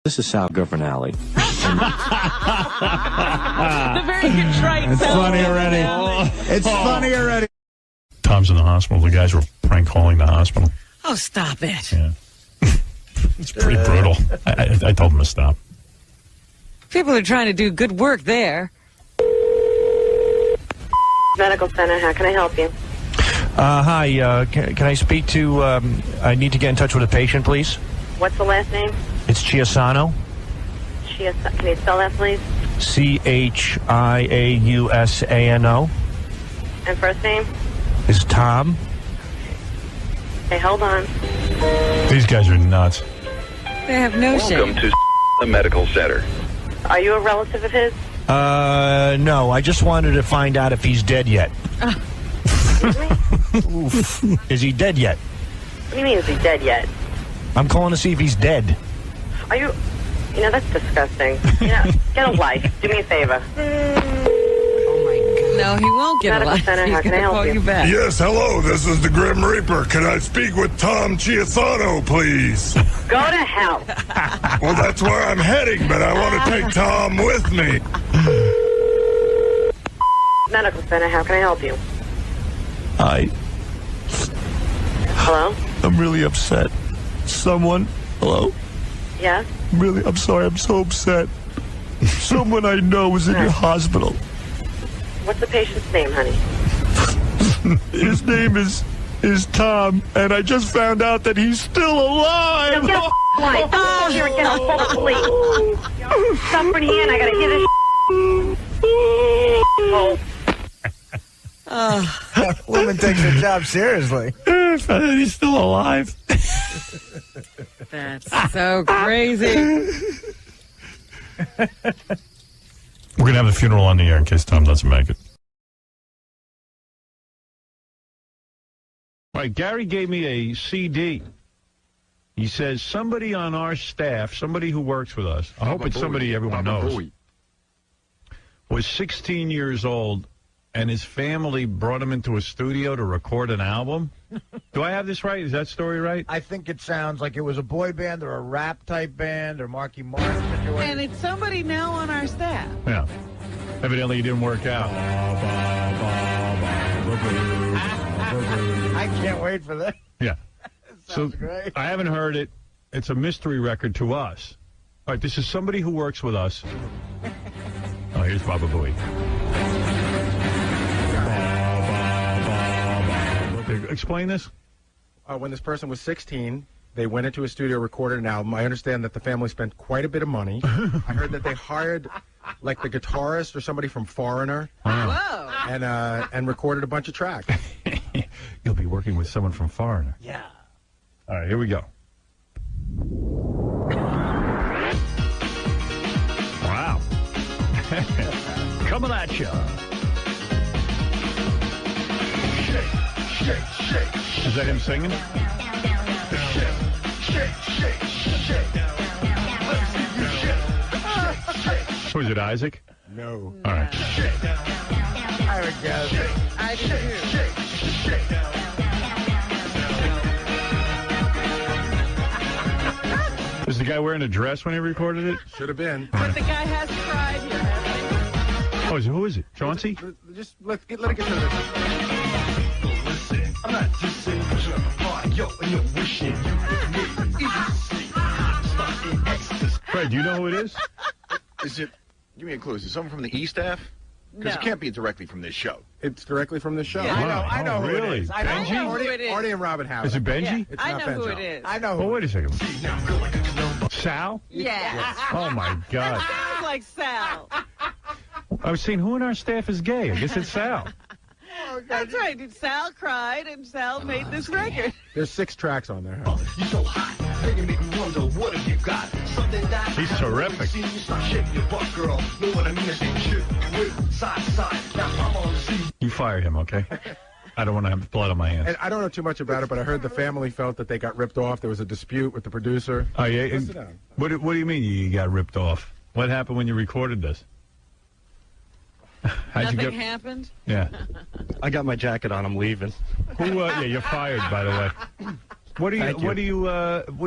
This is Sal Governale. The very contrite. It's funny already. It's funny already. Tom's in the hospital. The guys were prank calling the hospital. Oh, stop it. Yeah. It's pretty brutal. I told him to stop. People are trying to do good work there. Medical Center, how can I help you? Hi, can I speak to, I need to get in touch with a patient, please? What's the last name? It's Chiasano. Can you spell that, please? Chiausano. And first name? Is Tom. Okay, hold on. These guys are nuts. They have no Welcome shame. to the Medical Center. Are you a relative of his? No, I just wanted to find out if he's dead yet. Excuse me? Oof. Is he dead yet? What do you mean, is he dead yet? I'm calling to see if he's dead. Are you... You know, that's disgusting. You know, get a life. Do me a favor. No, he won't get a Medical life. Center, He's how can I going to help call you? you back. Yes, hello, this is the Grim Reaper. Can I speak with Tom Chiasano, please? Go to hell. Well, that's where I'm heading, but I want to take Tom with me. Medical Center, how can I help you? Hello? I'm really upset. Someone, hello? Yes? I'm sorry, I'm so upset. Someone I know is in your hospital. What's the patient's name, honey? His name is Tom, and I just found out that he's still alive. No, get a life. Don't come here and get a full sleep. Suffering hand, I gotta hear this. Oh. Woman takes her job seriously. He's still alive. That's so crazy. We're going to have the funeral on the air in case Tom doesn't make it. All right, Gary gave me a CD. He says somebody on our staff, somebody who works with us, I hope it's somebody everyone knows, was 16 years old, and his family brought him into a studio to record an album. Do I have this right? Is that story right? I think it sounds like it was a boy band or a rap type band or Marky Mark situation. And it's somebody now on our staff. Yeah. Evidently, it didn't work out. I can't wait for that. Yeah. Sounds great. I haven't heard it. It's a mystery record to us. All right, this is somebody who works with us. Oh, here's Baba Booey. Explain this. When this person was 16, they went into a studio, recorded an album. I understand that the family spent quite a bit of money. I heard that they hired, like, the guitarist or somebody from Foreigner, Whoa. and recorded a bunch of tracks. You'll be working with someone from Foreigner. Yeah. All right, here we go. Wow. Coming at you. Is that him singing? Who is it, Isaac? No. All right. I would guess. I do too. Was the guy wearing a dress when he recorded it? Should have been. But the guy has tried here, hasn't Oh, who is it? Chauncey? Just let it get to this. Fred, do you know who it is? Is it, give me a clue, is it someone from the E staff? Because No. it can't be directly from this show. It's directly from the show. Yeah, I know who really? it is. I know I know who who it it is. Artie and Robin have Is it Benji? he? I not know who Benjo. it is. I know Oh, who wait a second. Sal? Yes. Oh, my God. Sounds like Sal. I was saying, who in our staff is gay? I guess it's Sal. That's right. Sal cried, and Sal made this record. There's 6 tracks on there. He's terrific. You fire him, okay? I don't want to have blood on my hands. And I don't know too much about it, but I heard the family felt that they got ripped off. There was a dispute with the producer. Oh, yeah? Listen down. What do you mean you got ripped off? What happened when you recorded this? How'd you Nothing get? happened. Yeah. I got my jacket on, I'm leaving. Who? Yeah, you're fired, by the way. What do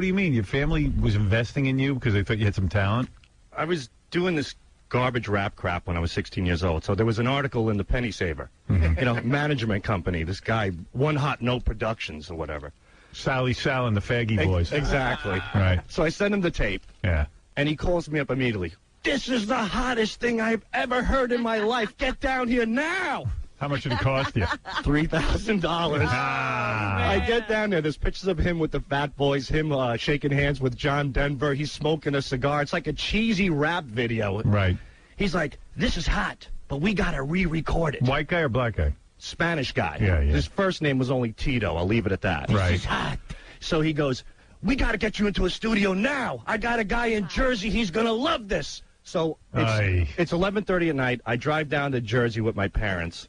you mean? Your family was investing in you because they thought you had some talent? I was doing this garbage rap crap when I was 16 years old. So there was an article in the Penny Saver, management company. This guy, One Hot Note Productions or whatever. Sally Sal and the Faggy Boys. Exactly. Right. So I sent him the tape. Yeah. And he calls me up immediately. This is the hottest thing I've ever heard in my life. Get down here now. How much did it cost you? $3,000. I get down there. There's pictures of him with the Fat Boys, him shaking hands with John Denver. He's smoking a cigar. It's like a cheesy rap video. Right. He's like, this is hot, but we got to re-record it. White guy or black guy? Spanish guy. Yeah. His first name was only Tito. I'll leave it at that. Right. This is hot. So he goes, we got to get you into a studio now. I got a guy in Jersey. He's going to love this. So it's 11:30 at night. I drive down to Jersey with my parents.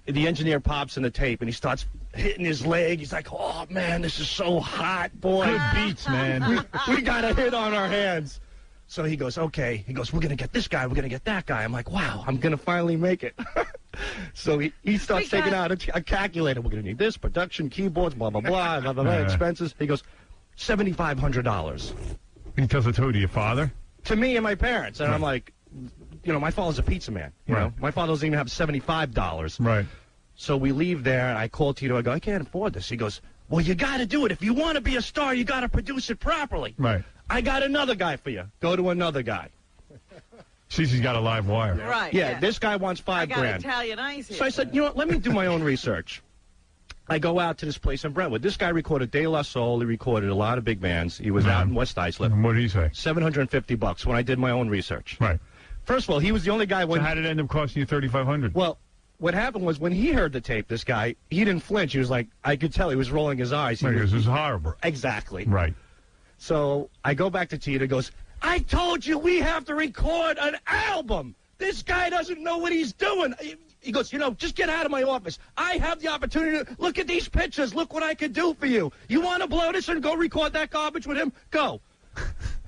The engineer pops in the tape, and he starts hitting his leg. He's like, oh, man, this is so hot, boy. Good beats, man. We got a hit on our hands. So he goes, okay. He goes, we're going to get this guy. We're going to get that guy. I'm like, wow, I'm going to finally make it. So he starts taking out a calculator. We're going to need this, production, keyboards, blah, blah, blah, blah, blah, blah, expenses. He goes, $7,500. He tells it to who? To your father? To me and my parents. And I'm like, my father's a pizza man. You know, my father doesn't even have $75. Right. So we leave there, and I call Tito. I go, I can't afford this. He goes, well, you got to do it. If you want to be a star, you got to produce it properly. Right. I got another guy for you. Go to another guy. Cece's got a live wire. Right. Yeah, this guy wants $5,000. I got Italian ice here. So I said, you know what, let me do my own research. I go out to this place in Brentwood. This guy recorded De La Soul. He recorded a lot of big bands. He was out in West Islip. And what did he say? $750 when I did my own research. Right. First of all, he was the only guy when... So how did it end up costing you $3,500? Well, what happened was when he heard the tape, this guy, he didn't flinch. He was like, I could tell he was rolling his eyes. This is horrible. Exactly. Right. So I go back to Tito. Goes, I told you we have to record an album. This guy doesn't know what he's doing. He goes, just get out of my office. I have the opportunity to look at these pictures. Look what I could do for you. You want to blow this and go record that garbage with him? Go.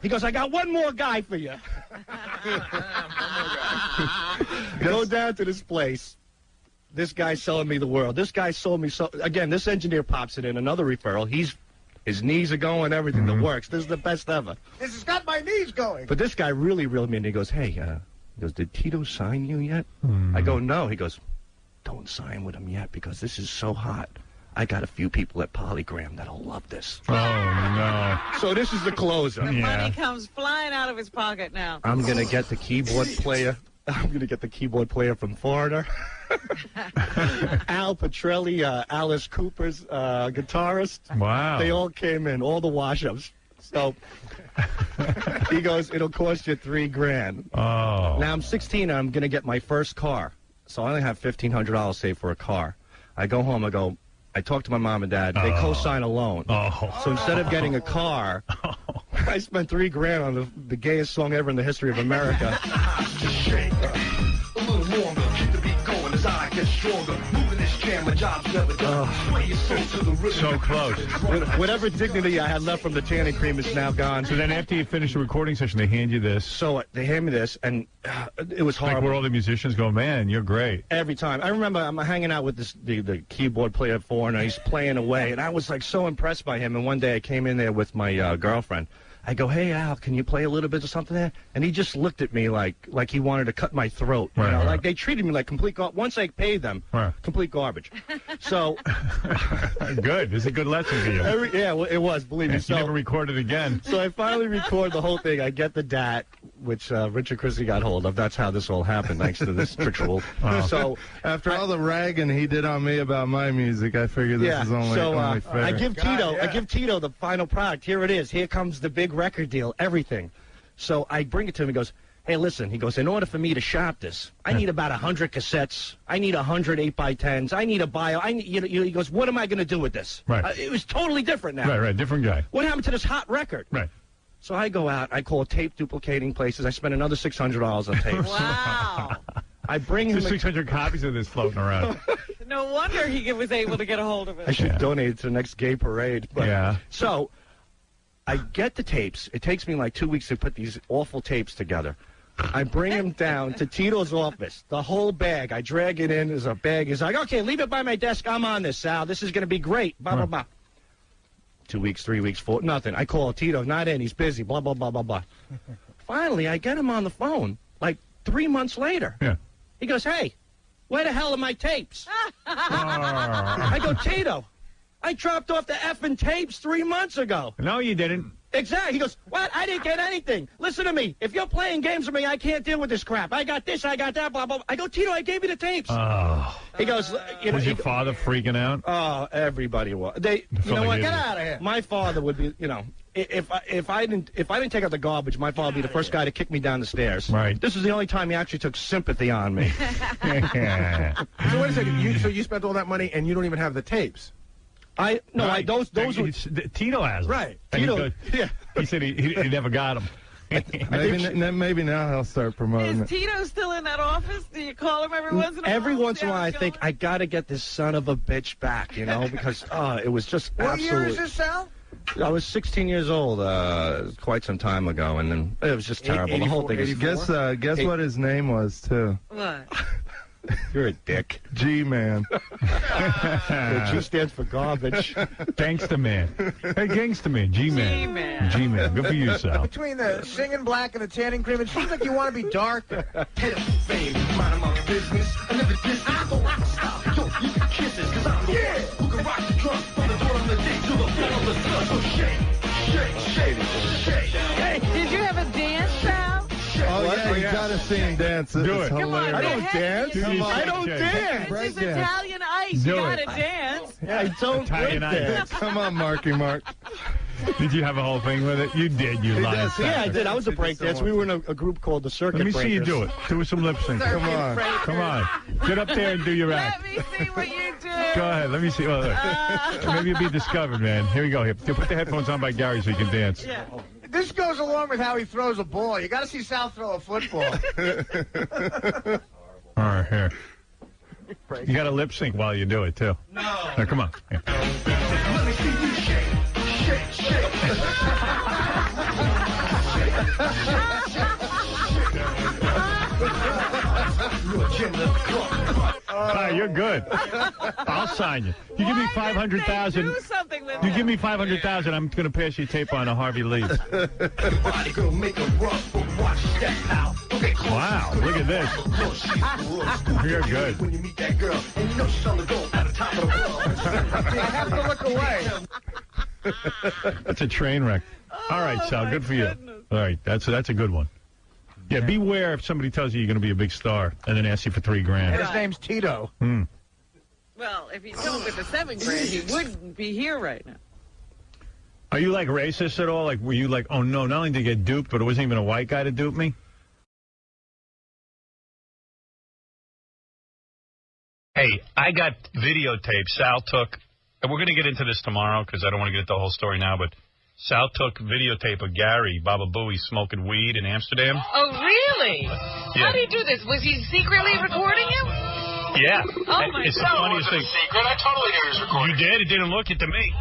He goes, I got one more guy for you. Go down to this place. This guy's selling me the world. This guy sold me so. Again, this engineer pops it in, another referral. His knees are going, everything that works. This is the best ever. This has got my knees going. But this guy really reeled me in. He goes, hey, did Tito sign you yet? I go, no. He goes, don't sign with him yet because this is so hot. I got a few people at Polygram that'll love this. Oh, no. So this is the closer. The money comes flying out of his pocket now. I'm going to get the keyboard player. I'm going to get the keyboard player from Florida. Al Petrelli, Alice Cooper's guitarist. Wow. They all came in, all the wash-ups. So he goes, it'll cost you $3,000. Oh. Now I'm 16 and I'm going to get my first car. So I only have $1,500 saved for a car. I go home, I talk to my mom and dad. They co-sign a loan. Oh. So instead of getting a car, I spent $3,000 on the gayest song ever in the history of America. A little longer, keep the beat going as I get stronger. Moving this jam, my job's never done. Sway your soul to the rhythm. So close. Whatever dignity I had left from the tanning cream is now gone. So then after you finish the recording session, they hand you this. So they hand me this, and it was horrible. Like where all the musicians go, man, you're great. Every time. I remember I'm hanging out with the keyboard player foreigner. He's playing away, and I was like so impressed by him. And one day I came in there with my girlfriend. I go, hey, Al, can you play a little bit of something there? And he just looked at me like he wanted to cut my throat. Right, right. Like they treated me like complete garbage. Once I paid them, complete garbage. So good. It's a good lesson for you. It was, believe me. You never recorded again. So I finally record the whole thing. I get the DAT, which Richard Christie got hold of. That's how this all happened, thanks to this ritual. So after all the ragging he did on me about my music, I figured this is only fair. I give Tito the final product. Here it is. Here comes the big record deal, everything. So I bring it to him. He goes, hey, listen. He goes, in order for me to shop this, I need about 100 cassettes. I need 100 8x10s. I need a bio. He goes, what am I going to do with this? Right. It was totally different now. Right. Different guy. What happened to this hot record? Right. So I go out. I call tape duplicating places. I spend another $600 on tapes. Wow. I bring him 600 copies of this floating around. No wonder he was able to get a hold of it. I should donate it to the next gay parade. But, so I get the tapes. It takes me like 2 weeks to put these awful tapes together. I bring them down to Tito's office. The whole bag. I drag it in as a bag. He's like, okay, leave it by my desk. I'm on this, Sal. This is going to be great. Blah, blah, blah. 2 weeks, 3 weeks, 4, nothing. I call Tito, not in, he's busy, blah, blah, blah, blah, blah. Finally, I get him on the phone, like 3 months later. Yeah. He goes, hey, where the hell are my tapes? I go, Tito, I dropped off the effing tapes 3 months ago. No, you didn't. Exactly. He goes, what? I didn't get anything. Listen to me. If you're playing games with me, I can't deal with this crap. I got this, I got that, blah, blah, blah. I go, Tito, I gave you the tapes. Oh. He goes, you know. Was your father freaking out? Oh, everybody was. You know what? Get out of here. My father would be, you know, if I didn't take out the garbage, my father would be the first guy to kick me down the stairs. Right. This is the only time he actually took sympathy on me. So wait a second. So you spent all that money and you don't even have the tapes? Those were Tito has them. Right. And Tito, yeah. He said he never got them. Maybe now he'll start promoting Is Tito still in that office? Do you call him every once in a while? Every once in a while, I think, I got to get this son of a bitch back, you know, because it was just absolutely... What year is this, Sal? I was 16 years old quite some time ago, and then it was just terrible. The whole thing is... Guess what his name was, too. What? You're a dick. G-Man. G stands for garbage. Gangsta Man. Hey, Gangsta Man. G-Man. G-Man. G-Man. Good for you, Sal. Between the singing black and the tanning cream, it seems like you want to be darker. Fame, mind my business. I never did I go rock style. Yo, you can kiss it, cause I'm the one who can rock the drum from the door on the dick to the floor of the sun. So shake, shake, shake, shake. Hey, did you have a dance, Sal? Oh, yeah, you gotta see him dance. Do It's it. Come on, hilarious. I don't dance. Come on. I don't dance. This is Italian ice. Do You it. gotta dance. I don't Italian break ice. dance. Come on, Marky Mark. Did you have a whole thing with it? You did, you lied. Yeah, I did. I was a break dance. We were in a group called the Circuit Let me see you Breakers. do it. Do some lip sync. Come on. Come on. Get up there and do your act. Let me see what you do. Go ahead. Let me see. Well, maybe you'll be discovered, man. Here we go. Here, put the headphones on by Gary so you can dance. Yeah. This goes along with how he throws a ball. You got to see Sal throw a football. All right, here. You got to lip sync while you do it, too. No. Now, come on. Here. Let me see you shake, shake, shake. You're good. I'll sign you. You give me 500,000. Do something with You him. give me 500,000. I'm going to pass you tape on a Harvey Lee. Wow, look at this. You're good. When you meet that girl, and you know she's on the go at the top of the world. I have to look away. That's a train wreck. All right, Sal, good for you. All right, that's a good one. Yeah, beware if somebody tells you you're going to be a big star and then asks you for $3 grand. And his name's Tito. Well, if he's going with the $7 grand, he wouldn't be here right now. Are you like racist at all? Like, were you like, oh no, not only did I get duped, but it wasn't even a white guy to dupe me? Hey, I got videotape Sal took, and we're going to get into this tomorrow because I don't want to get into the whole story now, but Sal took videotape of Gary, Baba Booey, smoking weed in Amsterdam. Oh, really? Yeah. How did he do this? Was he secretly recording him? Yeah. Oh, my It's the God. funniest thing. Secret? I totally knew he was recording. You did? It didn't look it to me.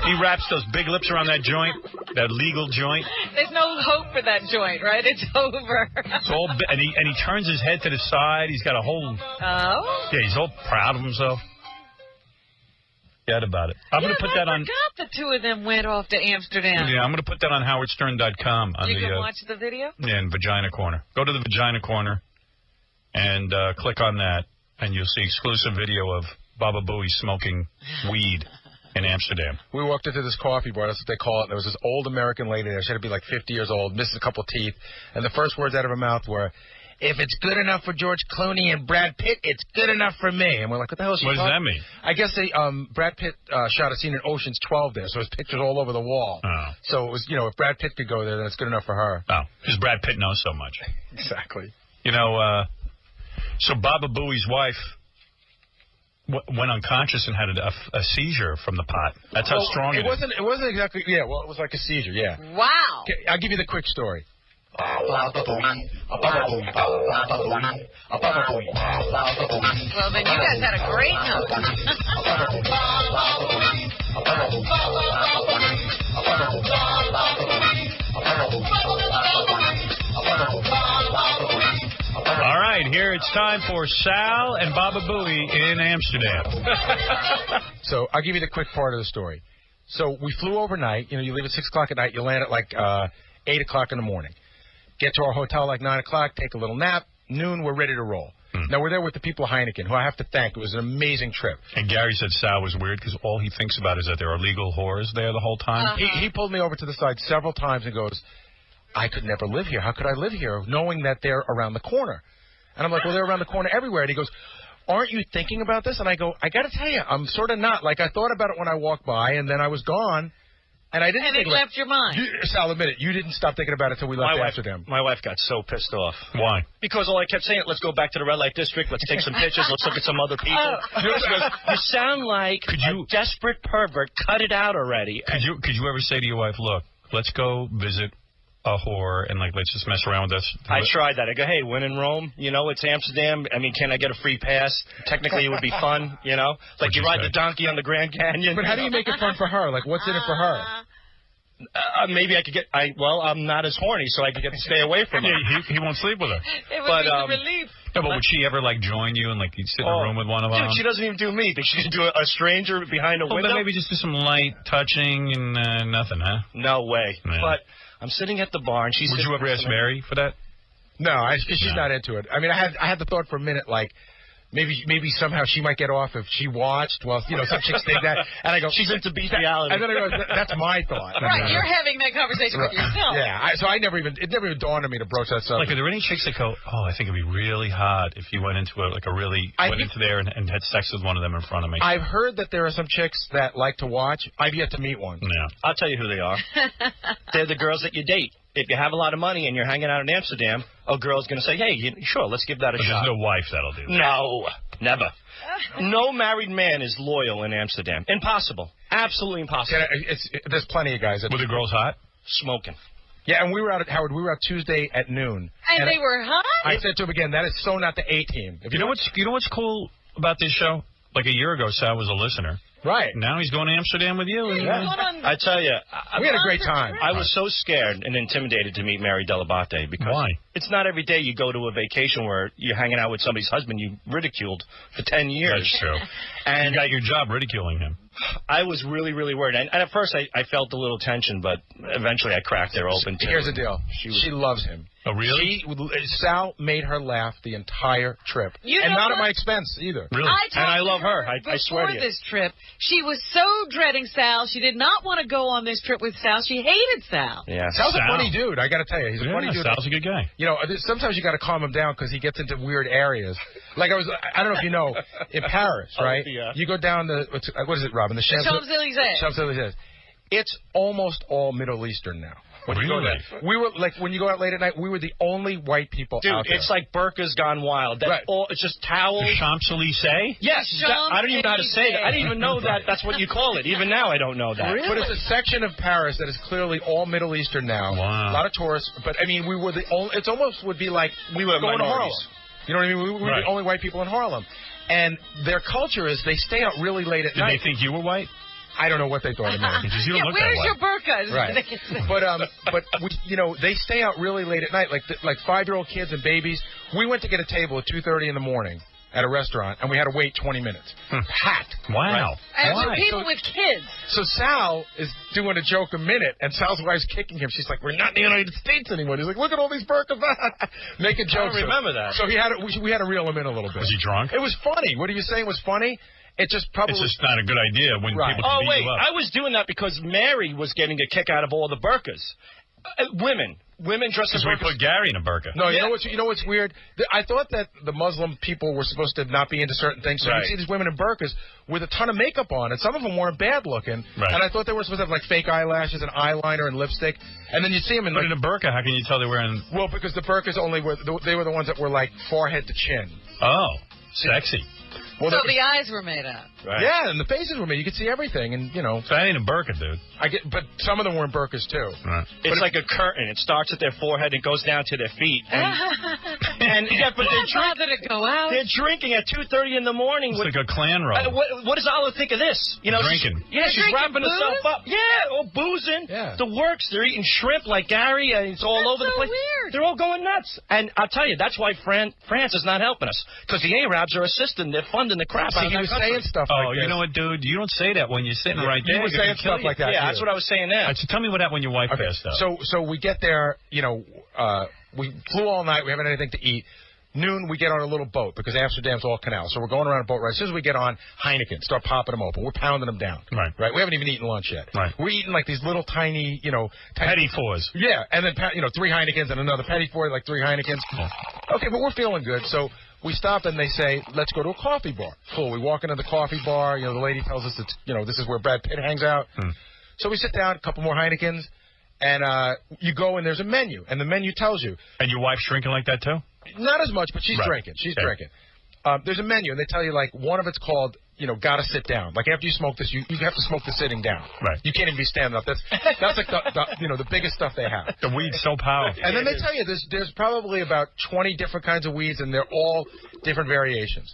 He wraps those big lips around that joint, that legal joint. There's no hope for that joint, right? It's over. It's all, and he turns his head to the side. He's got a whole. Oh? Yeah, he's all proud of himself. Forget about it. I'm going to put that on. I forgot the two of them went off to Amsterdam. Yeah, I'm going to put that on howardstern.com. You can watch the video? Yeah, in Vagina Corner. Go to the Vagina Corner and click on that, and you'll see exclusive video of Baba Booey smoking weed in Amsterdam. We walked into this coffee bar, that's what they call it, and there was this old American lady there. She had to be like 50 years old, missing a couple of teeth, and the first words out of her mouth were, "If it's good enough for George Clooney and Brad Pitt, it's good enough for me." And we're like, what the hell is she What does talking? that mean? I guess they, Brad Pitt shot a scene in Ocean's 12 there, so his picture's all over the wall. Oh. So it was, you know, if Brad Pitt could go there, then it's good enough for her. Oh, because Brad Pitt knows so much. Exactly. You know, so Baba Booey's wife went unconscious and had a seizure from the pot. That's how strong it is. It wasn't exactly, yeah, well, it was like a seizure, yeah. Wow. Okay, I'll give you the quick story. Well, then you guys had a great night. All right, here It's time for Sal and Baba Booey in Amsterdam. So I'll give you the quick part of the story. So we flew overnight. You know, you leave at 6 o'clock at night. You land at like 8 o'clock in the morning. Get to our hotel like 9 o'clock. Take a little nap. Noon, we're ready to roll. Now, we're there with the people of Heineken, who I have to thank. It was an amazing trip. And Gary said Sal was weird because all he thinks about is that there are legal whores there the whole time. He pulled me over to the side several times and goes, I could never live here. How could I live here knowing that they're around the corner? And I'm like, well, they're around the corner everywhere. And he goes, aren't you thinking about this? And I go, I got to tell you, I'm sort of not. Like, I thought about it when I walked by, and then I was gone. And I didn't think it left your mind. Sal, admit it. You didn't stop thinking about it until we left Amsterdam. My wife got so pissed off. Why? Because all I kept saying, let's go back to the red light district, let's take some pictures, let's look at some other people. She goes, you sound like a desperate pervert. Cut it out already. Could you ever say to your wife, look, let's go visit a whore and, like, let's just mess around with this? I tried that. I go, hey, when in Rome, you know, it's Amsterdam. I mean, can I get a free pass? Technically, it would be fun, you know? Like, you ride the donkey on the Grand Canyon. But how do you make it fun for her? Like, what's in it for her? Maybe I could get. Well, I'm not as horny, so I could get to stay away from her. He won't sleep with her. It would be a relief. Yeah, but would she ever, like, join you and, like, you'd sit in a room with one of them? Dude, she doesn't even do me. Think she can do a stranger behind a window? But maybe just do some light touching and nothing, huh? No way. Yeah. But I'm sitting at the bar, and she's. Would you ever ask Mary for that? No, she's not into it. I mean, I had the thought for a minute, like, maybe somehow she might get off if she watched. Well, you know, some chicks think that, and I go, she's into bestiality. And then I go, that's my thought. Right, you're having that conversation with yourself. Yeah, so it never even dawned on me to broach that subject. Like, are there any chicks that go, oh, I think it'd be really hot if you went into went into there and had sex with one of them in front of me? I've heard that there are some chicks that like to watch. I've yet to meet one. Yeah. I'll tell you who they are. They're the girls that you date. If you have a lot of money and you're hanging out in Amsterdam, a girl's going to say, hey, sure, let's give that a shot. There's no wife that'll do that. No, never. No married man is loyal in Amsterdam. Impossible. Absolutely impossible. There's plenty of guys. Were the girls hot? Smoking. Yeah, and we were out at Howard. We were out Tuesday at noon. And they were hot? I said to him again, that is so not the A-team. You know what's cool about this show? Like a year ago, Sal was a listener. Right. Now he's going to Amsterdam with you. I tell you, we had a great time. I was so scared and intimidated to meet Mary Delabate because why? It's not every day you go to a vacation where you're hanging out with somebody's husband you ridiculed for 10 years. That's true. And you got your job ridiculing him. I was really, really worried. And at first I felt a little tension, but eventually I cracked her open. Here's the deal. She loves him. Oh, really? Sal made her laugh the entire trip. And not at my expense, either. Really? And I love her. I swear to you. Before this trip, she was so dreading Sal. She did not want to go on this trip with Sal. She hated Sal. Yeah. Sal's a funny dude, I got to tell you. He's a funny dude. Sal's a good guy. You know, sometimes you got to calm him down because he gets into weird areas. Like I don't know if you know, in Paris, right? Yeah. You go down the, what is it, Robin? The Champs-Élysées. Champs-Élysées. It's almost all Middle Eastern now. When you go Really? there. We were, like, when you go out late at night, we were the only white people out there. It's like Burka's gone wild. It's just towels. The Champs-Élysées? Yes. I don't even know how to say that. I didn't even know that that's what you call it. Even now, I don't know that. Really? But it's a section of Paris that is clearly all Middle Eastern now. Wow. A lot of tourists. But, I mean, we were the only... It almost would be like we were going to Harlem. minorities. You know what I mean? We were the only white people in Harlem. And their culture is they stay out really late at night. Did they think you were white? I don't know what they thought of me. You don't look that where's way. your burqa? Right. But we, you know, they stay out really late at night, like 5-year-old kids and babies. We went to get a table at 2:30 in the morning at a restaurant, and we had to wait 20 minutes. Packed. Wow. Right? And for people with kids. So Sal is doing a joke a minute, and Sal's wife's kicking him. She's like, we're not in the United States anymore. He's like, look at all these burqas. Making jokes. I don't remember that. So we had to reel him in a little bit. Was he drunk? It was funny. What are you saying was funny? It's just not a good idea when people can beat you up. I was doing that because Mary was getting a kick out of all the burqas. Women dressed in burqas. We put Gary in a burqa. No, you know what's weird? I thought that the Muslim people were supposed to not be into certain things. So you see these women in burqas with a ton of makeup on, and some of them weren't bad looking. Right. And I thought they were supposed to have like fake eyelashes and eyeliner and lipstick. And then you see them in But in a burqa, how can you tell they're wearing? Well, because the burqas only were they were the ones that were like forehead to chin. Oh, sexy. Well, so the eyes were made up. Right. Yeah, and the faces were made. You could see everything, and you know. So that ain't a burqa, dude. But some of them were in burqas too. Right. It's like a curtain. It starts at their forehead and goes down to their feet. And And but to go out. They're drinking at 2:30 in the morning. It's like a clan row. What does Olive think of this? You know, drinking. She's wrapping herself up. Yeah, all boozing. Yeah. The works. They're eating shrimp like Gary. It's all over the place. Weird. They're all going nuts. And I'll tell you, that's why France is not helping us, because the Arabs are assisting. They're funding the crap out of he that was country. saying stuff like this. You know what, dude? You don't say that when you're sitting right there. You were saying stuff like that. Yeah, that's what I was saying there. So tell me what happened when your wife passed out. So we get there, we flew all night. We haven't had anything to eat. Noon, we get on a little boat because Amsterdam's all canal. So we're going around a boat ride. As soon as we get on, Heineken, start popping them open. We're pounding them down. Right. We haven't even eaten lunch yet. Right. We're eating like these little tiny, Petty fours. Yeah, and then, 3 Heinekens and another petty four, like 3 Heinekens. Okay, but we're feeling good. So we stop and they say, let's go to a coffee bar. Cool. We walk into the coffee bar. The lady tells us it's, this is where Brad Pitt hangs out. So we sit down, a couple more Heinekens, and you go and there's a menu, and the menu tells you. And your wife's drinking like that too? Not as much, but she's drinking. She's drinking. There's a menu, and they tell you, like, one of it's called, gotta sit down. Like, after you smoke this, you have to smoke this sitting down. Right. You can't even be standing up. That's like the biggest stuff they have. The weed's so powerful. And then they tell you there's probably about 20 different kinds of weeds, and they're all different variations.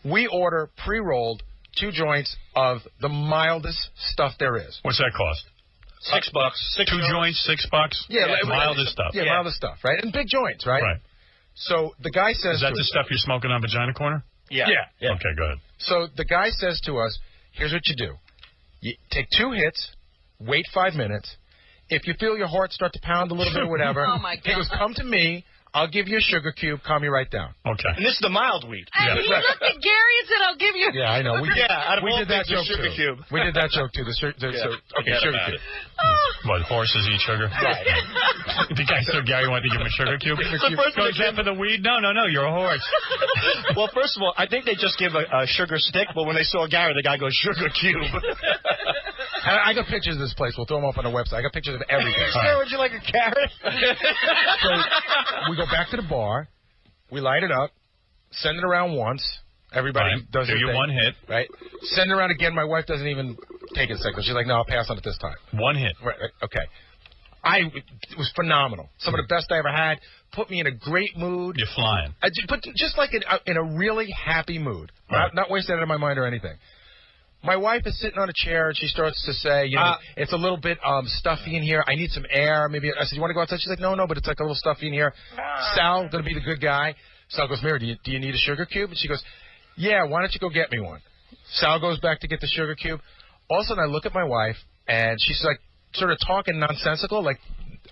We order pre-rolled 2 joints of the mildest stuff there is. What's that cost? $6. 2 joints, $6? Yeah, mildest stuff. Yeah, mildest stuff, right? And big joints, right? Right. So the guy says... Is that the stuff you're smoking on Vagina Corner? Yeah. Okay, go ahead. So the guy says to us, here's what you do. You take 2 hits, wait 5 minutes. If you feel your heart start to pound a little bit or whatever, Oh, my God. he goes, come to me. I'll give you a sugar cube. Calm you right down. Okay. And this is the mild weed. And he looked at Gary and said, I'll give you... Yeah, I know. We did that joke, sugar too. cube. We did that joke, too. Okay, sugar cube. What, horses eat sugar? Right. The guy said Gary wanted to give him a sugar cube. So first Go exam for the weed? No, you're a horse. Well, first of all, I think they just give a sugar stick, but when they saw Gary, the guy goes, sugar cube. I got pictures of this place. We'll throw them up on the website. I got pictures of everything. Sure, would you like a carrot? So we go back to the bar. We light it up. Send it around once. Everybody does do their your thing, one hit. Right. Send it around again. My wife doesn't even take it a second. She's like, no, I'll pass on it this time. One hit. Right. Okay. It was phenomenal. Some of the best I ever had. Put me in a great mood. You're flying. But just like in a really happy mood. Right. Not wasting it out of my mind or anything. My wife is sitting on a chair, and she starts to say, it's a little bit stuffy in here. I need some air. Maybe I said, you want to go outside? She's like, no, but it's like a little stuffy in here. Sal, going to be the good guy. Sal goes, Mary, do you need a sugar cube? And she goes, yeah, why don't you go get me one? Sal goes back to get the sugar cube. All of a sudden, I look at my wife, and she's like sort of talking nonsensical, like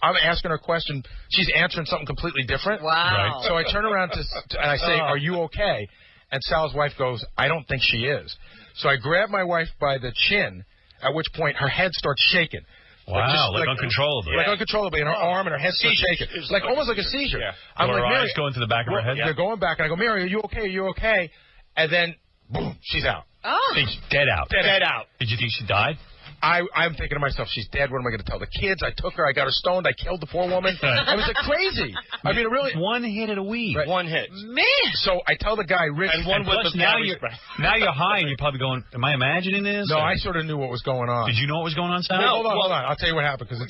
I'm asking her a question. She's answering something completely different. Wow. Right. So I turn around and I say, are you okay? And Sal's wife goes, I don't think she is. So I grab my wife by the chin, at which point her head starts shaking. Wow, like uncontrollably. Like uncontrollably, and her arm and her head starts shaking. Like almost like a seizure. Yeah. I'm like, her Mary, eyes going to the back of her head? They're going back, and I go, Mary, are you okay? Are you okay? And then, boom, she's out. Oh. She's dead out. Dead out. Did you think she died? I'm thinking to myself, she's dead. What am I going to tell the kids? I took her. I got her stoned. I killed the poor woman. I was like crazy. I mean, really. One hit of the weed. Right. One hit. Man. So I tell the guy, Rich. And one plus now you're high and you're probably going, am I imagining this? No, I sort of knew what was going on. Did you know what was going on, Sal? No, hold on. I'll tell you what happened because it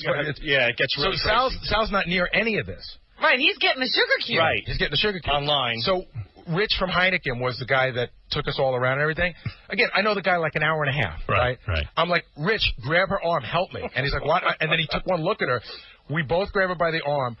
gets really so Sal's not near any of this. Right, he's getting the sugar cube. Right. He's getting the sugar cube. Online. So Rich from Heineken was the guy that took us all around and everything. Again, I know the guy like an hour and a half, right? I'm like, Rich, grab her arm, help me. And he's like, what? And then he took one look at her. We both grab her by the arm.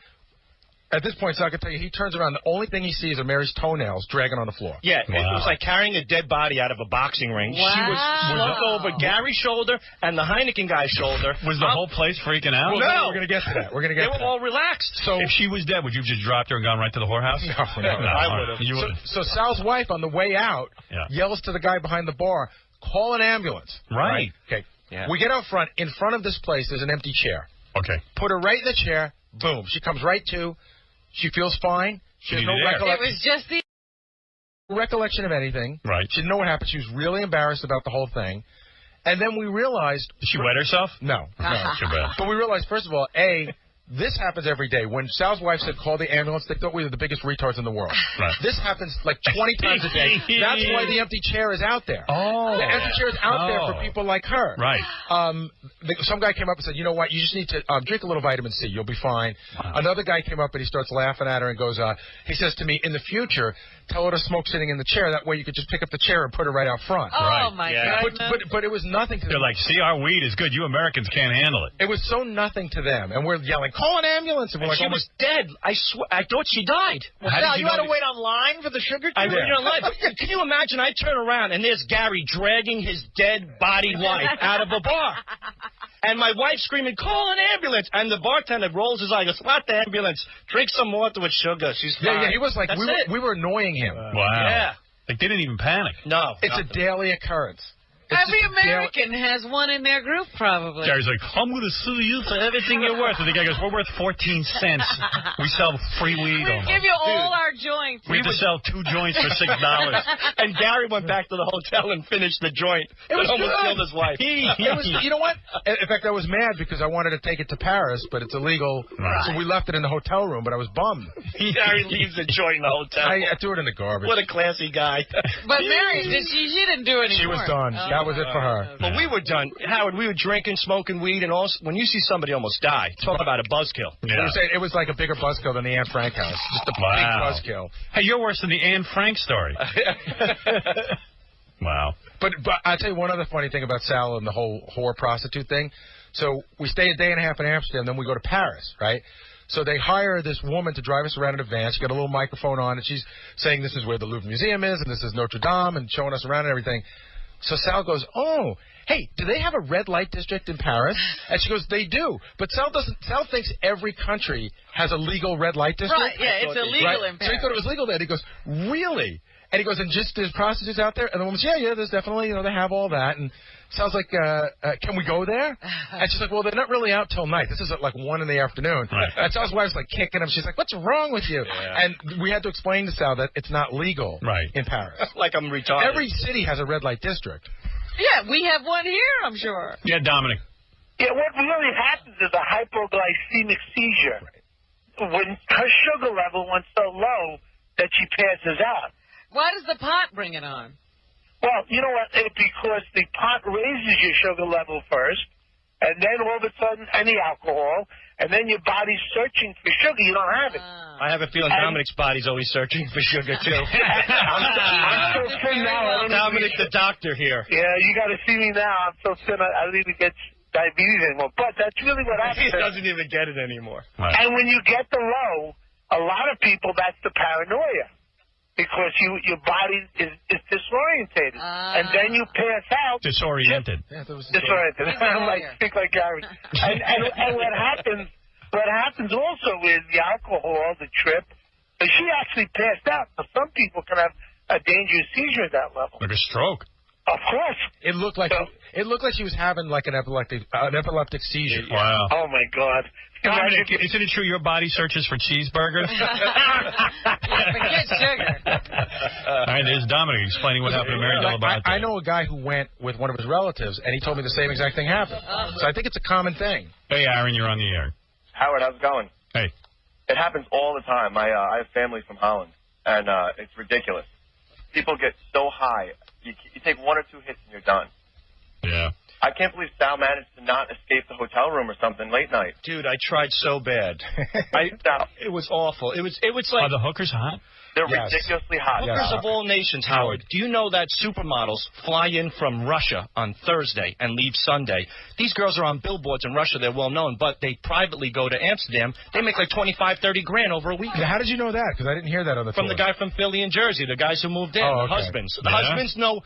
At this point, so I can tell you, he turns around. The only thing he sees are Mary's toenails dragging on the floor. Yeah, it was like carrying a dead body out of a boxing ring. Wow. She was slumped over Gary's shoulder and the Heineken guy's shoulder. Was the whole place freaking out? Well, no. We're going to get to that. They were all relaxed. So if she was dead, would you have just dropped her and gone right to the whorehouse? No. I would have. So Sal's wife, on the way out, yells to the guy behind the bar, call an ambulance. Right. Okay. Yeah. We get out front. In front of this place, there's an empty chair. Okay. Put her right in the chair. Boom. She comes right to. She feels fine. She has no recollection. It was just the recollection of anything. Right. She didn't know what happened. She was really embarrassed about the whole thing. And then we realized... Did she wet herself? No. Too bad. But we realized, first of all, A, This happens every day. When Sal's wife said, call the ambulance, they thought we were the biggest retards in the world. Right. This happens like 20 times a day. That's why the empty chair is out there. Oh. The empty chair is out there for people like her. Right. Some guy came up and said, you know what, you just need to drink a little vitamin C. You'll be fine. Wow. Another guy came up and he starts laughing at her and goes, he says to me, in the future, tell her to smoke sitting in the chair. That way you could just pick up the chair and put her right out front. Oh, my God. But it was nothing to them. They're like, see, our weed is good. You Americans can't handle it. It was so nothing to them. And we're yelling, call an ambulance. And we're like, she was dead. I thought she died. Well, Sal, you had to wait online for the sugar tube? I waited online. But can you imagine? I turn around, and there's Gary dragging his dead body wife out of a bar. And my wife screaming, call an ambulance. And the bartender rolls his eye, goes, what the ambulance? Drink some water with sugar. She's fine. Yeah, he was like, we were annoying him. Wow. Yeah. They didn't even panic. No. It's a daily occurrence. Every American has one in their group, probably. Gary's like, I'm going to sue you for everything you're worth. And the guy goes, we're worth 14 cents. We sell free weed. We give you all our joints. We have to sell 2 joints for $6. And Gary went back to the hotel and finished the joint. It was almost good. killed his wife. You know what? In fact, I was mad because I wanted to take it to Paris, but it's illegal. Right. So we left it in the hotel room, but I was bummed. Gary leaves the joint in the hotel. I threw it in the garbage. What a classy guy. But Mary, she didn't do it anymore. She was done. That was it for her. Okay. Well, we were done. Howard, we were drinking, smoking weed, and also, when you see somebody almost die, talk about a buzzkill. Yeah. It was like a bigger buzzkill than the Anne Frank house. Just a big buzzkill. Hey, you're worse than the Anne Frank story. Wow. But I'll tell you one other funny thing about Sal and the whole whore prostitute thing. So we stay a day and a half in Amsterdam, then we go to Paris, right? So they hire this woman to drive us around in a van. She's got a little microphone on, and she's saying this is where the Louvre Museum is, and this is Notre Dame, and showing us around and everything. So Sal goes, oh, hey, do they have a red light district in Paris? And she goes, they do. But Sal thinks every country has a legal red light district. Right, yeah, it's illegal in Paris. So he thought it was legal there. And he goes, really? And he goes, and just there's prostitutes out there? And the woman says, yeah, there's definitely, they have all that. And Sal's like, can we go there? And she's like, well, they're not really out till night. This is at like 1 in the afternoon. Right. And Sal's wife's like kicking him. She's like, what's wrong with you? Yeah. And we had to explain to Sal that it's not legal in Paris. Like I'm retarded. Every city has a red light district. Yeah, we have one here, I'm sure. Yeah, Dominic. Yeah, what really happens is a hypoglycemic seizure. When her sugar level went so low that she passes out. Why does the pot bring it on? Well, you know what? Because the pot raises your sugar level first, and then all of a sudden, any alcohol, and then your body's searching for sugar. You don't have it. I have a feeling Dominic's body's always searching for sugar, too. I'm so thin now. Dominic, the doctor here. Yeah, you got to see me now. I'm so thin, I don't even get diabetes anymore. But that's really what happens. He doesn't even get it anymore. Right. And when you get the low, a lot of people, that's the paranoia. Because your body is disorientated. And then you pass out. Disoriented. Disoriented. I'm like, think like Gary. And what happens also is the alcohol, the trip, she actually passed out. So some people can have a dangerous seizure at that level. Like a stroke. Of course. It looked like she was having like an epileptic seizure. Wow. Oh my God. Dominic, isn't it true your body searches for cheeseburgers? Forget sugar. All right, there's Dominic explaining what happened to Mary Delabate. I know a guy who went with one of his relatives, and he told me the same exact thing happened. So I think it's a common thing. Hey, Aaron, you're on the air. Howard, how's it going? Hey. It happens all the time. I have family from Holland, and it's ridiculous. People get so high. You take 1 or 2 hits and you're done. Yeah. I can't believe Sal managed to not escape the hotel room or something late night. Dude, I tried so bad. It was awful. It was like... Are the hookers hot? They're ridiculously hot. Hookers of all nations, Howard. Do you know that supermodels fly in from Russia on Thursday and leave Sunday? These girls are on billboards in Russia. They're well known, but they privately go to Amsterdam. They make like 25, 30 grand over a weekend. How did you know that? Because I didn't hear that on the From the guy from Philly and Jersey, the guys who moved in, the husbands. The husbands know...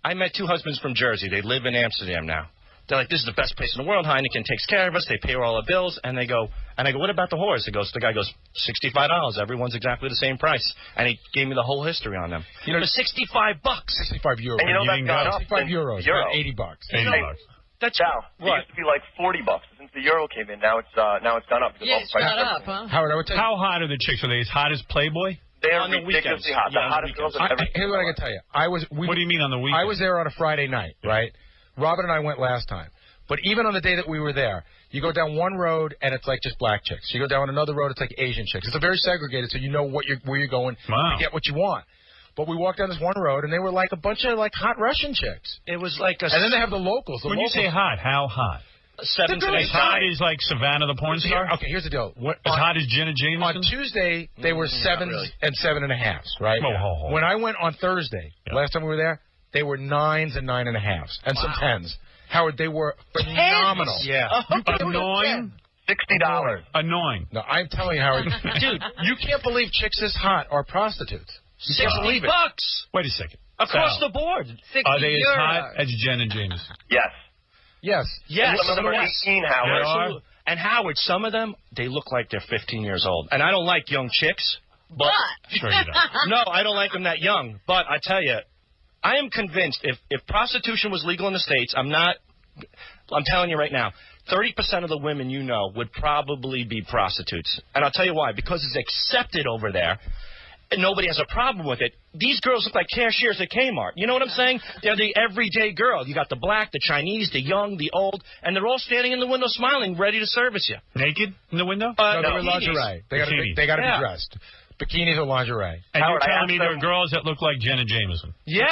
I met 2 husbands from Jersey. They live in Amsterdam now. They're like, this is the best place in the world. Heineken takes care of us. They pay all our bills. And I go, what about the whores? The guy goes, $65. Everyone's exactly the same price. And he gave me the whole history on them. You know, $65. 65 euros. And you know that got up 65 euros. About $80. $80. That's Sal, it used to be like $40. Since the euro came in, now it's gone up. Yeah, it's gone up, huh? Howard, I would tell you. How hot are the chicks? Are they as hot as Playboy? They're ridiculously hot. The hottest girls I've ever seen. Here's what I can tell you. What do you mean on the weekend? I was there on a Friday night, right? Robin and I went last time. But even on the day that we were there, you go down one road and it's like just black chicks. You go down another road, it's like Asian chicks. It's a very segregated, so you know where you're going to get what you want. But we walked down this one road, and they were like a bunch of like hot Russian chicks. It was like a... And then they have the locals. When you say hot, how hot? 7 to 8. As hot as like Savannah the porn star? Okay, here's the deal. As hot as Jenna Jameson? On Tuesday, they were 7s and 7.5s, right? Oh. When I went on Thursday, last time we were there, they were 9s and 9.5s, and some 10s. Howard, they were phenomenal. Yeah. Annoying? $60. Annoying. No, I'm telling you, Howard. Dude, you can't believe chicks this hot are prostitutes. You can't believe it. $60. Wait a second. Across the board. 60 Are they as euros. hot as Jenna Jameson? Yes. Yes. Yes. Some of them are 18, Howard. Absolutely. And Howard, some of them, they look like they're 15 years old. And I don't like young chicks. But sure you don't. No, I don't like them that young. But I tell you, I am convinced if prostitution was legal in the States, I'm telling you right now, 30% of the women you know would probably be prostitutes. And I'll tell you why. Because it's accepted over there. And nobody has a problem with it. These girls look like cashiers at Kmart. You know what I'm saying? They're the everyday girl. You got the black, the Chinese, the young, the old, and they're all standing in the window smiling, ready to service you. Naked in the window? No, they were lingerie. They got to be dressed. Bikinis or lingerie. And Howard, you're telling me there are girls that look like Jenna Jameson? Yeah.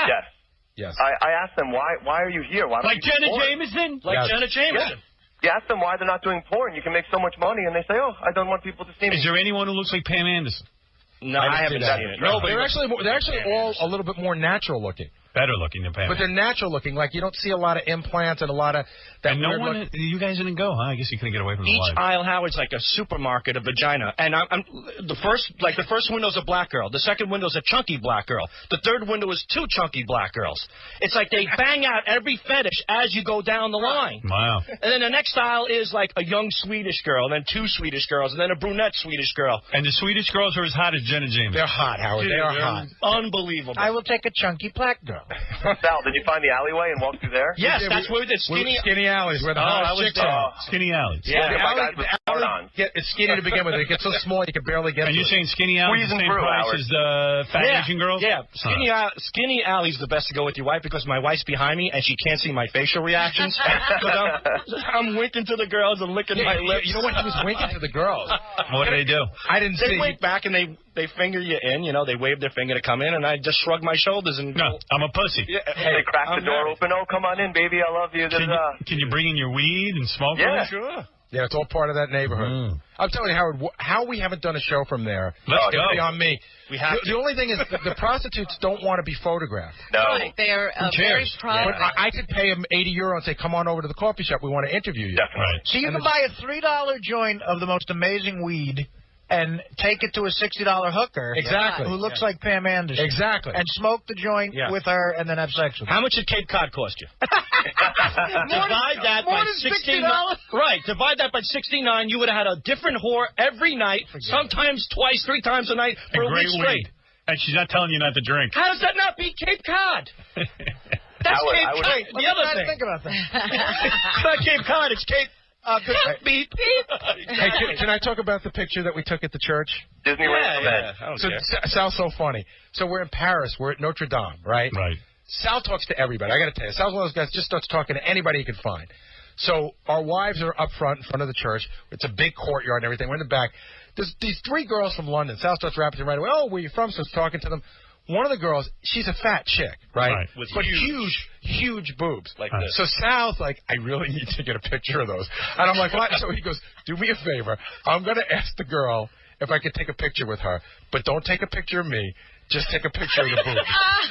Yes. I asked them, why are you here? Why don't Like you do Jenna porn? Jameson? Like Jenna Jameson. You ask them why they're not doing porn. You can make so much money, and they say, oh, I don't want people to see me. Is there anyone who looks like Pam Anderson? No, I haven't seen it. No, they're actually all a little bit more natural looking. Better looking than Pam. But they're natural looking. Like, you don't see a lot of implants and a lot of that. And no one, you guys didn't go, huh? I guess you couldn't get away from the Each light. aisle, Howard's like a supermarket of vagina. And the first window's a black girl. The second window's a chunky black girl. The third window is 2 chunky black girls. It's like they bang out every fetish as you go down the line. Wow. And then the next aisle is like a young Swedish girl, and then 2 Swedish girls, and then a brunette Swedish girl. And the Swedish girls are as hot as Jenna Jameson. They're hot, Howard. Dude, they are hot. Unbelievable. I will take a chunky black girl. Sal, did you find the alleyway and walk through there? Yes, that's where we did. Skinny alleys where the hottest chicks are. Skinny alleys. Yeah, the alley it's skinny to begin with. It gets so small you can barely get. And you're saying skinny alley is the same price as the fat Asian girls? Yeah, skinny alley's the best to go with your wife because my wife's behind me and she can't see my facial reactions. I'm winking to the girls and licking my lips. You know what? He was winking to the girls. What do they do? I didn't see. They wink back and they finger you in. You know, they wave their finger to come in, and I just shrug my shoulders and no, I'm a pussy. Yeah, they crack the door open. Oh, come on in, baby. I love you. Can you bring in your weed and smoke? Yeah, sure. Yeah, it's all part of that neighborhood. I'm telling you, Howard, how we haven't done a show from there. Let's go. It's on me. We have the only thing is the prostitutes don't want to be photographed. No. Right, they are very private. But I could pay them €80 and say, come on over to the coffee shop. We want to interview you. Definitely. Right. So you can buy a $3 joint of the most amazing weed and take it to a $60 hooker. Exactly. Who looks like Pam Anderson. Exactly. And smoke the joint with her and then have sex with her. How much did Cape Cod cost you? Divide that by 69. Right. Divide that by 69. You would have had a different whore every night, sometimes twice, 3 times a night for a week straight. And she's not telling you not to drink. How does that not beat Cape Cod? That's Cape Cod. The other thing. Think about that. It's not Cape Cod. It's Cape. Beep. Hey, can I talk about the picture that we took at the church? Disneyland. Yeah. So Sal's so funny. So we're in Paris. We're at Notre Dame, right? Right. Sal talks to everybody. I got to tell you, Sal's one of those guys just starts talking to anybody he can find. So our wives are up front in front of the church. It's a big courtyard and everything. We're in the back. There's these 3 girls from London. Sal starts rapping right away. Oh, where you from? So he's talking to them. One of the girls, she's a fat chick, right? But huge boobs. Like this. So Sal's like, I really need to get a picture of those. And I'm like, what? So he goes, do me a favor. I'm going to ask the girl if I could take a picture with her, but don't take a picture of me. Just take a picture of the boobs.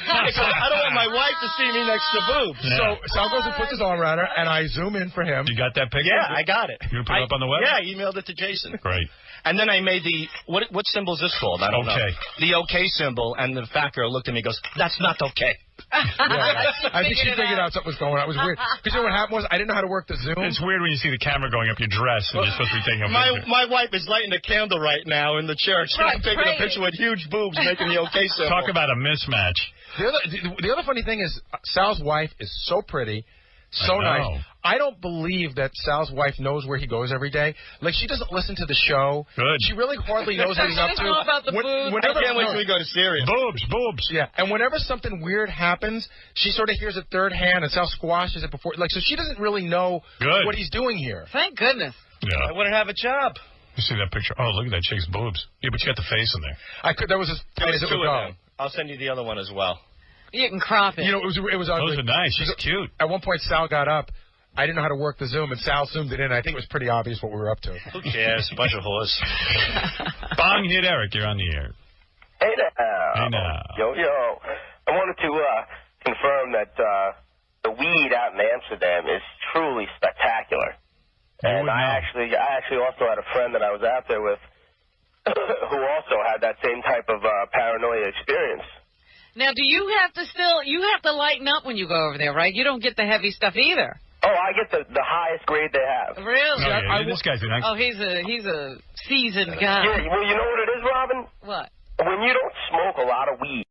I don't want my wife to see me next to boobs. Yeah. So Sal goes and puts his arm around her, and I zoom in for him. You got that picture? Yeah, I got it. You put it up on the web? Yeah, I emailed it to Jason. Great. And then I made the, what symbol is this called? I don't know. The okay symbol, and the fat girl looked at me and goes, that's not okay. I think she figured out something was going on. It was weird. Because you know what happened was I didn't know how to work the Zoom. It's weird when you see the camera going up your dress and you're supposed to be taking a picture. My wife is lighting a candle right now in the church. I'm taking a picture with huge boobs making the okay symbol. Talk about a mismatch. The other funny thing is Sal's wife is so pretty. So nice. I don't believe that Sal's wife knows where he goes every day. Like, she doesn't listen to the show. Good. She really hardly knows what he's up to. She doesn't know about the boobs. Whenever, I can't wait till we go to Syria. Boobs. Yeah, and whenever something weird happens, she sort of hears it third hand, and Sal squashes it before. Like, so she doesn't really know what he's doing here. Thank goodness. Yeah. I wouldn't have a job. You see that picture? Oh, look at that chick's boobs. Yeah, but you got the face in there. I could. That was as tight as it would go. I'll send you the other one as well. You can crop it. You know, it was ugly. Those are nice. She's cute. At one point, Sal got up. I didn't know how to work the Zoom, and Sal zoomed it in. I think it was pretty obvious what we were up to. Who cares? A bunch of whores. Bong hit Eric. You're on the air. Hey now. Hey now. Yo. I wanted to confirm that the weed out in Amsterdam is truly spectacular. And I actually also had a friend that I was out there with who also had that same type of paranoia experience. Now, do you have to lighten up when you go over there, right? You don't get the heavy stuff either. Oh, I get the highest grade they have. Really? This guy's an Oh, he's a seasoned guy. Yeah, well, you know what it is, Robin? What? When you don't smoke a lot of weed.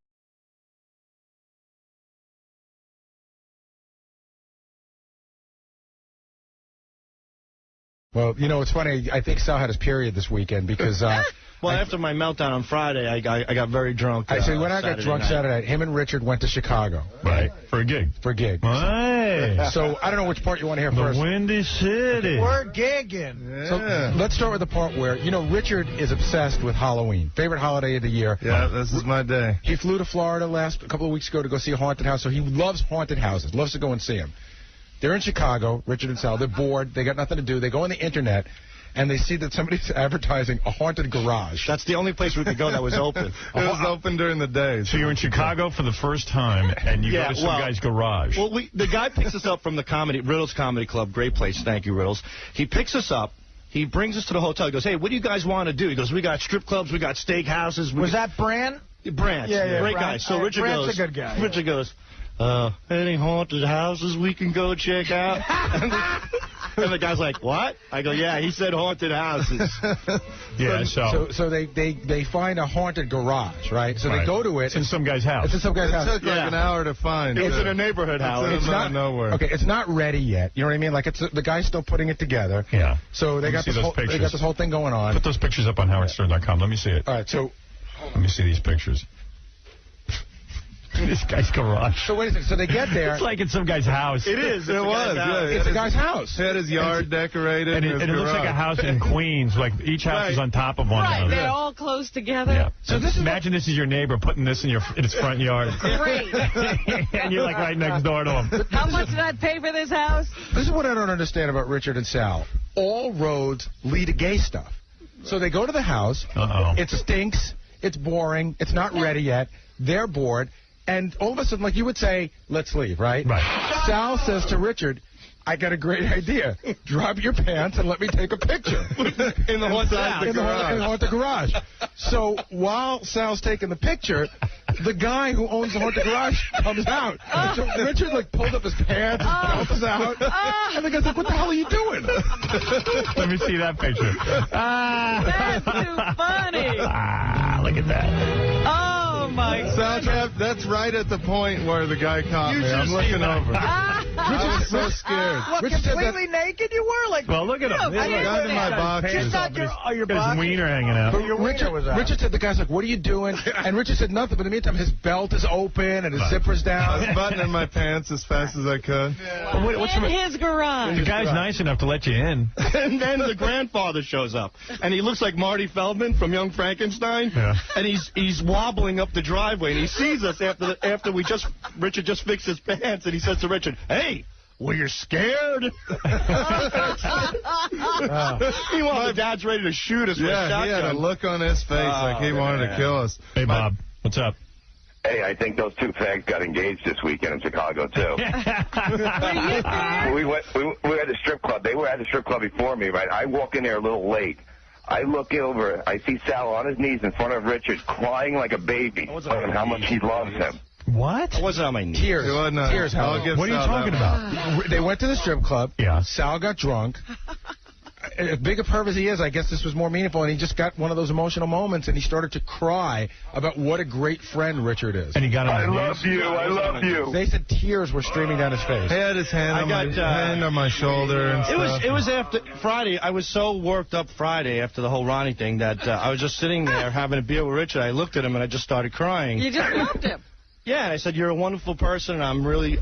Well, you know, it's funny. I think Sal had his period this weekend because... well, after my meltdown on Friday, I got very drunk. So when I got drunk Saturday night, him and Richard went to Chicago. Right. For a gig. Hey. So I don't know which part you want to hear first. The Windy City. We're gigging. So let's start with the part where, you know, Richard is obsessed with Halloween. Favorite holiday of the year. Yeah, this is my day. He flew to Florida a couple of weeks ago to go see a haunted house, so he loves haunted houses, loves to go and see them. They're in Chicago, Richard and Sal. They're bored. They got nothing to do. They go on the Internet, and they see that somebody's advertising a haunted garage. That's the only place we could go that was open. It was open during the day. So you're in Chicago for the first time, and you go to some guy's garage. Well, the guy picks us up from the Riddles Comedy Club. Great place. Thank you, Riddles. He picks us up. He brings us to the hotel. He goes, hey, what do you guys want to do? He goes, we got strip clubs. We got steak houses. Was that Bran? Brant. Yeah, Great Brant. guy. So Richard Brant's goes, a good guy. Richard goes, any haunted houses we can go check out? And the guy's like, what? I go, yeah, he said haunted houses. Yeah, So they find a haunted garage, right? So they go to it. It's in some guy's house. It's in some guy's house. It took like an hour to find. It's in a neighborhood house. It's not nowhere. Okay, it's not ready yet. You know what I mean? Like the guy's still putting it together. Yeah. So they got this whole thing going on. Put those pictures up on howardstern.com. Let me see it. All right, so let me see these pictures. This guy's garage. So wait a second. So they get there. It's like in some guy's house. It is. It was. Yeah, it's a guy's house. He had his yard decorated. And it looks like a house in Queens. Like each house is on top of one another. They're all close together. Yeah. So imagine this is your neighbor putting this in his front yard. Great. And you're like right next door to him. How much did I pay for this house? This is what I don't understand about Richard and Sal. All roads lead to gay stuff. So they go to the house. It stinks. It's boring. It's not ready yet. They're bored. And all of a sudden, like you would say, let's leave, right? Right. Sal says to Richard, I got a great idea. Drop your pants and let me take a picture. in the haunted garage. So while Sal's taking the picture, the guy who owns the haunted garage comes out. So Richard, like, pulled up his pants and helps out. And the guy's like, what the hell are you doing? Let me see that picture. That's too funny. Look at that. Oh, my God. That's right at the point where the guy caught me. I'm looking over. I was so scared. What, completely naked you were? Like, well, look at him. I got in my boxers. Just not your boxers. His wiener hanging out. But your wiener was out. Richard said, the guy's like, what are you doing? And Richard said nothing, but in the meantime, his belt is open and his zipper's down. I was buttoning my pants as fast as I could. In his garage. The guy's nice enough to let you in. And then the grandfather shows up. And he looks like Marty Feldman from Young Frankenstein. Yeah. And he's wobbling up the driveway. And he sees us after Richard just fixed his pants. And he says to Richard, hey, were you scared? Meanwhile, the dad's ready to shoot us with a shotgun. He had a look on his face like he wanted to kill us. Hey, Bob, what's up? Hey, I think those two fags got engaged this weekend in Chicago, too. we were at the strip club. They were at the strip club before me, right? I walk in there a little late. I look over. I see Sal on his knees in front of Richard, crying like a baby, telling how much he loves him. What? I wasn't on my knees. Tears. Tears. What are you talking about? They went to the strip club. Yeah. Sal got drunk. as big a perv as he is, I guess this was more meaningful, and he just got one of those emotional moments, and he started to cry about what a great friend Richard is. And he got I love you. They said tears were streaming down his face. He had his hand on my shoulder and stuff. It was after Friday. I was so worked up Friday after the whole Ronnie thing that I was just sitting there having a beer with Richard. I looked at him and I just started crying. You just loved him. Yeah, and I said, you're a wonderful person, and I'm really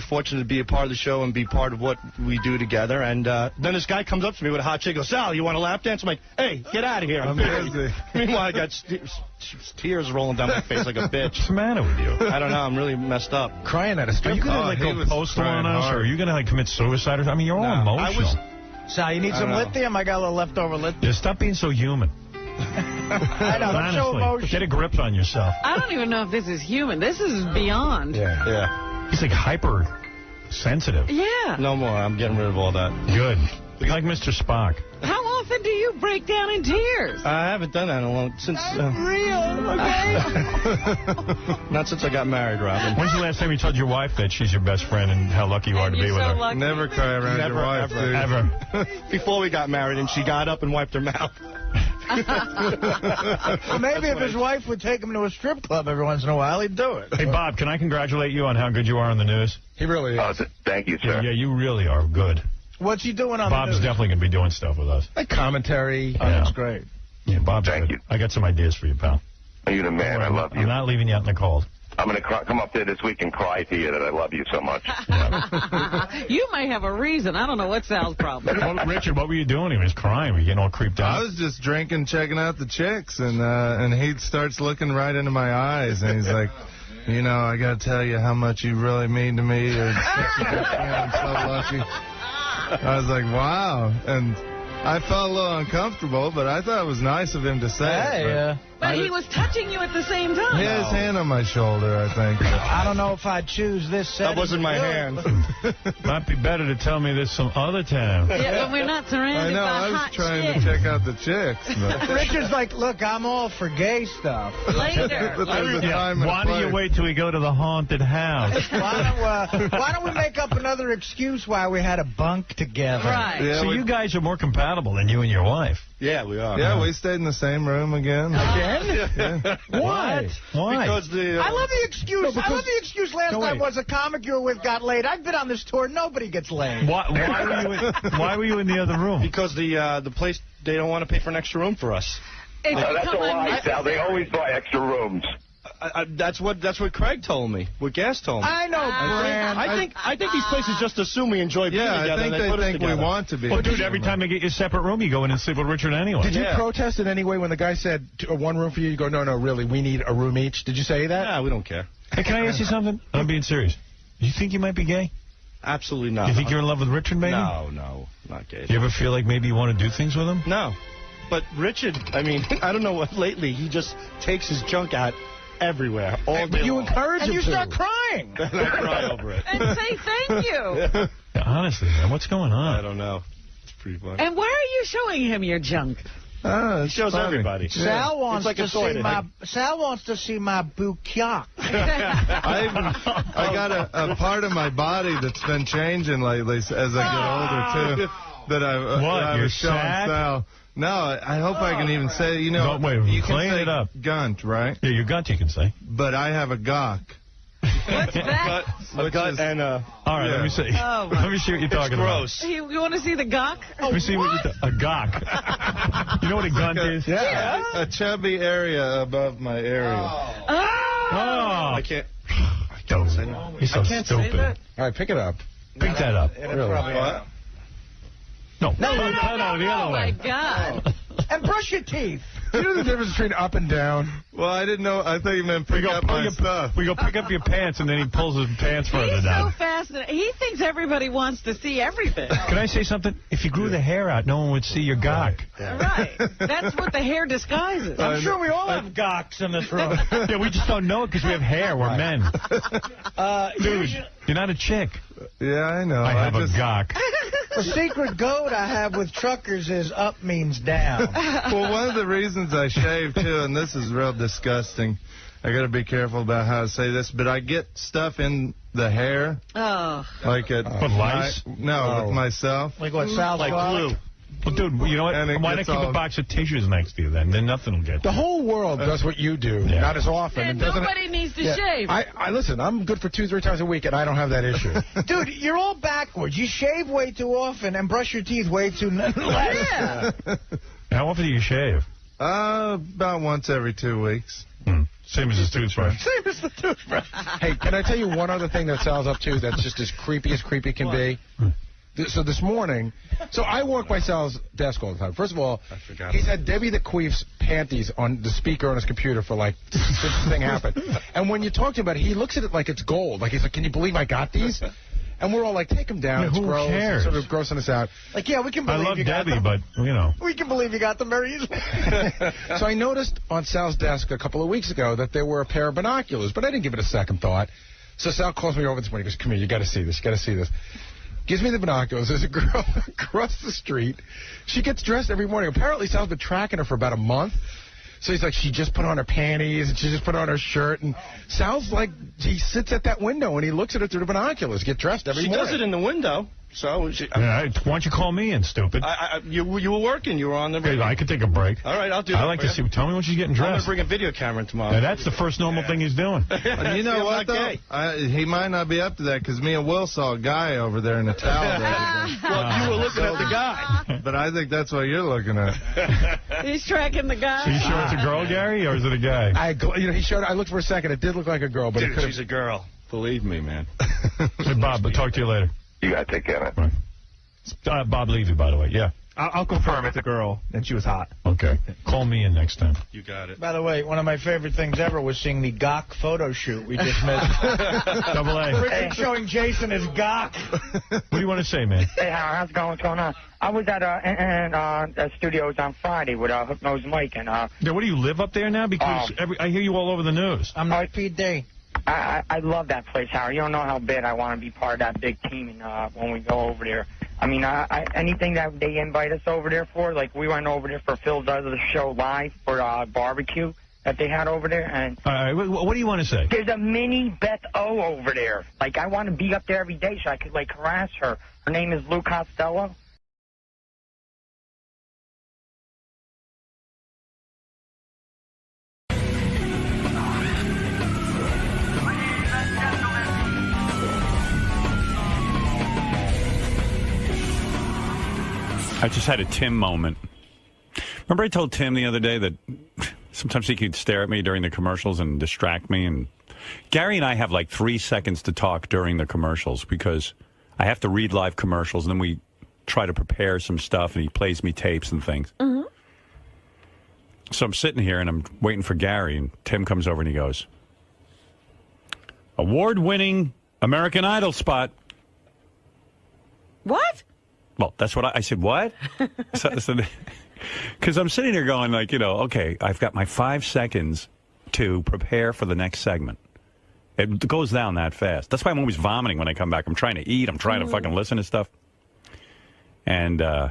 fortunate to be a part of the show and be part of what we do together. And then this guy comes up to me with a hot chick, goes, Sal, you want a lap dance? I'm like, hey, get out of here. I'm busy. Meanwhile, I got tears rolling down my face like a bitch. What's the matter with you? I don't know. I'm really messed up. Crying at a strip Are you going to club. go postal on us, or are you going to commit suicide? I mean, you're all emotional. Sal, you need some lithium? I got a little leftover lithium. Yeah, stop being so human. I know, don't show Honestly, emotion. get a grip on yourself. I don't even know if this is human. This is beyond. Yeah. He's like hyper sensitive. Yeah. No more. I'm getting rid of all that. Good. Like Mr. Spock. How often do you break down in tears? I haven't done that in a long since. Real, okay? Not since I got married, Robin. When's the last time you told your wife that she's your best friend and how lucky you are to be with her? Lucky. Never cry around your wife, dude. Ever. Before we got married, and she got up and wiped her mouth. Well, maybe if his wife would take him to a strip club every once in a while, he'd do it. Hey, Bob, can I congratulate you on how good you are on the news? He really is. Oh, thank you, sir. Yeah, you really are good. What's he doing on Bob's the news? definitely going to be doing stuff with us. Like commentary. Oh, that's great. Yeah, Bob's Thank good. you. I got some ideas for you, pal. You're the man. I love you. I'm not leaving you out in the cold. I'm going to come up there this week and cry to you that I love you so much. You may have a reason. I don't know what Sal's problem. Well, Richard, what were you doing? He was crying. Were you getting all creeped out? I was just drinking, checking out the chicks, and he starts looking right into my eyes, and he's like, you know, I got to tell you how much you really mean to me. You're such a good friend. I'm so lucky. I was like, wow. And I felt a little uncomfortable, but I thought it was nice of him to say it. But he was touching you at the same time. He had his hand on my shoulder, I think. I don't know if I'd choose this setting. That wasn't my hand. Might be better to tell me this some other time. Yeah, but we're not surrounded I know, by I was hot trying chicks. to check out the chicks. But Richard's like, look, I'm all for gay stuff. Later. but there's a time and Why a don't you place. wait till we go to the haunted house? Why don't we make up another excuse why we had a bunk together? Right. Yeah, So we, you guys are more compatible than you and your wife. Yeah, we are. yeah, we stayed in the same room again. Again? Why? Why? Because the I love the excuse. No, I love the excuse last No, time wait. was a comic you were with got laid. I've been on this tour. Nobody gets laid. Why were you in the other room? because the place, they don't want to pay for an extra room for us. It's That's a come on, lie, Sal. They always buy extra rooms. That's what Craig told me. What Gas told me. I know, Brand. I think these places just assume we enjoy being Yeah, together. I think and they put us think we together. want to be. Well, dude, every time they get you a separate room, you go in and sleep with Richard anyway. Did you Yeah. protest in any way when the guy said one room for you? You go, no, really, we need a room each. Did you say that? Yeah, we don't care. Hey, can I ask you something? I'm being serious. You think you might be gay? Absolutely not. You think you're in love with Richard, maybe? No, not gay. You ever feel like maybe you want to do things with him? No. But Richard, I mean, I don't know what lately, he just takes his junk out everywhere all day You long. encourage And him you to. start crying. And I cry over it. And say thank you. Yeah, honestly, man, what's going on? I don't know. It's pretty funny. And why are you showing him your junk? It shows everybody. Sal wants It's like to a toy. see my Sal wants to see my bukyak. I got a part of my body that's been changing lately as I get older, too. That I Your was showing sack? Sal. No, I hope I can even say, you know, No, wait, you can clean say it up. gunt, right? Yeah, your gut, you can say. But I have a gawk. What's that? A gut and All right, let me see. Oh, my. Let me see what you're talking gross. You want to see the gawk? about. Let me see what you're a gawk. You know what a gunt is? Yeah. A chubby area above my area. Oh. I can't. Don't say no. You're so I can't say stupid. that. All right, pick it up. Pick that up. Really? What? No, No, the other Oh, my way. God. And brush your teeth. Do you know the difference between up and down? Well, I didn't know. I thought you meant pick up my stuff. We go pick up your pants, and then he pulls his pants further He's so down. fascinated. He thinks everybody wants to see everything. Can I say something? If you grew the hair out, no one would see your gawk. Right. That's what the hair disguises. I'm sure we all have gawks in this room. Yeah, we just don't know it because we have hair. We're men. Dude, you're not a chick. Yeah, I know. I have just, a gawk. The secret goat I have with truckers is up means down. Well, one of the reasons I shave, too, and this is real disgusting. I got to be careful about how to say this, but I get stuff in the hair. Oh. Like at With lice? with myself. Like what, Sal's Like gawk? glue. Well, dude, you know what? Why not keep a box of tissues next to you then? Then nothing will get The whole world does what you do, not as often. And doesn't nobody needs to shave. I listen, I'm good for 2-3 times a week, and I don't have that issue. Dude, you're all backwards. You shave way too often and brush your teeth way too less. Yeah. How often do you shave? About once every 2 weeks. Same as his toothbrush. Same as the toothbrush. Hey, can I tell you one other thing that Sal's up to that's just as creepy can be? So this morning, I walk by Sal's desk all the time. First of all, he's had Debbie the Queef's panties on the speaker on his computer for like since this thing happened. And when you talk to him about it, he looks at it like it's gold. Like he's like, "Can you believe I got these?" And we're all like, "Take them down." Yeah, it's who gross. cares? It's sort of grossing us out. Like, yeah, we can believe I love you got Debbie, them. but, you know. We can believe you got them very easily. So I noticed on Sal's desk a couple of weeks ago that there were a pair of binoculars, but I didn't give it a second thought. So Sal calls me over this morning. He goes, "Come here, you got to see this. You got to see this." Gives me the binoculars. There's a girl across the street. She gets dressed every morning. Apparently, Sal's been tracking her for about a month. So he's like, she just put on her panties, and she just put on her shirt. And Sal's like, he sits at that window, and he looks at her through the binoculars, get dressed every morning. She does it in the window. So Why don't you call me in, stupid? You were working. You were on the radio. I could take a break. All right, I'll do that. I like to see. Tell me when she's getting I'm going dressed. to bring a video camera in tomorrow. Now, that's the first normal thing he's doing. You know what, though? He might not be up to that, because me and Will saw a guy over there in a towel. Well, you were looking at the guy. But I think that's what you're looking at. He's tracking the guy. Are you sure it's a girl, Gary, or is it a guy? He showed. I looked for a second. It did look like a girl, but Dude, it could have. she's a girl. Believe me, man. Hey, Bob, I'll talk to you later. You got to take care of it. Right. Bob Levy, by the way. Yeah. I'll confirm it's a girl, and she was hot. Okay. Call me in next time. You got it. By the way, one of my favorite things ever was seeing the Gawk photo shoot we just missed. Double A. Richard showing Jason as Gawk. What do you want to say, man? Hey, how's it going? What's going on? I was at studios on Friday with Hook Nose Mike, and Yeah, what do you live up there now? Because I hear you all over the news. I'm not PD. I love that place, Howard. You don't know how bad I want to be part of that big team when we go over there. I mean, anything that they invite us over there for, like we went over there for Phil does the show live for barbecue that they had over there. And all right, what do you want to say? There's a mini Beth O over there. Like, I want to be up there every day so I could, like, harass her. Her name is Lou Costello. I just had a Tim moment. Remember I told Tim the other day that sometimes he could stare at me during the commercials and distract me? And Gary and I have like 3 seconds to talk during the commercials because I have to read live commercials, and then we try to prepare some stuff, and he plays me tapes and things. Mm-hmm. So I'm sitting here, and I'm waiting for Gary, and Tim comes over, and he goes, award-winning American Idol spot. What? Well, that's what I said, what? Because I'm sitting here going like, okay, I've got my 5 seconds to prepare for the next segment. It goes down that fast. That's why I'm always vomiting when I come back. I'm trying to eat. I'm trying to fucking listen to stuff. And all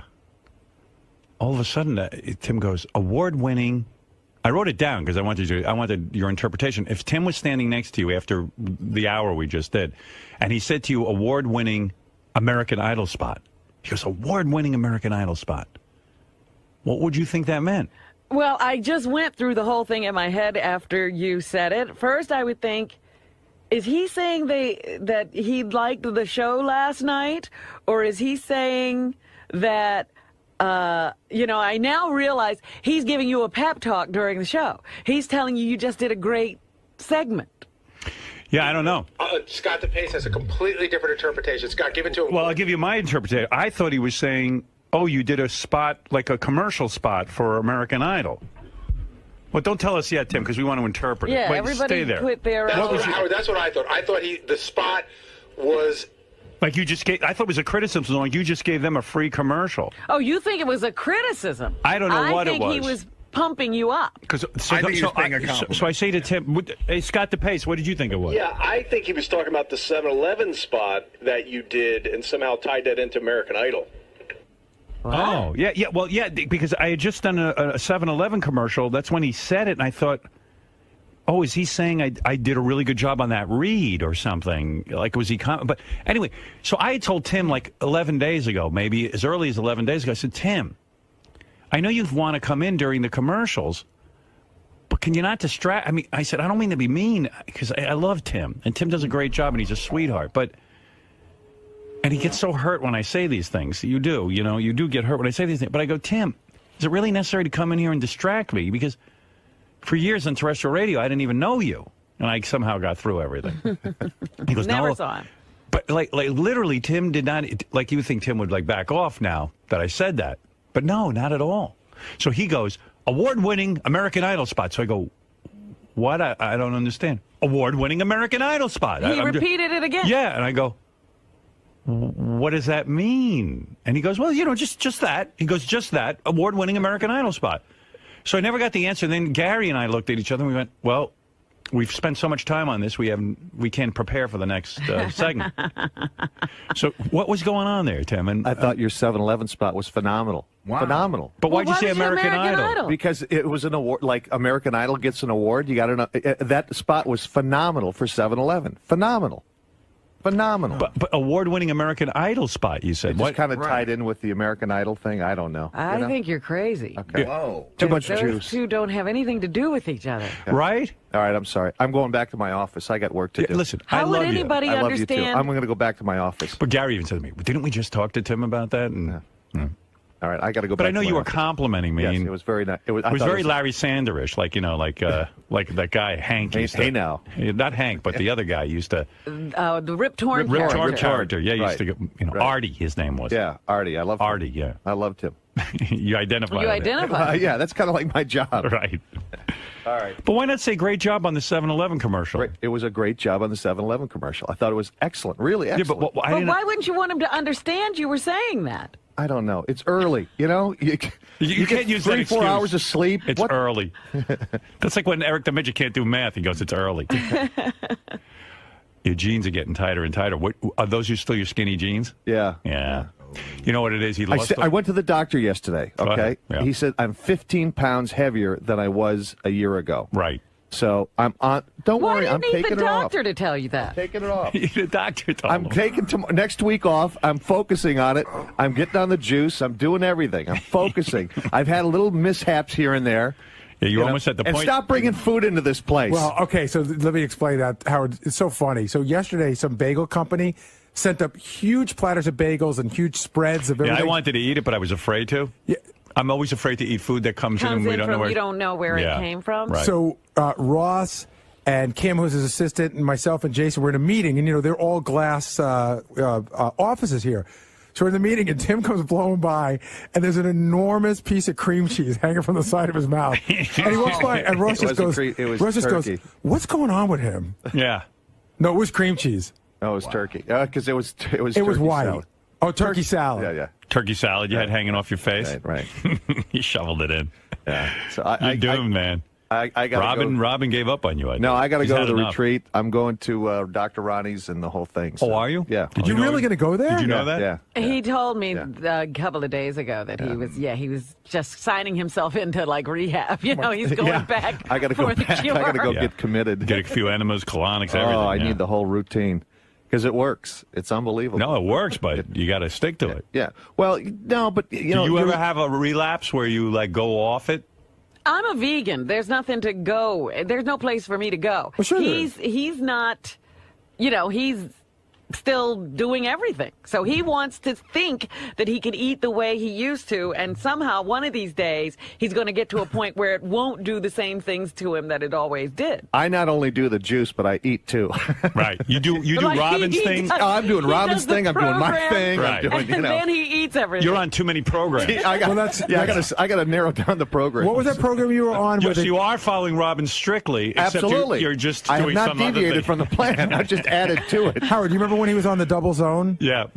of a sudden, Tim goes, award-winning. I wrote it down because I wanted your interpretation. If Tim was standing next to you after the hour we just did, and he said to you, award-winning American Idol spot. He goes, award-winning American Idol spot. What would you think that meant? Well, I just went through the whole thing in my head after you said it. First, I would think, is he saying that he liked the show last night? Or is he saying that, I now realize he's giving you a pep talk during the show. He's telling you just did a great segment. Yeah, I don't know. Scott DePace has a completely different interpretation. Scott, give it to him. Well, I'll give you my interpretation. I thought he was saying, oh, you did a spot, like a commercial spot for American Idol. Well, don't tell us yet, Tim, because we want to interpret it. Yeah, Wait, everybody stay there. put their... Howard, that's what I thought. I thought the spot was... Like you just gave... I thought it was a criticism, like you just gave them a free commercial. Oh, you think it was a criticism? I don't know what it was. I think he was pumping you up. So I say to Tim, hey, Scott DePace, what did you think it was? Yeah, I think he was talking about the 7-Eleven spot that you did and somehow tied that into American Idol. What? Oh, yeah, because I had just done a 7-Eleven commercial. That's when he said it, and I thought, oh, is he saying I did a really good job on that read or something? Like, was he? But anyway, so I had told Tim like 11 days ago, maybe as early as 11 days ago, I said, Tim, I know you want to come in during the commercials, but can you not distract? I mean, I said, I don't mean to be mean, because I love Tim, and Tim does a great job, and he's a sweetheart, and he gets so hurt when I say these things. You do, you do get hurt when I say these things. But I go, Tim, is it really necessary to come in here and distract me? Because for years on terrestrial radio, I didn't even know you, and I somehow got through everything. He goes, Never no. saw him. But like literally, Tim did not, like you would think Tim would like back off now that I said that. But no, not at all. So he goes, award-winning American Idol spot. So I go, what? I don't understand. Award-winning American Idol spot. He repeated it again. Yeah, and I go, what does that mean? And he goes, well, just that. He goes, just that, award-winning American Idol spot. So I never got the answer. And then Gary and I looked at each other and we went, well, we've spent so much time on this, we can't prepare for the next segment. So what was going on there, Tim? And I thought your 7-Eleven spot was phenomenal. Wow. Phenomenal. But why'd you say American Idol? Because it was an award, like American Idol gets an award. You got to know that spot was phenomenal for 7-Eleven. Phenomenal. Phenomenal. But award-winning American Idol spot, you said. It just kind of tied in with the American Idol thing. I don't know. I think you're crazy. Okay. Whoa. Too much Those juice. two don't have anything to do with each other. Right? All right, I'm sorry. I'm going back to my office. I got work to do. Listen, How I would love anybody you. I love you too. understand? I'm going to go back to my office. But Gary even said to me, didn't we just talk to Tim about that? And, All right, I got to go back But I know to my you were office. complimenting me. Yes, and it was very nice. It was very Larry Sanderish, like that guy Hank used to. Hey now. Not Hank, but the other guy used to. The Rip Torn Rip character. Torn character. Yeah, Right. used to get, Right. Artie, his name was. Yeah, Artie. I love Artie, yeah. I loved him. You identify You with it. identify. Yeah, that's kind of like my job. Right. All right. But why not say great job on the 7-Eleven commercial? It was a great job on the 7-Eleven commercial. I thought it was excellent. Really excellent. Yeah, but But why wouldn't you want him to understand you were saying that? I don't know. It's early, You can't get use 3-4 that excuse. hours of sleep. It's early. That's like when Eric the Midget can't do math. He goes, it's early. Your jeans are getting tighter and tighter. Are those still your skinny jeans? Yeah. Yeah. You know what it is? He lost I went to the doctor yesterday, Go okay? ahead. Yeah. He said I'm 15 pounds heavier than I was a year ago. Right. So I'm on. Don't Why worry, do you I'm need taking the it off. doctor to tell you that? Taking it off. The doctor told I'm him. taking next week off. I'm focusing on it. I'm getting on the juice. I'm doing everything. I'm focusing. I've had little mishaps here and there. Yeah, you're almost at the and point. stop bringing food into this place. Well, okay, so let me explain that, Howard. It's so funny. So yesterday, some bagel company sent up huge platters of bagels and huge spreads of everything. Yeah, I wanted to eat it, but I was afraid to. Yeah. I'm always afraid to eat food that comes in and we don't know where you don't know where it came from. Right. So Ross and Kim, who's his assistant, and myself and Jason were in a meeting, and they're all glass offices here. So we're in the meeting, and Tim comes blowing by, and there's an enormous piece of cream cheese hanging from the side of his mouth. And he walks by, and Ross just goes, "What's going on with him?" Yeah. No, it was cream cheese. No, it was turkey. Because it was It turkey was white. salad. Oh, turkey salad. Yeah, yeah. Turkey salad you had hanging off your face? Right. You shoveled it in. Yeah. So You're doomed, man. I got Robin gave up on you. No, I got to He's go to had the enough. retreat. I'm going to Dr. Ronnie's and the whole thing. Oh, are you? Yeah. Did you really going to go there? Did you know that? Yeah. He told me a couple of days ago that he was just signing himself into like rehab. He's going back. I got to go for the back. I cure. got to go get committed. Get a few enemas, colonics, everything. Oh, I need the whole routine because it works. It's unbelievable. No, it works, but you got to stick to it. Yeah. Well, no, but Do you ever have a relapse where you like go off it? I'm a vegan. There's nothing to go. There's no place for me to go. Well, sure he's not, he's still doing everything. So he wants to think that he can eat the way he used to, and somehow one of these days he's going to get to a point where it won't do the same things to him that it always did. I not only do the juice, but I eat too. Right. You do Like, Robin's thing? I'm doing he Robin's does the thing. I'm doing my program, thing. Right. I'm doing, And then he eats everything. You're on too many programs. I got to narrow down the program. What was that program you were on? Yes, you are following Robin strictly. Except Absolutely. You're just I have doing not some other deviated thing. from the plan. I just added to it. Howard, you remember when he was on the Double Zone? Yeah,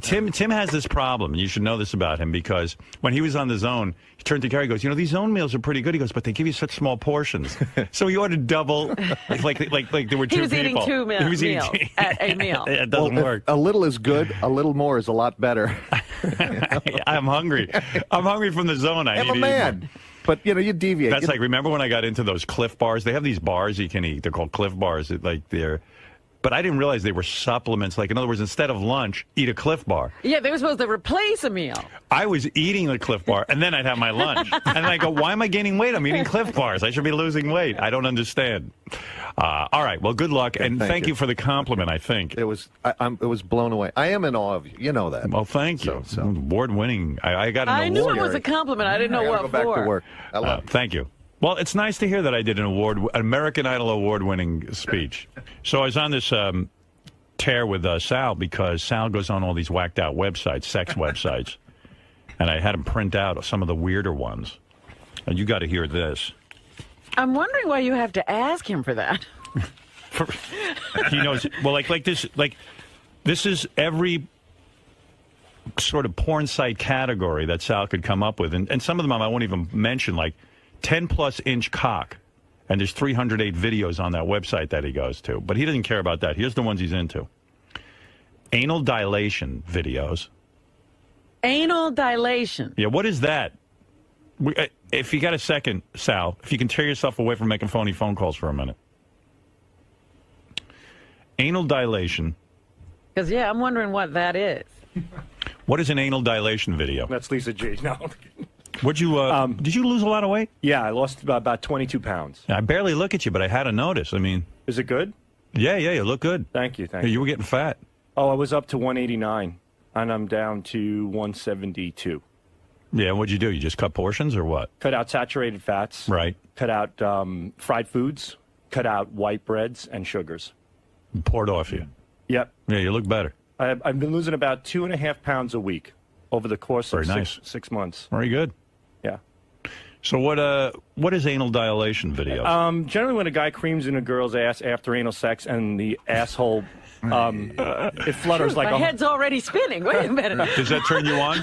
Tim has this problem. You should know this about him because when he was on the Zone, he turned to Gary and goes, these Zone meals are pretty good. He goes, but they give you such small portions. So he ordered double, like there were two people. He was eating two meals at a meal. It doesn't work. A little is good. A little more is a lot better. I'm hungry. I'm hungry from the Zone. I'm a man. but you deviate. That's like, remember when I got into those Cliff bars? They have these bars you can eat. They're called Cliff bars. But I didn't realize they were supplements. Like, in other words, instead of lunch, eat a Cliff bar. Yeah, they were supposed to replace a meal. I was eating a Cliff bar, and then I'd have my lunch. And then I go, why am I gaining weight? I'm eating Cliff bars. I should be losing weight. I don't understand. All right, well, good luck, and thank you for the compliment, I think. It was blown away. I am in awe of you. You know that. Well, thank you. Award-winning. I got an award. I knew it was a compliment. I didn't know what go back for. to work. I love it. Thank you. Well, it's nice to hear that I did an American Idol award-winning speech. So I was on this tear with Sal, because Sal goes on all these whacked-out websites, sex websites, and I had him print out some of the weirder ones. And you got to hear this. I'm wondering why you have to ask him for that. He knows. Well, like this is every sort of porn site category that Sal could come up with, and some of them I won't even mention, like 10+ inch cock. And there's 308 videos on that website that he goes to. But he doesn't care about that. Here's the ones he's into. Anal dilation videos. Anal dilation. Yeah, what is that? If you got a second, Sal, if you can tear yourself away from making phony phone calls for a minute. Anal dilation. Because, yeah, I'm wondering what that is. What is an anal dilation video? That's Lisa G. No. Did you lose a lot of weight? Yeah, I lost about 22 pounds. I barely look at you, but I had to notice. I mean, is it good? Yeah, you look good. Thank you. You were getting fat. Oh, I was up to 189, and I'm down to 172. Yeah, what'd you do? You just cut portions or what? Cut out saturated fats. Right. Cut out fried foods. Cut out white breads and sugars. Poured off you. Yep. Yeah, you look better. I've been losing about 2.5 pounds a week over the course of six months. Very good. Yeah. So what is anal dilation videos? Generally when a guy creams in a girl's ass after anal sex and the asshole, it flutters like my head's already spinning. Wait a minute. Does that turn you on?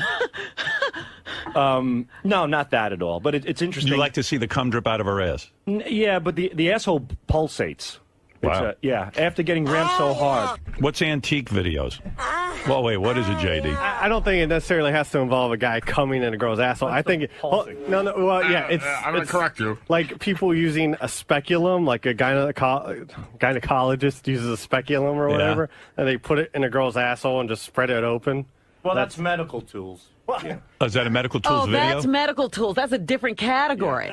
No, not that at all. But it's interesting. You like to see the cum drip out of her ass? Yeah, but the asshole pulsates. Wow. Yeah, after getting rammed so hard. What's antique videos? Well, wait, what is it, JD? I don't think it necessarily has to involve a guy coming in a girl's asshole. I think well, I'm going to correct you. Like people using a speculum, like a gynecologist uses a speculum or whatever, and they put it in a girl's asshole and just spread it open. Well, that's medical tools. Oh, is that a medical tools video? That's medical tools. That's a different category.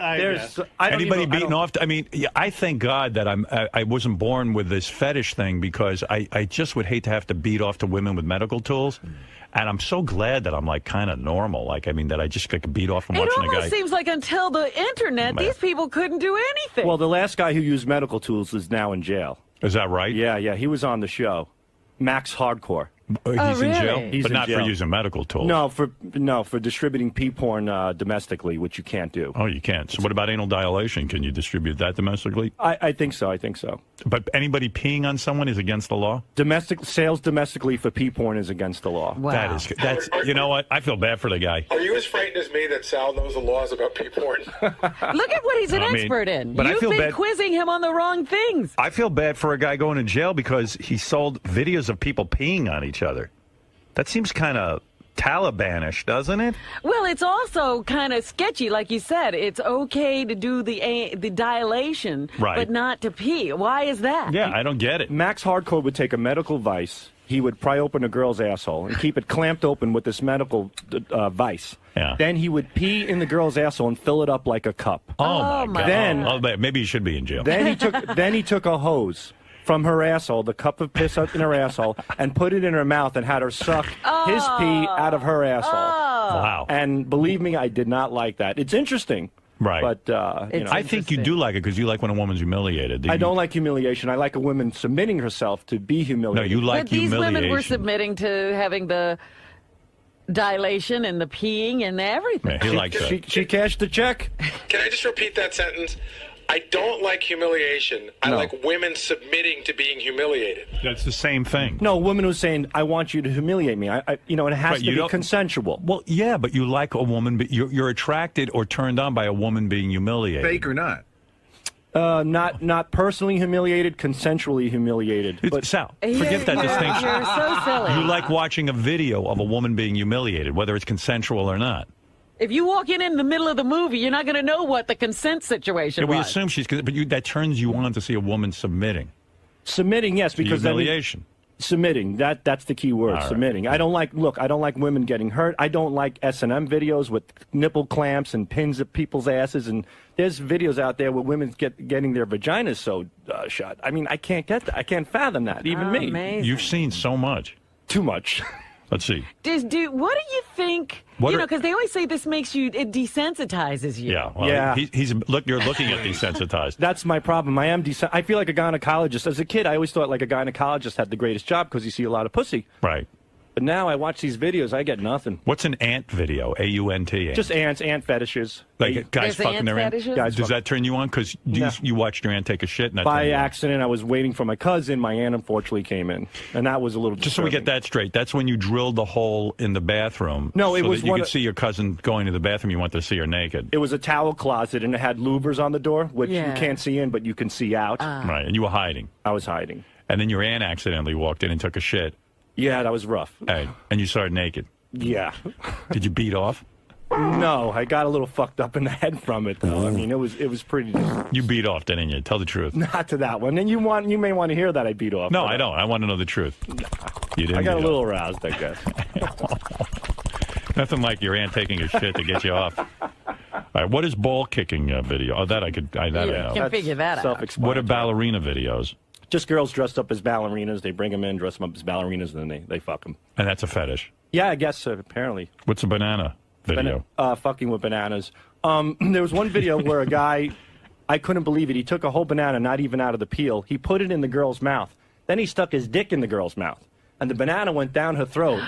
Anybody beating off? I mean, I thank God that I wasn't born with this fetish thing, because I just would hate to have to beat off to women with medical tools. And I'm so glad that I'm like kind of normal. Like, I mean, that I just could beat off from watching a guy. It almost seems like until the internet, these people couldn't do anything. Well, the last guy who used medical tools is now in jail. Is that right? Yeah. He was on the show. Max Hardcore. He's in jail? He's but in not jail. for using medical tools. No, for distributing pee-porn domestically, which you can't do. Oh, you can't. So what about anal dilation? Can you distribute that domestically? I think so. But anybody peeing on someone is against the law? Sales domestically for pee-porn is against the law. Wow. That's you know what? I feel bad for the guy. Are you as frightened as me that Sal knows the laws about pee porn? Look at what he's an expert in. But You've I feel been bad. quizzing him on the wrong things. I feel bad for a guy going to jail because he sold videos of people peeing on each other. That seems kind of Talibanish, doesn't it? Well, it's also kind of sketchy, like you said. It's okay to do the dilation, but not to pee. Why is that? Yeah, I don't get it. Max Hardcore would take a medical vice. He would pry open a girl's asshole and keep it clamped open with this medical vice. Yeah. Then he would pee in the girl's asshole and fill it up like a cup. Oh my God. Then maybe he should be in jail. Then he took a hose from her asshole, the cup of piss up in her asshole, and put it in her mouth and had her suck his pee out of her asshole. Wow. And believe me, I did not like that. It's interesting. Right. But, I think you do like it because you like when a woman's humiliated. I don't like humiliation. I like a woman submitting herself to be humiliated. No, you like humiliation. But these women were submitting to having the dilation and the peeing and everything. Yeah, he likes that. She cashed the check. Can I just repeat that sentence? I don't like humiliation. I like women submitting to being humiliated. That's the same thing. No, a woman who's saying, I want you to humiliate me. It has to be consensual. Well, yeah, but you like a woman, but you're attracted or turned on by a woman being humiliated. Fake or not? Not personally humiliated, consensually humiliated. But Sal, forget that distinction. You're so silly. You like watching a video of a woman being humiliated, whether it's consensual or not. If you walk in the middle of the movie, you're not going to know what the consent situation Yeah, we was. assume she's good, but that turns you on to see a woman submitting. Submitting, yes, because humiliation. Submitting, that's the key word, All right. submitting. I don't like women getting hurt. I don't like S&M videos with nipple clamps and pins at people's asses. And there's videos out there where women getting their vaginas so shut. I mean, I can't get that. I can't fathom that, even me. Amazing. You've seen so much. Too much. Let's see. What do you think? Because they always say this makes you, it desensitizes you. Yeah, well, Yeah. You're looking at desensitized. That's my problem. I feel like a gynecologist. As a kid, I always thought like a gynecologist had the greatest job because you see a lot of pussy. Right. But now I watch these videos, I get nothing. What's an ant video? A-U-N-T. Just ant fetishes. Like guys There's fucking their ant ant? fetishes? Does that turn you on? Because you watched your aunt take a shit and that By turned you on. accident, I was waiting for my cousin. My aunt unfortunately came in, and that was a little Just so we get that straight, that's when you drilled the hole in the bathroom. No, it so was that you one could of- see your cousin going to the bathroom. You wanted to see her naked. It was a towel closet, and it had louvers on the door, which Yeah. you can't see in, but you can see out. Right, and you were hiding. I was hiding. And then your aunt accidentally walked in and took a shit. Yeah, that was rough. Right, and you saw her naked. Yeah. Did you beat off? No, I got a little fucked up in the head from it, though. I mean, it was pretty. You beat off, didn't you? Tell the truth. Not to that one. And you may want to hear that I beat off. No, but I don't. I want to know the truth. You didn't. I got a beat little off. aroused, I guess. Nothing like your aunt taking a shit to get you off. All right, what is ball kicking video? Oh, that I could. I know. Can figure that out. What are ballerina videos? Just girls dressed up as ballerinas. They bring them in, dress them up as ballerinas, and then they fuck them. And that's a fetish. Yeah, I guess so, apparently. What's a banana video? Fucking with bananas. There was one video where a guy, I couldn't believe it. He took a whole banana, not even out of the peel. He put it in the girl's mouth. Then he stuck his dick in the girl's mouth. And the banana went down her throat.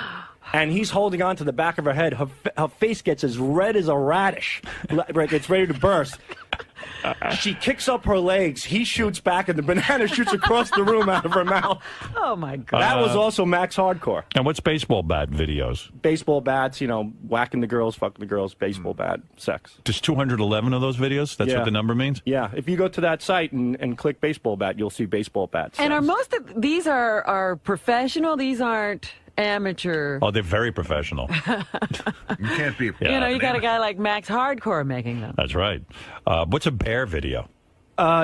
And he's holding on to the back of her head. Her face gets as red as a radish. It's ready to burst. She kicks up her legs. He shoots back, and the banana shoots across the room out of her mouth. Oh, my God. That was also Max Hardcore. And what's baseball bat videos? Baseball bats, whacking the girls, fucking the girls, baseball bat, sex. Just 211 of those videos? That's Yeah. what the number means? Yeah. If you go to that site and click baseball bat, you'll see baseball bats. And are most of these are professional? These aren't amateur. Oh, they're very professional. You can't be. You got a guy like Max Hardcore making them. That's right. What's a bear video?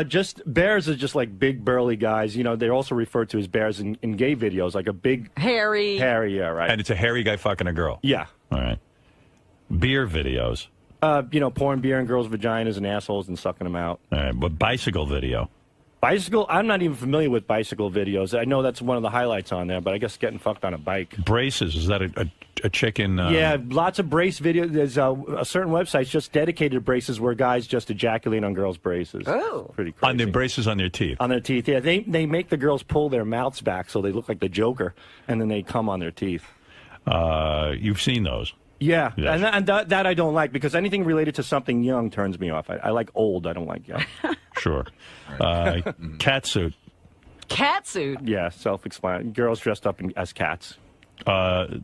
Just bears are just like big burly guys. They're also referred to as bears in gay videos, like a big hairy, yeah, right. And it's a hairy guy fucking a girl. Yeah. All right. Beer videos. Pouring beer in girls' vaginas and assholes and sucking them out. All right, but bicycle video. Bicycle? I'm not even familiar with bicycle videos. I know that's one of the highlights on there, but I guess getting fucked on a bike. Braces. Is that a chicken? Yeah, lots of brace videos. There's a certain websites just dedicated to braces where guys just ejaculate on girls' braces. Oh. Pretty crazy. On their braces on their teeth. On their teeth, yeah. They make the girls pull their mouths back so they look like the Joker, and then they come on their teeth. You've seen those. Yeah, Yes. and that I don't like because anything related to something young turns me off. I like old. I don't like young. Sure. Cat suit. Cat suit? Yeah, self-explanatory. Girls dressed up as cats.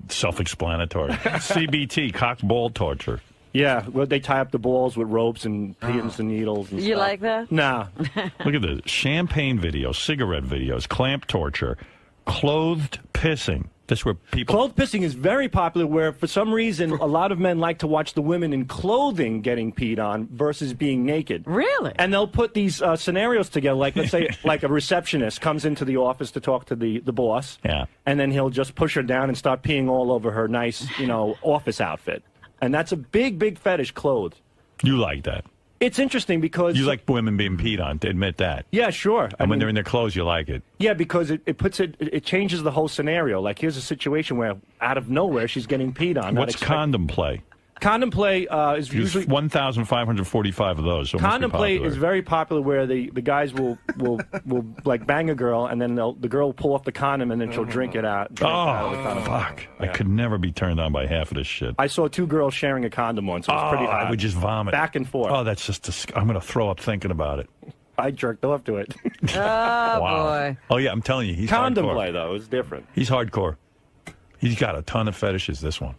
Self-explanatory. CBT, cock ball torture. Yeah, well, they tie up the balls with ropes and pins and needles and You stuff. like that? Nah. Look at this. Champagne videos, cigarette videos, clamp torture, clothed pissing. This where people... Clothed pissing is very popular where, for some reason, a lot of men like to watch the women in clothing getting peed on versus being naked. Really? And they'll put these scenarios together, like, let's say, like a receptionist comes into the office to talk to the boss. Yeah. And then he'll just push her down and start peeing all over her nice, office outfit. And that's a big, big fetish, clothed. You like that. It's interesting because... You like women being peed on, to admit that. Yeah, sure. And when they're in their clothes, you like it. Yeah, because it changes the whole scenario. Like, here's a situation where, out of nowhere, she's getting peed on. What's condom play? Condom play is usually... 1,545 of those. So it must be Condom play popular. is very popular where the guys will like bang a girl and then the girl will pull off the condom and then she'll drink it out. Out of the condom. Fuck. Yeah. I could never be turned on by half of this shit. I saw two girls sharing a condom once. It was pretty hot. I would just vomit. Back and forth. Oh, that's just I'm going to throw up thinking about it. I jerked off to it. Oh, Wow. boy. Oh, yeah, I'm telling you, he's Condom hardcore. play, though, is different. He's hardcore. He's got a ton of fetishes, this one.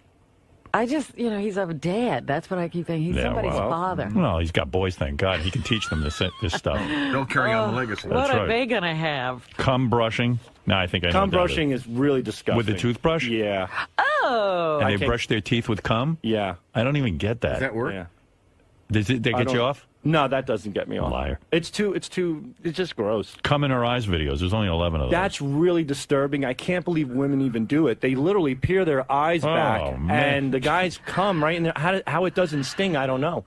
I just, he's a dad. That's what I keep thinking. He's Yeah, somebody's well, father. Well, he's got boys, thank God. He can teach them this stuff. Don't carry on the legacy. What That's are right. they going to have? Cum brushing. No, I think I know Cum what that brushing is really disgusting. With the toothbrush? Yeah. Oh, Oh. And they brush their teeth with cum? Yeah. I don't even get that. Does that work? Yeah. Does it, they get you off? No, that doesn't get me off. Liar. It's just gross. Cum in her eyes videos. There's only 11 of those. That's really disturbing. I can't believe women even do it. They literally peer their eyes back, man. and the guys come right in there. How it doesn't sting, I don't know.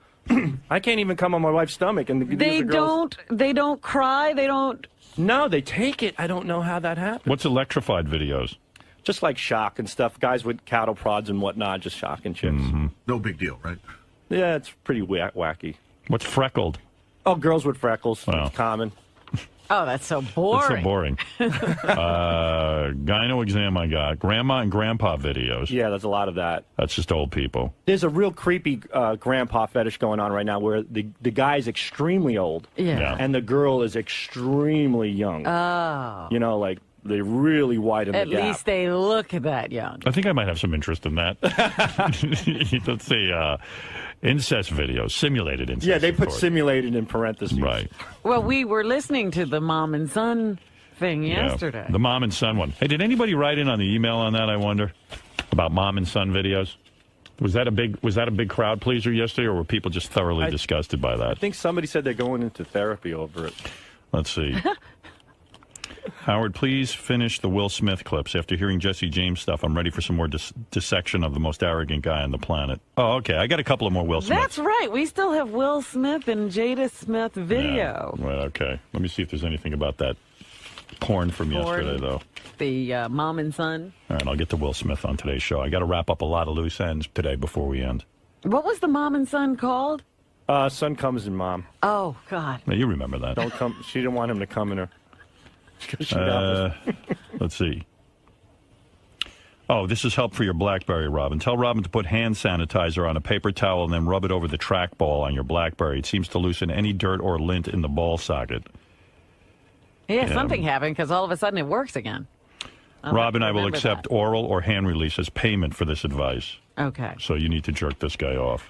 I can't even come on my wife's stomach, and They don't cry. They don't. No, they take it. I don't know how that happens. What's electrified videos? Just like shock and stuff. Guys with cattle prods and whatnot, just shocking chicks. No big deal, right? Yeah, it's pretty wacky. What's freckled? Oh, girls with freckles. Oh. It's common. Oh, that's so boring. That's so boring. Gyno exam I got. Grandma and grandpa videos. Yeah, there's a lot of that. That's just old people. There's a real creepy grandpa fetish going on right now where the guy's extremely old. Yeah. And the girl is extremely young. Oh. You know, like they really widen At the gap. least they look that young. I think I might have some interest in that. Let's see. Incest videos. Simulated incest. Yeah, they of put course. simulated in parentheses. Right. Well, we were listening to the mom and son thing yesterday. The mom and son one. Hey, did anybody write in on the email on that, I wonder? About mom and son videos? Was that a big crowd pleaser yesterday, or were people just thoroughly disgusted by I that? think somebody said they're going into therapy over it. Let's see. Howard, please finish the Will Smith clips. After hearing Jesse James stuff, I'm ready for some more dissection of the most arrogant guy on the planet. Oh, okay. I got a couple of more Will Smith. That's right. We still have Will Smith and Jada Smith video. Yeah. Well, okay. Let me see if there's anything about that porn from yesterday, though. The mom and son. All right, I'll get to Will Smith on today's show. I got to wrap up a lot of loose ends today before we end. What was the mom and son called? Son comes in mom. Oh, God. Now, you remember that. Don't come. She didn't want him to come in her. Let's see. Oh, this is help for your BlackBerry, Robin. Tell Robin to put hand sanitizer on a paper towel and then rub it over the trackball on your BlackBerry. It seems to loosen any dirt or lint in the ball socket. Yeah, something happened because all of a sudden it works again. Robin, I will accept oral or hand release as payment for this advice. Okay. So you need to jerk this guy off.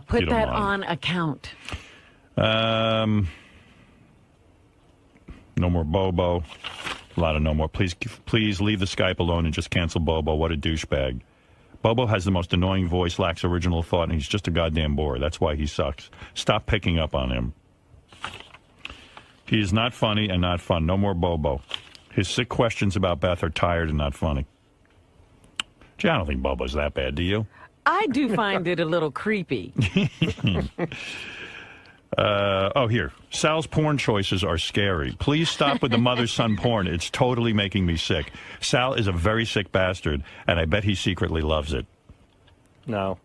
Put that on account. No more Bobo. A lot of no more. Please leave the Skype alone and just cancel Bobo. What a douchebag. Bobo has the most annoying voice, lacks original thought, and he's just a goddamn bore. That's why he sucks. Stop picking up on him. He is not funny and not fun. No more Bobo. His sick questions about Beth are tired and not funny. Gee, I don't think Bobo's that bad, do you? I do find it a little creepy. Here. Sal's porn choices are scary. Please stop with the mother-son porn. It's totally making me sick. Sal is a very sick bastard, and I bet he secretly loves it. No.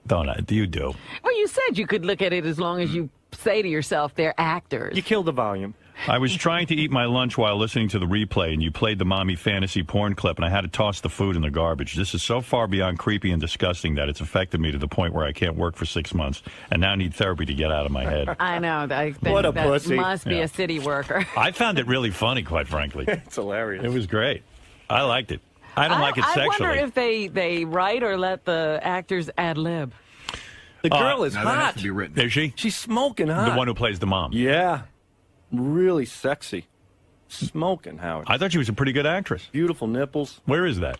Don't I? You do. Well, you said you could look at it as long as you say to yourself they're actors. You killed the volume. I was trying to eat my lunch while listening to the replay, and you played the mommy fantasy porn clip, and I had to toss the food in the garbage. This is so far beyond creepy and disgusting that it's affected me to the point where I can't work for 6 months and now need therapy to get out of my head. I know. I think What a that pussy. must be Yeah. a city worker. I found it really funny, quite frankly. It's hilarious. It was great. I liked it. I don't like it I sexually. wonder if they write or let the actors ad lib. The girl is now that has hot. to be written. Is she? She's smoking hot. The one who plays the mom. Yeah. Really sexy. Smoking, Howard. I thought she was a pretty good actress. Beautiful nipples. Where is that?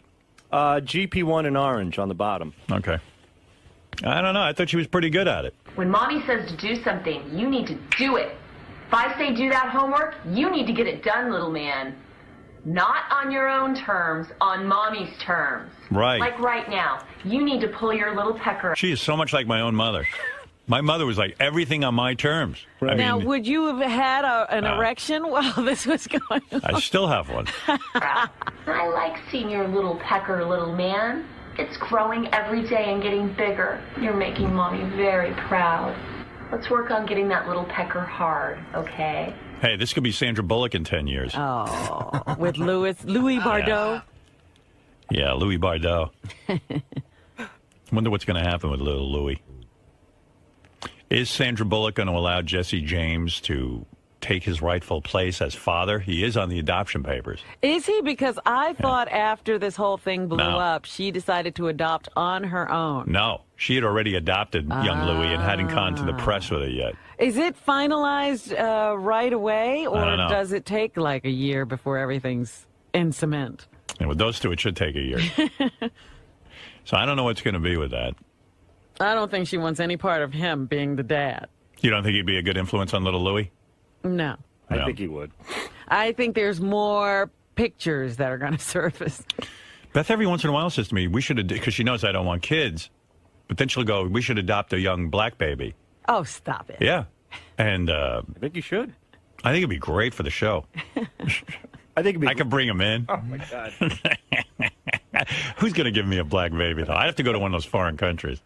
GP1 in orange on the bottom. Okay. I don't know. I thought she was pretty good at it. When mommy says to do something, you need to do it. If I say do that homework, you need to get it done, little man. Not on your own terms, on mommy's terms. Right. Like right now, you need to pull your little pecker. She is so much like my own mother. My mother was like, everything on my terms. I Now, mean, would you have had an erection while this was going on? I still have one. I like seeing your little pecker, little man. It's growing every day and getting bigger. You're making mommy very proud. Let's work on getting that little pecker hard, okay? Hey, this could be Sandra Bullock in 10 years. Oh, with Louis Bardot. Yeah, Louis Bardot. Wonder what's going to happen with little Louis. Is Sandra Bullock going to allow Jesse James to take his rightful place as father? He is on the adoption papers. Is he? Because I thought after this whole thing blew No. up, she decided to adopt on her own. No, she had already adopted young Louis and hadn't gone to the press with it yet. Is it finalized right away, or don't know. does it take like a year before everything's in cement? And with those two, it should take a year. So I don't know what's going to be with that. I don't think she wants any part of him being the dad. You don't think he'd be a good influence on little Louie? No. I think he would. I think there's more pictures that are going to surface. Beth every once in a while says to me, we should, because she knows I don't want kids, but then she'll go, we should adopt a young black baby. Oh, stop it. Yeah. And I think you should. I think it'd be great for the show. I think I could bring him in. Oh, my God. Who's going to give me a black baby, though? I'd have to go to one of those foreign countries.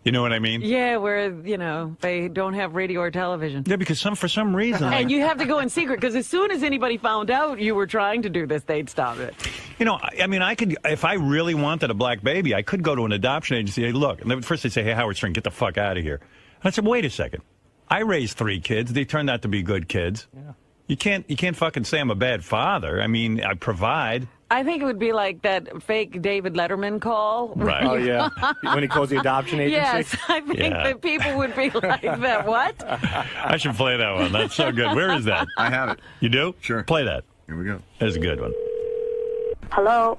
You know what I mean? Yeah, where, they don't have radio or television. Yeah, because for some reason... And you have to go in secret, because as soon as anybody found out you were trying to do this, they'd stop it. I mean, I could, if I really wanted a black baby, I could go to an adoption agency. Hey, look, and first they'd say, hey, Howard Stern, get the fuck out of here. And I said, wait a second. I raised 3 kids. They turned out to be good kids. Yeah. You can't fucking say I'm a bad father. I mean, I provide. I think it would be like that fake David Letterman call. Right. Oh, yeah. When he calls the adoption agency? Yes, I think that people would be like that. What? I should play that one. That's so good. Where is that? I have it. You do? Sure. Play that. Here we go. That's a good one. Hello,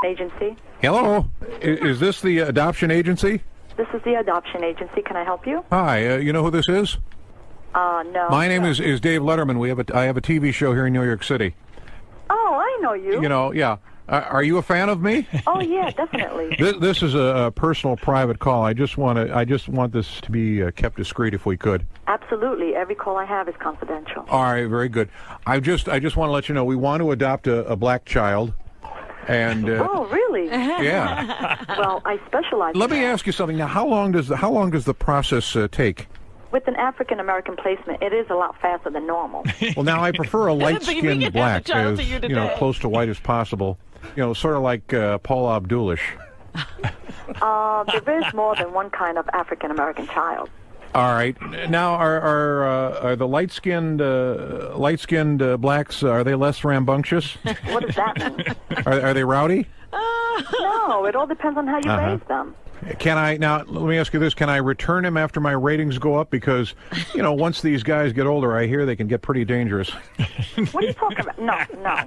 agency. Hello. Is this the adoption agency? This is the adoption agency. Can I help you? Hi. You know who this is? No. My name is Dave Letterman. I have a TV show here in New York City. Oh, I know you. Yeah. Are you a fan of me? Oh, yeah, definitely. This is a personal, private call. I just want this to be kept discreet if we could. Absolutely. Every call I have is confidential. All right, very good. I just want to let you know we want to adopt a black child. And oh, really? Yeah. Well, I specialize. Let me ask you something. Now, how long does the process take? With an African American placement, it is a lot faster than normal. Well, now I prefer a light-skinned black, as close to white as possible. Sort of like Paul Abdulish. There is more than one kind of African American child. All right. Now, are the light-skinned blacks? Are they less rambunctious? What does that mean? Are they rowdy? No, it all depends on how you raise them. Let me ask you this, can I return him after my ratings go up? Because, once these guys get older, I hear they can get pretty dangerous. What are you talking about? No.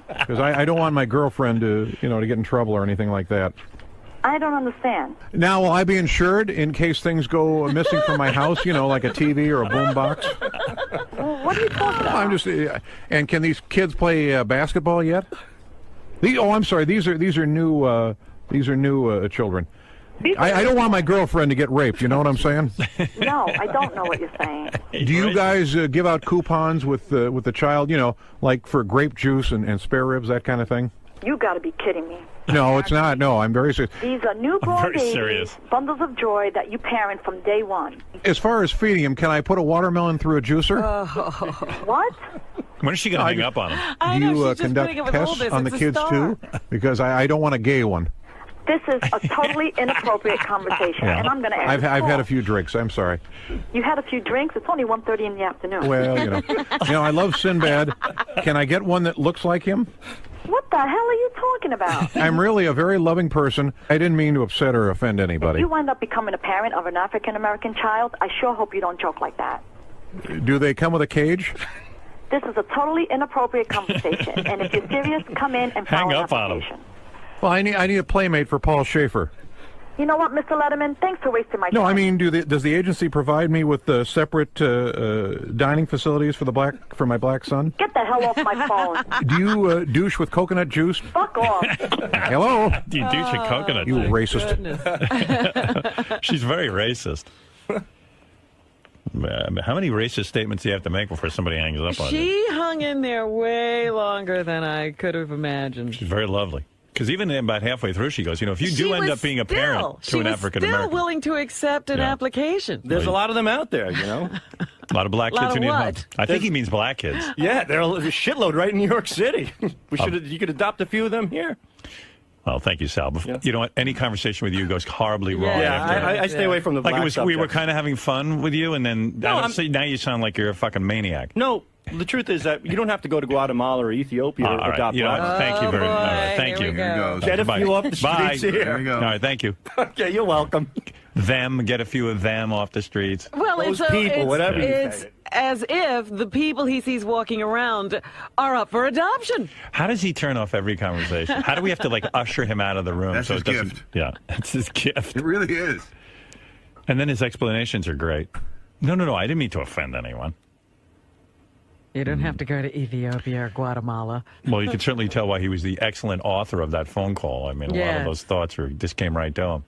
Because I don't want my girlfriend to get in trouble or anything like that. I don't understand. Now, will I be insured in case things go missing from my house, like a TV or a boombox? Well, what are you talking about? And can these kids play basketball yet? I'm sorry, these are new children. I don't want my girlfriend to get raped, you know what I'm saying? No, I don't know what you're saying. Do you guys give out coupons with the child, like for grape juice and spare ribs, that kind of thing? You got to be kidding me. No, it's not. No, I'm very serious. These are newborn babies, bundles of joy that you parent from day one. As far as feeding him, can I put a watermelon through a juicer? What? When is she going to hang up on him? Do you conduct tests on the kids, too? Because I don't want a gay one. This is a totally inappropriate conversation, and I'm going to ask. I've had a few drinks. I'm sorry. You had a few drinks? It's only 1:30 in the afternoon. Well, I love Sinbad. Can I get one that looks like him? What the hell are you talking about? I'm really a very loving person. I didn't mean to upset or offend anybody. If you wind up becoming a parent of an African-American child, I sure hope you don't joke like that. Do they come with a cage? This is a totally inappropriate conversation, and if you're serious, come in and file hang an up on him. Well, I need a playmate for Paul Schaefer. You know what, Mr. Letterman? Thanks for wasting my time. No, I mean, does the agency provide me with separate dining facilities for my black son? Get the hell off my phone. Do you douche with coconut juice? Fuck off. Hello? Do you douche with coconut juice? You racist. She's very racist. How many racist statements do you have to make before somebody hangs up on you? She hung in there way longer than I could have imagined. She's very lovely. Because even about halfway through, she goes, if you do end up being a parent to an African American, still willing to accept an application. There's a lot of them out there, A lot of black kids who need help. I think he means black kids. Yeah, there's a shitload right in New York City. You could adopt a few of them here. Well, thank you, Sal. You know what? Any conversation with you goes horribly wrong. Yeah, I stay away from the black subject. We were kind of having fun with you, and then now you sound like you're a fucking maniac. No. The truth is that you don't have to go to Guatemala or Ethiopia to adopt. Thank you very much. Thank you. Get a few off the streets here. There we go. All right, thank you. Okay, you're welcome. Get a few of them off the streets. Well, those people, whatever you say. as if the people he sees walking around are up for adoption. How does he turn off every conversation? How do we have to, like, usher him out of the room? That's so his it doesn't, gift. Yeah, that's his gift. It really is. And then his explanations are great. No, I didn't mean to offend anyone. You don't have to go to Ethiopia or Guatemala. Well, you could certainly tell why he was the excellent author of that phone call. I mean, a lot of those thoughts just came right to him.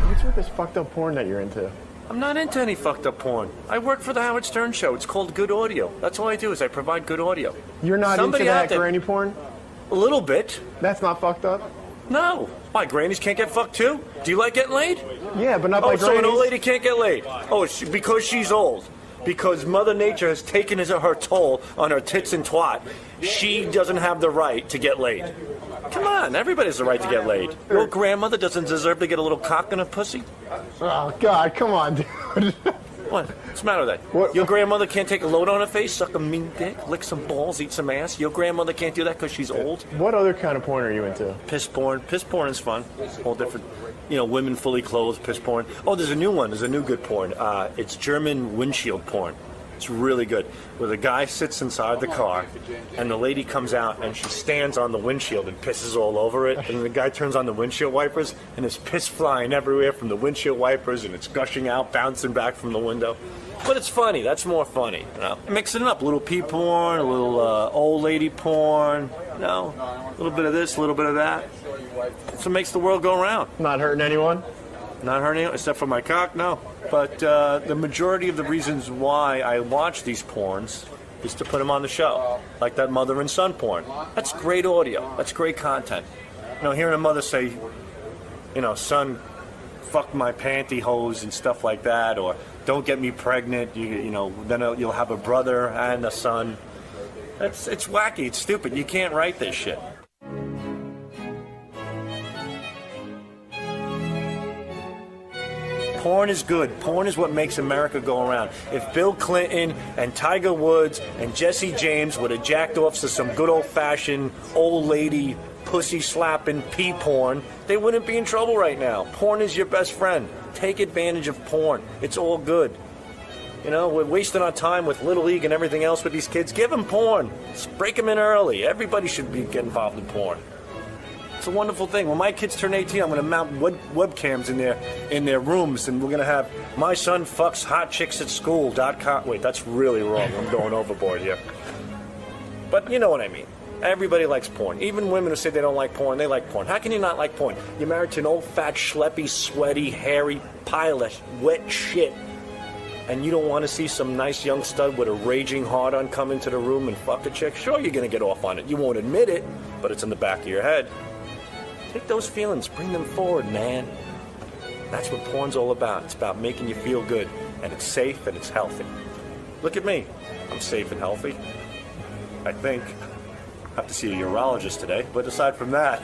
What's with this fucked up porn that you're into? I'm not into any fucked up porn. I work for the Howard Stern Show. It's called Good Audio. That's all I do is I provide good audio. You're not Somebody into that out there- granny porn? A little bit. That's not fucked up? No. Why, grannies can't get fucked too? Do you like getting laid? Yeah, but not oh, by so an grannies. old lady can't get laid? Oh, it's because she's old. Because Mother Nature has taken her toll on her tits and twat. She doesn't have the right to get laid. Come on, everybody has the right to get laid. Your grandmother doesn't deserve to get a little cock in her pussy? Oh, God, come on, dude. What? What's the matter with that? Your grandmother can't take a load on her face, suck a mean dick, lick some balls, eat some ass? Your grandmother can't do that because she's old? What other kind of porn are you into? Piss porn. Piss porn is fun. All different, women fully clothed, piss porn. Oh, there's a new one. There's a new good porn. It's German windshield porn. It's really good. Where the guy sits inside the car, and the lady comes out, and she stands on the windshield and pisses all over it. And the guy turns on the windshield wipers, and there's piss flying everywhere from the windshield wipers, and it's gushing out, bouncing back from the window. But it's funny. That's more funny. Mixing it up. A little pee porn, a little old lady porn. A little bit of this, a little bit of that. That's what makes the world go round. Not hurting anyone? Not hurting anyone, except for my cock, no. But the majority of the reasons why I watch these porns is to put them on the show. Like that mother and son porn. That's great audio. That's great content. Hearing a mother say, son, fuck my pantyhose and stuff like that, or don't get me pregnant, then you'll have a brother and a son. It's wacky. It's stupid. You can't write this shit. Porn is good. Porn is what makes America go around. If Bill Clinton and Tiger Woods and Jesse James would have jacked off to some good old-fashioned old lady pussy-slapping pee porn, they wouldn't be in trouble right now. Porn is your best friend. Take advantage of porn. It's all good. We're wasting our time with Little League and everything else with these kids. Give them porn. Just break them in early. Everybody should get involved in porn. It's a wonderful thing. When my kids turn 18, I'm going to mount webcams in their rooms, and we're going to have my son fucks hot chicks at school.com. Wait, that's really wrong. I'm going overboard here. But you know what I mean. Everybody likes porn. Even women who say they don't like porn, they like porn. How can you not like porn? You're married to an old, fat, schleppy, sweaty, hairy pile of wet shit, and you don't want to see some nice young stud with a raging hard-on come into the room and fuck a chick? Sure, you're going to get off on it. You won't admit it, but it's in the back of your head. Take those feelings, bring them forward, man. That's what porn's all about. It's about making you feel good, and it's safe and it's healthy. Look at me. I'm safe and healthy. I think. I have to see a urologist today, but aside from that,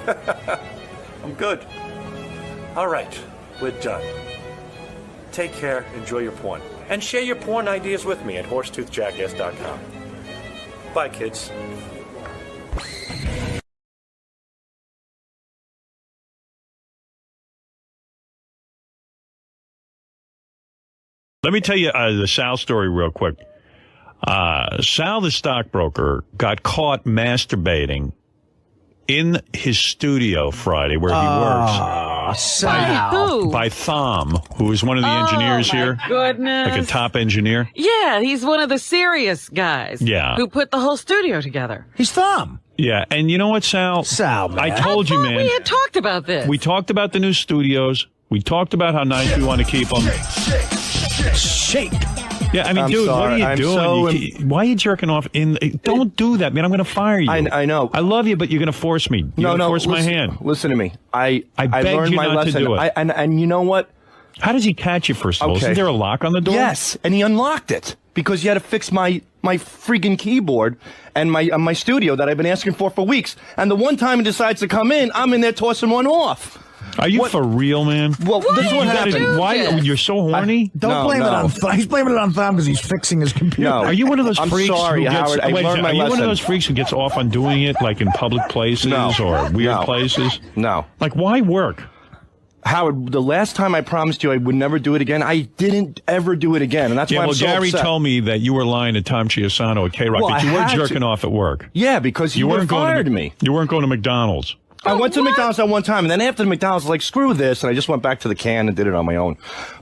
I'm good. All right, we're done. Take care, enjoy your porn, and share your porn ideas with me at horsetoothjackass.com. Bye, kids. Let me tell you the Sal story real quick. Sal, the stockbroker, got caught masturbating in his studio Friday where he works. By Thom, who is one of the engineers here. Goodness. Like a top engineer. Yeah, he's one of the serious guys. Yeah. Who put the whole studio together. He's Thom. Yeah, and you know what, Sal? Man. I told you, man. We had talked about this. We talked about the new studios. We talked about how nice we want to keep them. Shake. Yeah, I mean, dude, what are you doing? Why are you jerking off don't do that, man. I'm going to fire you. I know. I love you, but you're going to force me. You're going to force my hand. Listen to me. I begged learned you my not lesson. to do it. And you know what? How does he catch you, first of all? Isn't there a lock on the door? Yes, and he unlocked it because he had to fix my freaking keyboard and my studio that I've been asking for weeks. And the one time he decides to come in, I'm in there tossing one off. Are you for real, man? Well, this is what happened. Why you're so horny? Don't blame it on Thom. He's blaming it on Thom because he's fixing his computer. No. Are you one of those I'm freaks sorry, who gets, Howard. I learned my are you one lesson. of those freaks who gets off on doing it like in public places or weird places? No. Like, why work? Howard, the last time I promised you I would never do it again, I didn't ever do it again, and that's why I'm so Gary upset. told me that you were lying to Tom Chiasano at K-Rock, Well, that you I were had jerking to. off at work. Yeah, because you weren't fired me. You weren't going to McDonald's. I went to McDonald's at one time, and then after the McDonald's, I was like, screw this, and I just went back to the can and did it on my own.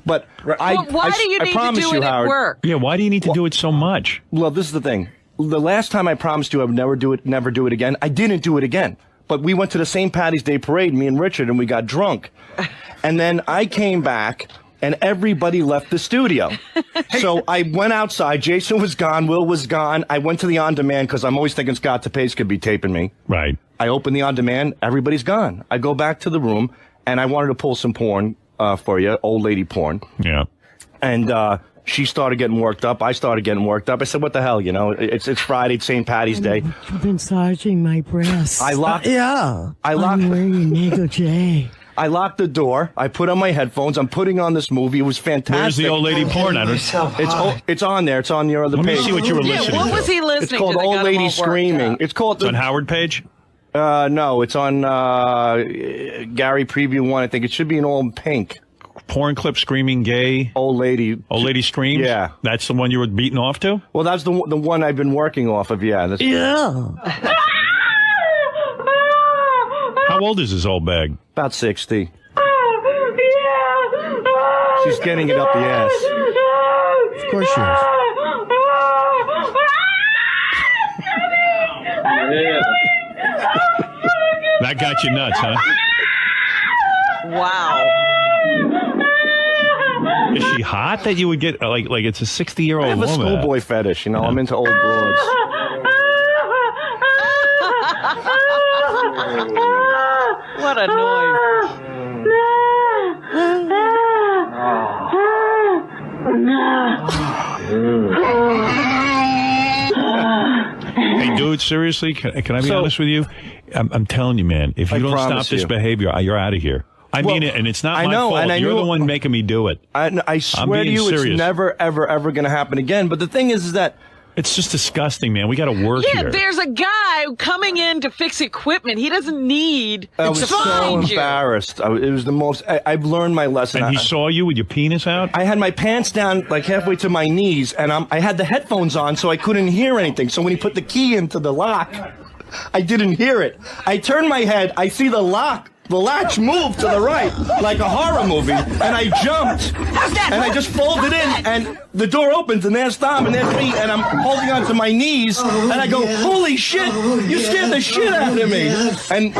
But why do you need to do it at work? Yeah, why do you need to do it so much? Well, this is the thing. The last time I promised you I would never do it again, I didn't do it again. But we went to the St. Patty's Day parade, me and Richard, and we got drunk. And then I came back, and everybody left the studio. So I went outside. Jason was gone. Will was gone. I went to the on-demand because I'm always thinking Scott DePace could be taping me. Right. I open the on-demand. Everybody's gone. I go back to the room, and I wanted to pull some porn for you, old lady porn. Yeah. And she started getting worked up. I started getting worked up. I said, what the hell, you know? It's Friday, it's St. Patty's Day. You've been massaging my breasts. I locked... yeah. I locked... I'm wearing negligee. I locked the door. I put on my headphones. I'm putting on this movie. It was fantastic. Where's the old lady porn? It's on there. It's on your other Let me page. see what you were listening what was he listening It's called to that Old got him Lady all worked Screaming. up? It's called... It's on Howard page? No, it's on Gary Preview 1. I think it should be in all pink. Porn clip screaming gay. Old lady. Old lady screams? Yeah. That's the one you were beating off to? Well, that's the one I've been working off of, yeah. Yeah. How old is this old bag? About 60. She's getting it up the ass. Of course she is. That got you nuts, huh? Wow. Is she hot that you would get, like it's a 60-year-old I have woman? a schoolboy fetish, you know. I'm into old broads. What a noise. Hey, dude, seriously, can I be honest with you? I'm telling you, man, if you don't stop promise this you. behavior, you're out of here. I mean it, and it's not my fault. And You're the one making me do it. I swear to you, serious. it's never, ever, ever going to happen again. But the thing is that it's just disgusting, man. We got to work Yeah, here. there's a guy coming in to fix equipment. He doesn't need I was to so find you. embarrassed. It was the most. I've learned my lesson. And he saw you with your penis out? I had my pants down like halfway to my knees, and I had the headphones on, so I couldn't hear anything. So when he put the key into the lock, I didn't hear it. I turned my head. I see the latch move to the right like a horror movie, and I jumped, and I just folded in, and the door opens, and there's Tom, and there's me, and I'm holding onto my knees, and I go, holy shit, you scared the shit out of me. And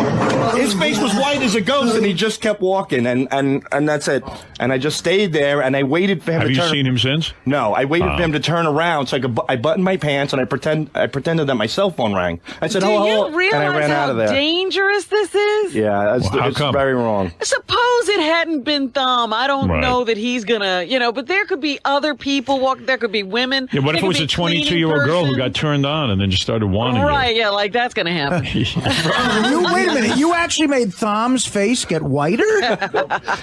his face was white as a ghost, and he just kept walking, and that's it. And I just stayed there, and I waited for him to turn. Have you seen him since? No, I waited for him to turn around, so I buttoned my pants, and I pretended that my cell phone rang. I said, Do hello, you hello, realize and I ran how out of there. dangerous this is? Yeah, How it's come? very wrong. Suppose it hadn't been Thumb. I don't Right. know that he's gonna, but there could be other people walking. There could be women. Yeah, what if it was a 22-year-old girl who got turned on and then just started wanting Right, yeah, like that's gonna happen. Wait a minute. You actually made Thom's face get whiter?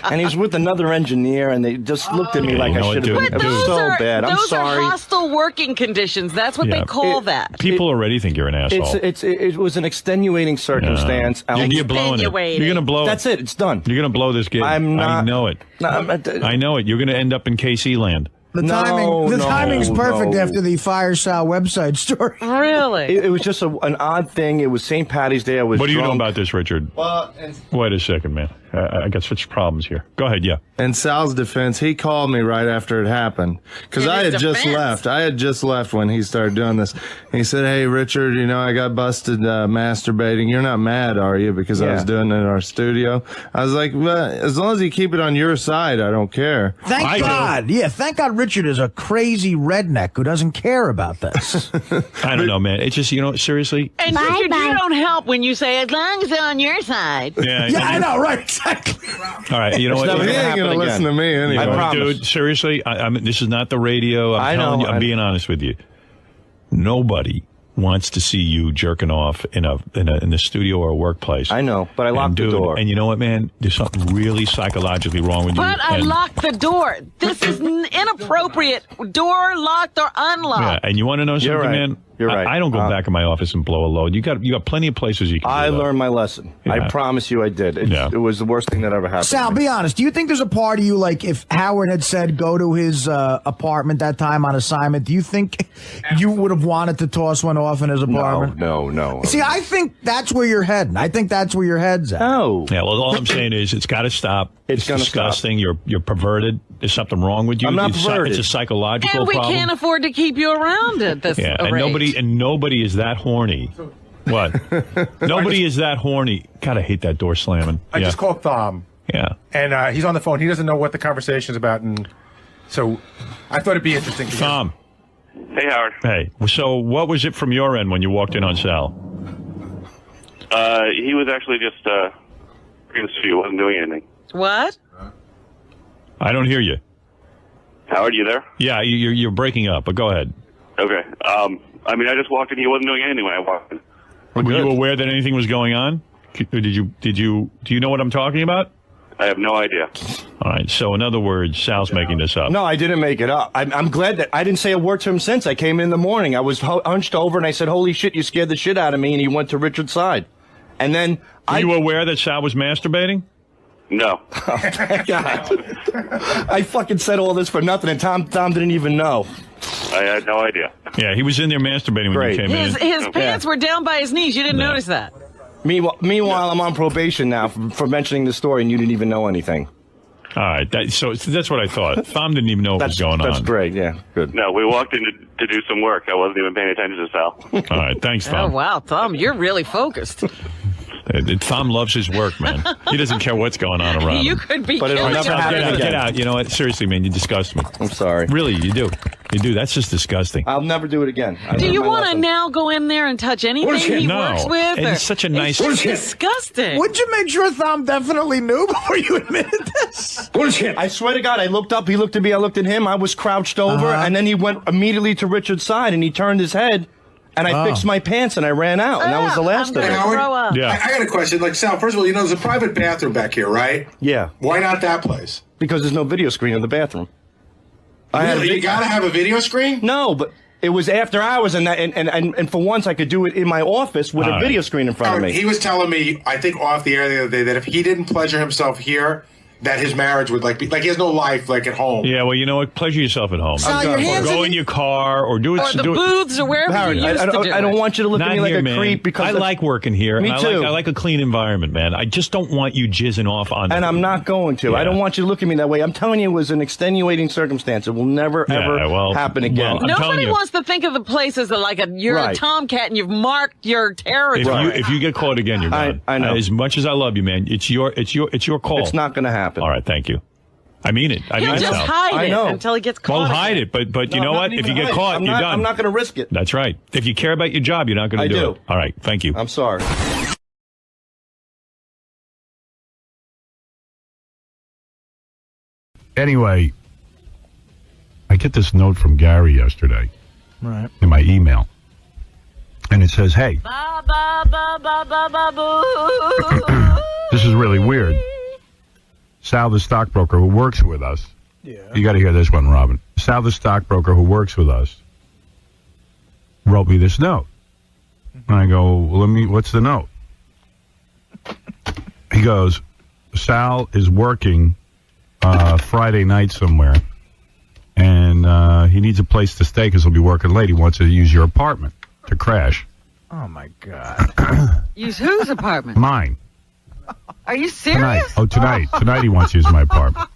And he was with another engineer, and they just looked at me like you know I what, should have dude? been. It was so bad. I'm Those sorry. are hostile working conditions. That's what Yeah. they call that. People already think you're an asshole. It was an extenuating circumstance. You're blowing it. You're going to blow it. That's it. It's done. You're going to blow this gig. I'm not- I know it. No, I know it. You're going to end up in KC land. The timing's perfect after the Fire Sal website story. Really? It was just an odd thing. It was St. Patty's Day. I was What do you know drunk. about this, Richard? Well, Wait a second, man. I got such problems here. Go ahead, yeah. in Sal's defense, he called me right after it happened because In I his had just defense? left. I had just left when he started doing this. He said, "Hey, Richard, I got busted masturbating. You're not mad, are you? Because I was Yeah. doing it in our studio." I was like, "Well, as long as you keep it on your side, I don't care." Thank God. Yeah, thank God Richard is a crazy redneck who doesn't care about this. I don't know, man. It's just, seriously. And Richard, you don't help when you say, as long as it's on your side. Yeah, I know, right? Exactly. All right, you know It's what? never He gonna ain't happen gonna again. listen to me anyway. I promise. Dude, seriously, this is not the radio. I'm I telling know. you, I'm being honest with you. Nobody wants to see you jerking off in the studio or a workplace. I know, but I locked the door. And you know what, man? There's something really psychologically wrong with you. But I locked the door. This is inappropriate. Door locked or unlocked. Yeah, and you want to know something, You're right. man? You're right. I don't go back in my office and blow a load. You got plenty of places you can. I do that. learned my lesson. Yeah. I promise you, I did. It was the worst thing that ever happened. Sal, to me. be honest. Do you think there's a part of you, like if Howard had said go to his apartment that time on assignment, do you think you would have wanted to toss one off in his apartment? No. See, I think that's where you're heading. I think that's where your head's at. No. Yeah, well, all I'm saying is it's got to stop. It's gonna disgusting. You're perverted. There's something wrong with you. I'm not it's perverted. It's a psychological And we problem. can't afford to keep you around at this Yeah, and rate. nobody is that horny. What? Nobody is that horny. God, I hate that door slamming. I just called Thom. Yeah. And he's on the phone. He doesn't know what the conversation's about, and so I thought it'd be interesting to Thom. Hey, Howard. Hey. So what was it from your end when you walked in on Sal? He was actually just in the studio, wasn't doing anything. What? I don't hear you. Howard, you there? Yeah, you're breaking up, but go ahead. Okay. I mean, I just walked in. He wasn't doing anything when I walked in. Were you aware that anything was going on? Do you know what I'm talking about? I have no idea. All right. So in other words, Sal's making this up. No, I didn't make it up. I'm glad that I didn't say a word to him since I came in the morning. I was hunched over and I said, "Holy shit, you scared the shit out of me." And he went to Richard's side. And then Were you aware that Sal was masturbating? No. Oh, thank God. I fucking said all this for nothing, and Tom didn't even know. I had no idea. Yeah, he was in there masturbating when you came in. His pants were down by his knees. You didn't notice that. Meanwhile, I'm on probation now for mentioning the story, and you didn't even know anything. All right, so that's what I thought. Thom didn't even know what was going on. That's great, yeah, good. No, we walked in to do some work. I wasn't even paying attention to Sal. All right, thanks, Oh, Thom. wow, Thom, you're really focused. Thom loves his work, man. He doesn't care what's going on around You him. could be But it'll killing never him. happen. Get out. You know what? Seriously, man, you disgust me. I'm sorry. Really, you do. You do. That's just disgusting. I'll never do it again. Do you want to now go in there and touch anything he No. works with? And or- it's such a nice- It's disgusting. Would you make sure Thom definitely knew before you admitted this? Bullshit. I swear to God, I looked up, he looked at me, I looked at him, I was crouched over, and then he went immediately to Richard's side, and he turned his head, and I fixed my pants, and I ran out, and that was the last of it. Howard, I got a question. Like, Sal, first of all, there's a private bathroom back here, right? Yeah. Why not that place? Because there's no video screen in the bathroom. You gotta have a video screen? No, but it was after hours, and for once I could do it in my office with a video screen in front of me. He was telling me, I think off the air the other day, that if he didn't pleasure himself here, that his marriage would be like he has no life like at home. Yeah, well, you know what? Pleasure yourself at home. Sal, your Or hands go in in your car, or do it. Or the do it. booths, or wherever Howard, you used to do I don't it. want you to look Not at me like here, a man. creep because I like working here. Me and too. I like a clean environment, man. I just don't want you jizzing off on. And I'm not going to. Yeah. I don't want you to look at me that way. I'm telling you, it was an extenuating circumstance. It will never, ever happen again. Nobody wants to think of the place as you're Right. a tomcat and you've marked your territory. If you get caught again, you're gone. I know. As much as I love you, man, it's your call. It's not going to happen. All right, thank you. I mean it. I He'll mean just it. hide it until he gets caught. Well, hide it, but you know what? If you get caught, you're done. I'm not going to risk it. That's right. If you care about your job, you're not going to do it. All right, thank you. I'm sorry. Anyway, I get this note from Gary yesterday Right. in my email. And it says, hey, Ba, ba, ba, ba, ba, ba, boo. this is really weird. Sal, the stockbroker who works with us. Yeah. You got to hear this one, Robin. Sal, the stockbroker who works with us, wrote me this note. And I go, well, what's the note? He goes, Sal is working Friday night somewhere, and he needs a place to stay because he'll be working late. He wants to use your apartment to crash. Oh, my God. Use whose apartment? Mine. Are you Tonight. serious? Oh, tonight. Tonight he wants to use my apartment.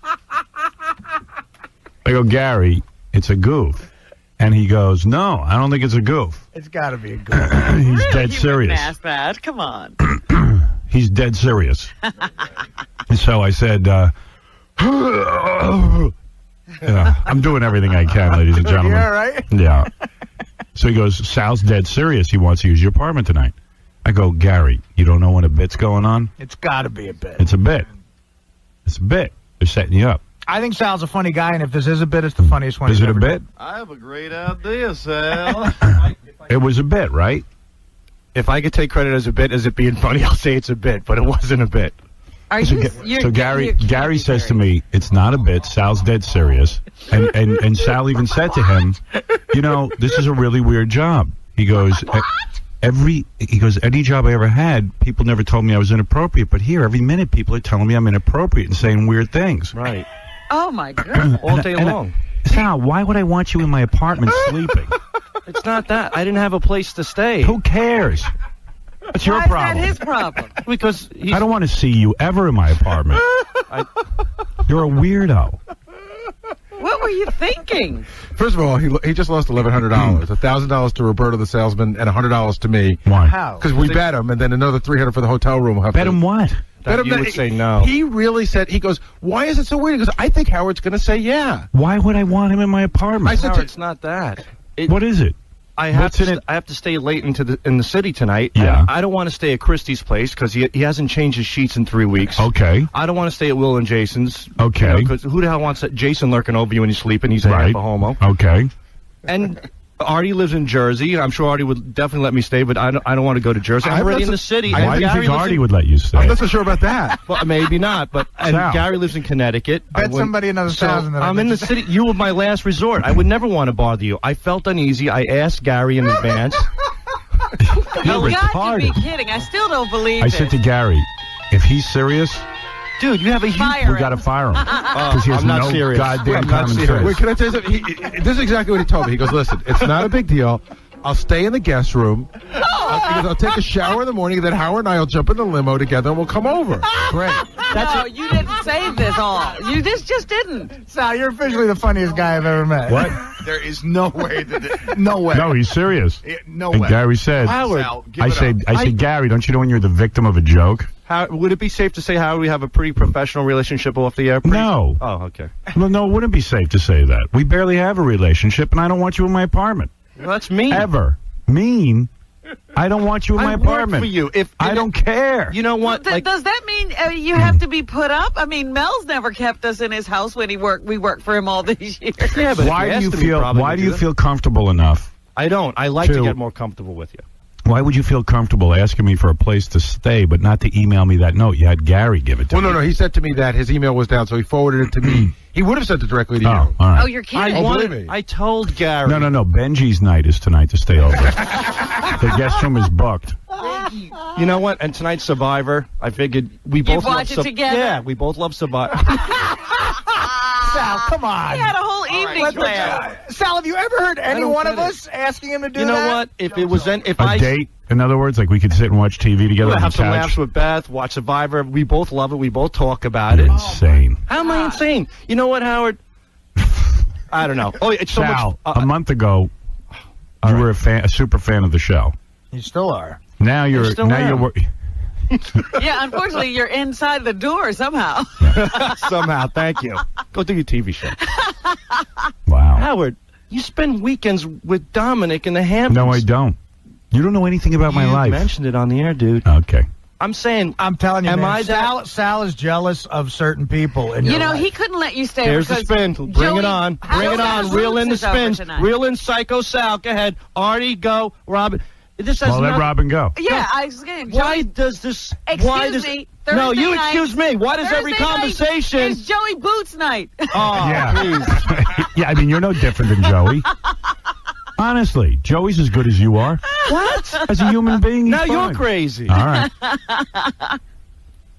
I go, Gary, it's a goof. And he goes, no, I don't think it's a goof. It's got to be a good He's Really? dead You serious. wouldn't ask that. Come on. He's dead serious. And so I said, I'm doing everything I can, ladies and gentlemen. Yeah, right? Yeah. So he goes, Sal's dead serious. He wants to use your apartment tonight. I go, Gary, you don't know when a bit's going on? It's got to be a bit. It's a bit. It's a bit. They're setting you up. I think Sal's a funny guy, and if this is a bit, it's the funniest one. Is he's it a ever bit? done. I have a great idea, Sal. It was a bit, right? If I could take credit as a bit, as it being funny, I'll say it's a bit, but it wasn't a bit. So Gary says to me, "It's not a bit. Sal's dead serious." And Sal even said to him, "You know, this is a really weird job." He goes, any job I ever had, people never told me I was inappropriate, but here, every minute, people are telling me I'm inappropriate and saying weird things." Right. Oh my God. All day long. Sal, why would I want you in my apartment sleeping? It's not that. I didn't have a place to stay. Who cares? What's your Why problem? is that his problem? Because I don't want to see you ever in my apartment. You're a weirdo. What were you thinking? First of all, he just lost $1,100. $1,000 to Roberto the salesman and $100 to me. Why? How? Because we bet him, and then another $300 for the hotel room. Bet him what? Bet him you would say no. He really said, he goes, why is it so weird? He goes, I think Howard's going to say yeah. Why would I want him in my apartment? I said, it's not that. What is it? I have to stay late in the city tonight. Yeah. I don't want to stay at Christie's place because he hasn't changed his sheets in 3 weeks. Okay. I don't want to stay at Will and Jason's. Okay. Because who the hell wants Jason lurking over you when you're sleeping? He's a half a homo. Okay. And Artie lives in Jersey. I'm sure Artie would definitely let me stay, but I don't want to go to Jersey. I'm already in the city. Why do you think Artie would let you stay? I'm not so sure about that. Well, maybe not, but Gary lives in Connecticut. Bet somebody another $1,000. I'm in the city. You were my last resort. I would never want to bother you. I felt uneasy. I asked Gary in advance. You're You got to retarded. be kidding. I still don't believe I this. said to Gary, if he's serious, dude, you have a huge... Fire we got to fire him. Because he has I'm not no serious. goddamn I'm not common serious. sense. Wait, can I tell you something? This is exactly what he told me. He goes, listen, it's not a big deal. I'll stay in the guest room. I'll take a shower in the morning, and then Howard and I will jump in the limo together, and we'll come over. Great. No, you didn't say this all. You just didn't. Sal, you're officially the funniest guy I've ever met. What? There is no way that. No way. No, he's serious. No And way. Gary said, Howard, Sal, give I it said, up. Gary, don't you know when you're the victim of a joke? Would it be safe to say, Howard, we have a pretty professional relationship off the air? No. Oh, okay. No, it wouldn't be safe to say that. We barely have a relationship, and I don't want you in my apartment. Well, that's mean. Ever. Mean? I don't want you in my I apartment. work for you. I don't care. You know what? Does that mean you have to be put up? I mean, Mel's never kept us in his house when we worked for him all these years. Yeah, but why do you feel comfortable enough? I don't. I like to get more comfortable with you. Why would you feel comfortable asking me for a place to stay, but not to email me that note? You had Gary give it to me. Well, no, he said to me that his email was down, so he forwarded it to me. He would have sent it directly to you. All right. Oh, you're kidding. Believe me. I told Gary. No. Benji's night is tonight to stay over. The guest room is booked. You know what? And tonight's Survivor, I figured we both watch it together? Yeah, we both love Survivor. Sal, come on. He had a whole evening planned. Sal, have you ever heard any one of us asking him to do that? You know what? If it was then, if A date, in other words, like we could sit and watch TV together on the have some couch. laughs with Beth, watch Survivor. We both love it. We both talk about it. Insane. How am I insane? You know what, Howard? I don't know. Oh, it's so Sal, much. a month ago, you were a super fan of the show. You still are. Now you're Yeah, unfortunately, you're inside the door somehow. Somehow, thank you. Go do your TV show. Wow. Howard, you spend weekends with Dominic in the Hamptons. No, I don't. You don't know anything about my life. You mentioned it on the air, dude. Okay. I'm saying, I'm telling you, am man, I Sal is jealous of certain people. In You your know, life. he couldn't let you stay. There's the because spin. Bring Joey- it on. Bring it on. Reel in the spins. Reel in Psycho Sal. Go ahead. Artie, go. Robin. This has Well, let nothing- Robin go. Yeah, I was going. Why does this? Why does, me. no, Thursday you night- excuse me. Why does every Thursday night conversation? is Joey Boots night. Oh, Yeah. please. Yeah, I mean, you're no different than Joey. Honestly, Joey's as good as you are. What? As a human being, he's Now you're fine. crazy. All right.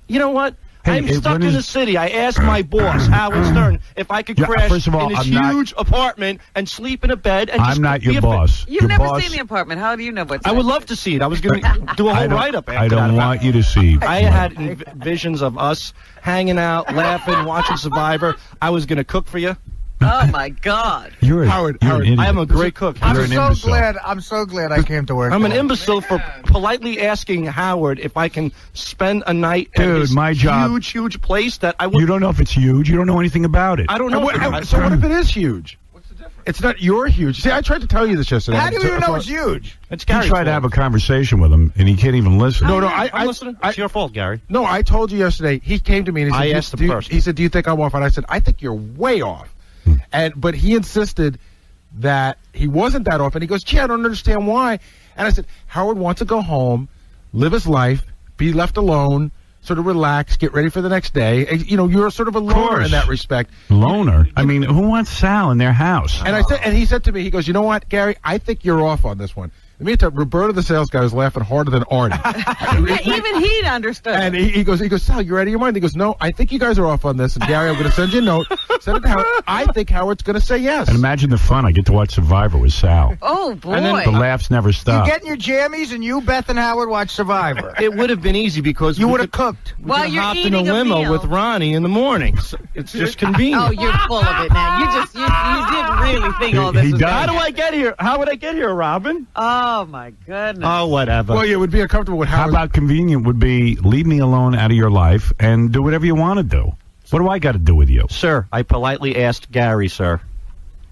You know what? Hey, I'm stuck when in is- the city. I asked my boss, Howard Stern, if I could Yeah, crash first of all, in his I'm not- huge apartment and sleep in a bed. And just I'm not be your a boss. You've Your never boss, seen the apartment. How do you know what's I would love to see it. I was going to do a whole write-up after I don't that. want you to see. I had visions of us hanging out, laughing, watching Survivor. I was going to cook for you. Oh, my God. You're Howard, an idiot. I am a great cook. I'm You're an so imbecile. glad. I'm so glad I came to work. I'm an for him. imbecile for politely asking Howard if I can spend a night at Dude, his my job- huge place that I would. You don't know if it's huge. You don't know anything about it. I don't know. So what if it is huge? What's the difference? It's not your huge. See, I tried to tell you this yesterday. How do you even know So- it's huge? It's You Gary's try to fault. have a conversation with him, and he can't even listen. No, I'm listening. It's your fault, Gary. No, I told you yesterday. He came to me and he said, I asked him do you- first. He said, "Do you think I'm off?" And I said, "I think you're way off." But he insisted that he wasn't that off. And he goes, gee, I don't understand why. And I said, Howard wants to go home, live his life, be left alone, sort of relax, get ready for the next day. And, you know, you're sort of a loner in that respect. Loner? I mean, who wants Sal in their house? And I said, and he said to me, he goes, you know what, Gary, I think you're off on this one. Let me tell you, Roberto, the sales guy, was laughing harder than Artie. Even he'd understood. And he goes, Sal, you're out of your mind. He goes, no, I think you guys are off on this. And Gary, I'm going to send you a note. Send it to Howard. I think Howard's going to say yes. And imagine the fun. I get to watch Survivor with Sal. Oh, boy. And then the laughs never stop. You get in your jammies and you, Beth and Howard, watch Survivor. It would have been easy because you would have cooked. While we you're hopped in eating a limo meal. with Ronnie in the morning. So it's just convenient. Oh, you're full of it now. You didn't really think all this was How do I get here? How would I get here, Robin? Oh, my goodness. Oh, whatever. Well, it would be uncomfortable with How about convenient would be leave me alone out of your life and do whatever you want to do. What do I got to do with you? Sir, I politely asked Gary, sir.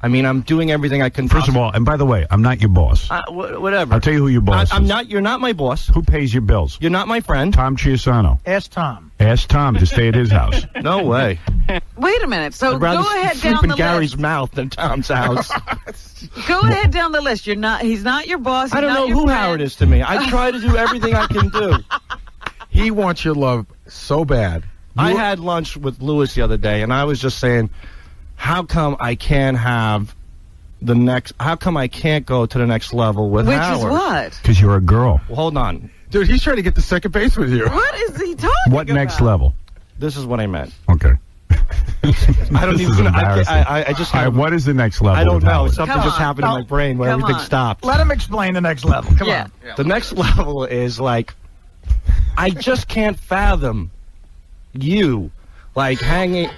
I mean, I'm doing everything I can. First of all, and by the way, I'm not your boss. Whatever. I'll tell you who your boss I'm is. not. You're not my boss. Who pays your bills? You're not my friend. Tom Chiusano. Ask Tom. Ask Tom to stay at his house. No way. Wait a minute. So I'd rather go ahead sleep down in the Gary's list. mouth than Tom's house. Go ahead down the list. He's not your boss. I don't know your who friend. Howard is to me. I try to do everything I can do. He wants your love so bad. I had lunch with Lewis the other day, and I was just saying, how come I can't have the next? How come I can't go to the next level with Howard? Which is what? Because you're a girl. Well, hold on. Dude, he's trying to get to second base with you. What is he talking about? What next level? This is what I meant. Okay. I don't This is even. embarrassing. I just. All right, what is the next level? I don't with know. Howard? Something just happened in my brain where Come everything on. stopped. Let him explain the next level. Come on. The next level is like, I just can't fathom you, like hanging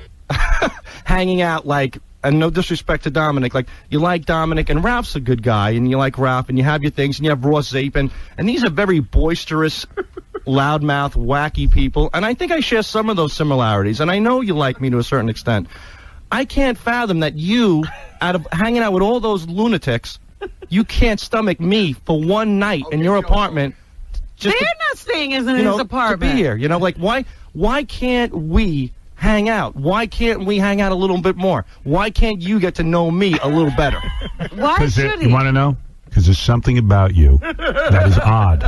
out like. And no disrespect to Dominic, like, you like Dominic, and Ralph's a good guy, and you like Ralph, and you have your things, and you have Ross Zapin, and these are very boisterous, loudmouth, wacky people, and I think I share some of those similarities, and I know you like me to a certain extent. I can't fathom that you, out of hanging out with all those lunatics, you can't stomach me for one night in your apartment. They're not staying in his apartment. To be here, like, why can't we hang out? Why can't we hang out a little bit more? Why can't you get to know me a little better? Why should he? You want to know? Because there's something about you that is odd.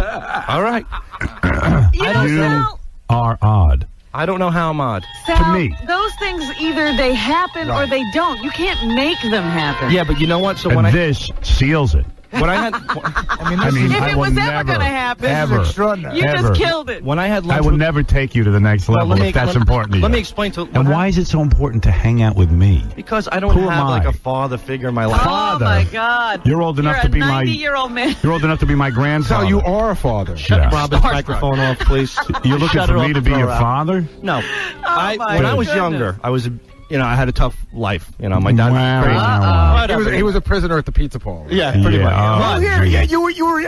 All right. You are odd. I don't know how I'm odd. Sal, to me. those things either they happen or they don't. You can't make them happen. Yeah, but you know what? So And when this seals it. when I had, if I it will was ever never, going to happen, ever, you ever. just killed it. when I had lunch I will with, never take you to the next level let me- if that's let- important to you. let me explain to. And why is it so important to hang out with me? Because I don't Who am have like I? a father figure in my life. Oh my God! You're old enough You're to be a my 90-year-old man. You're old enough to be my grandfather. So you are a father. Shut Yeah. Robin's microphone off, please. You're looking Shut for it me off to be throw your her out. father? No. my When I was goodness. younger, I was, I had a tough life. My dad was crazy. Whatever. He was a prisoner at the pizza parlor. Yeah, pretty much. Oh, here, Yeah.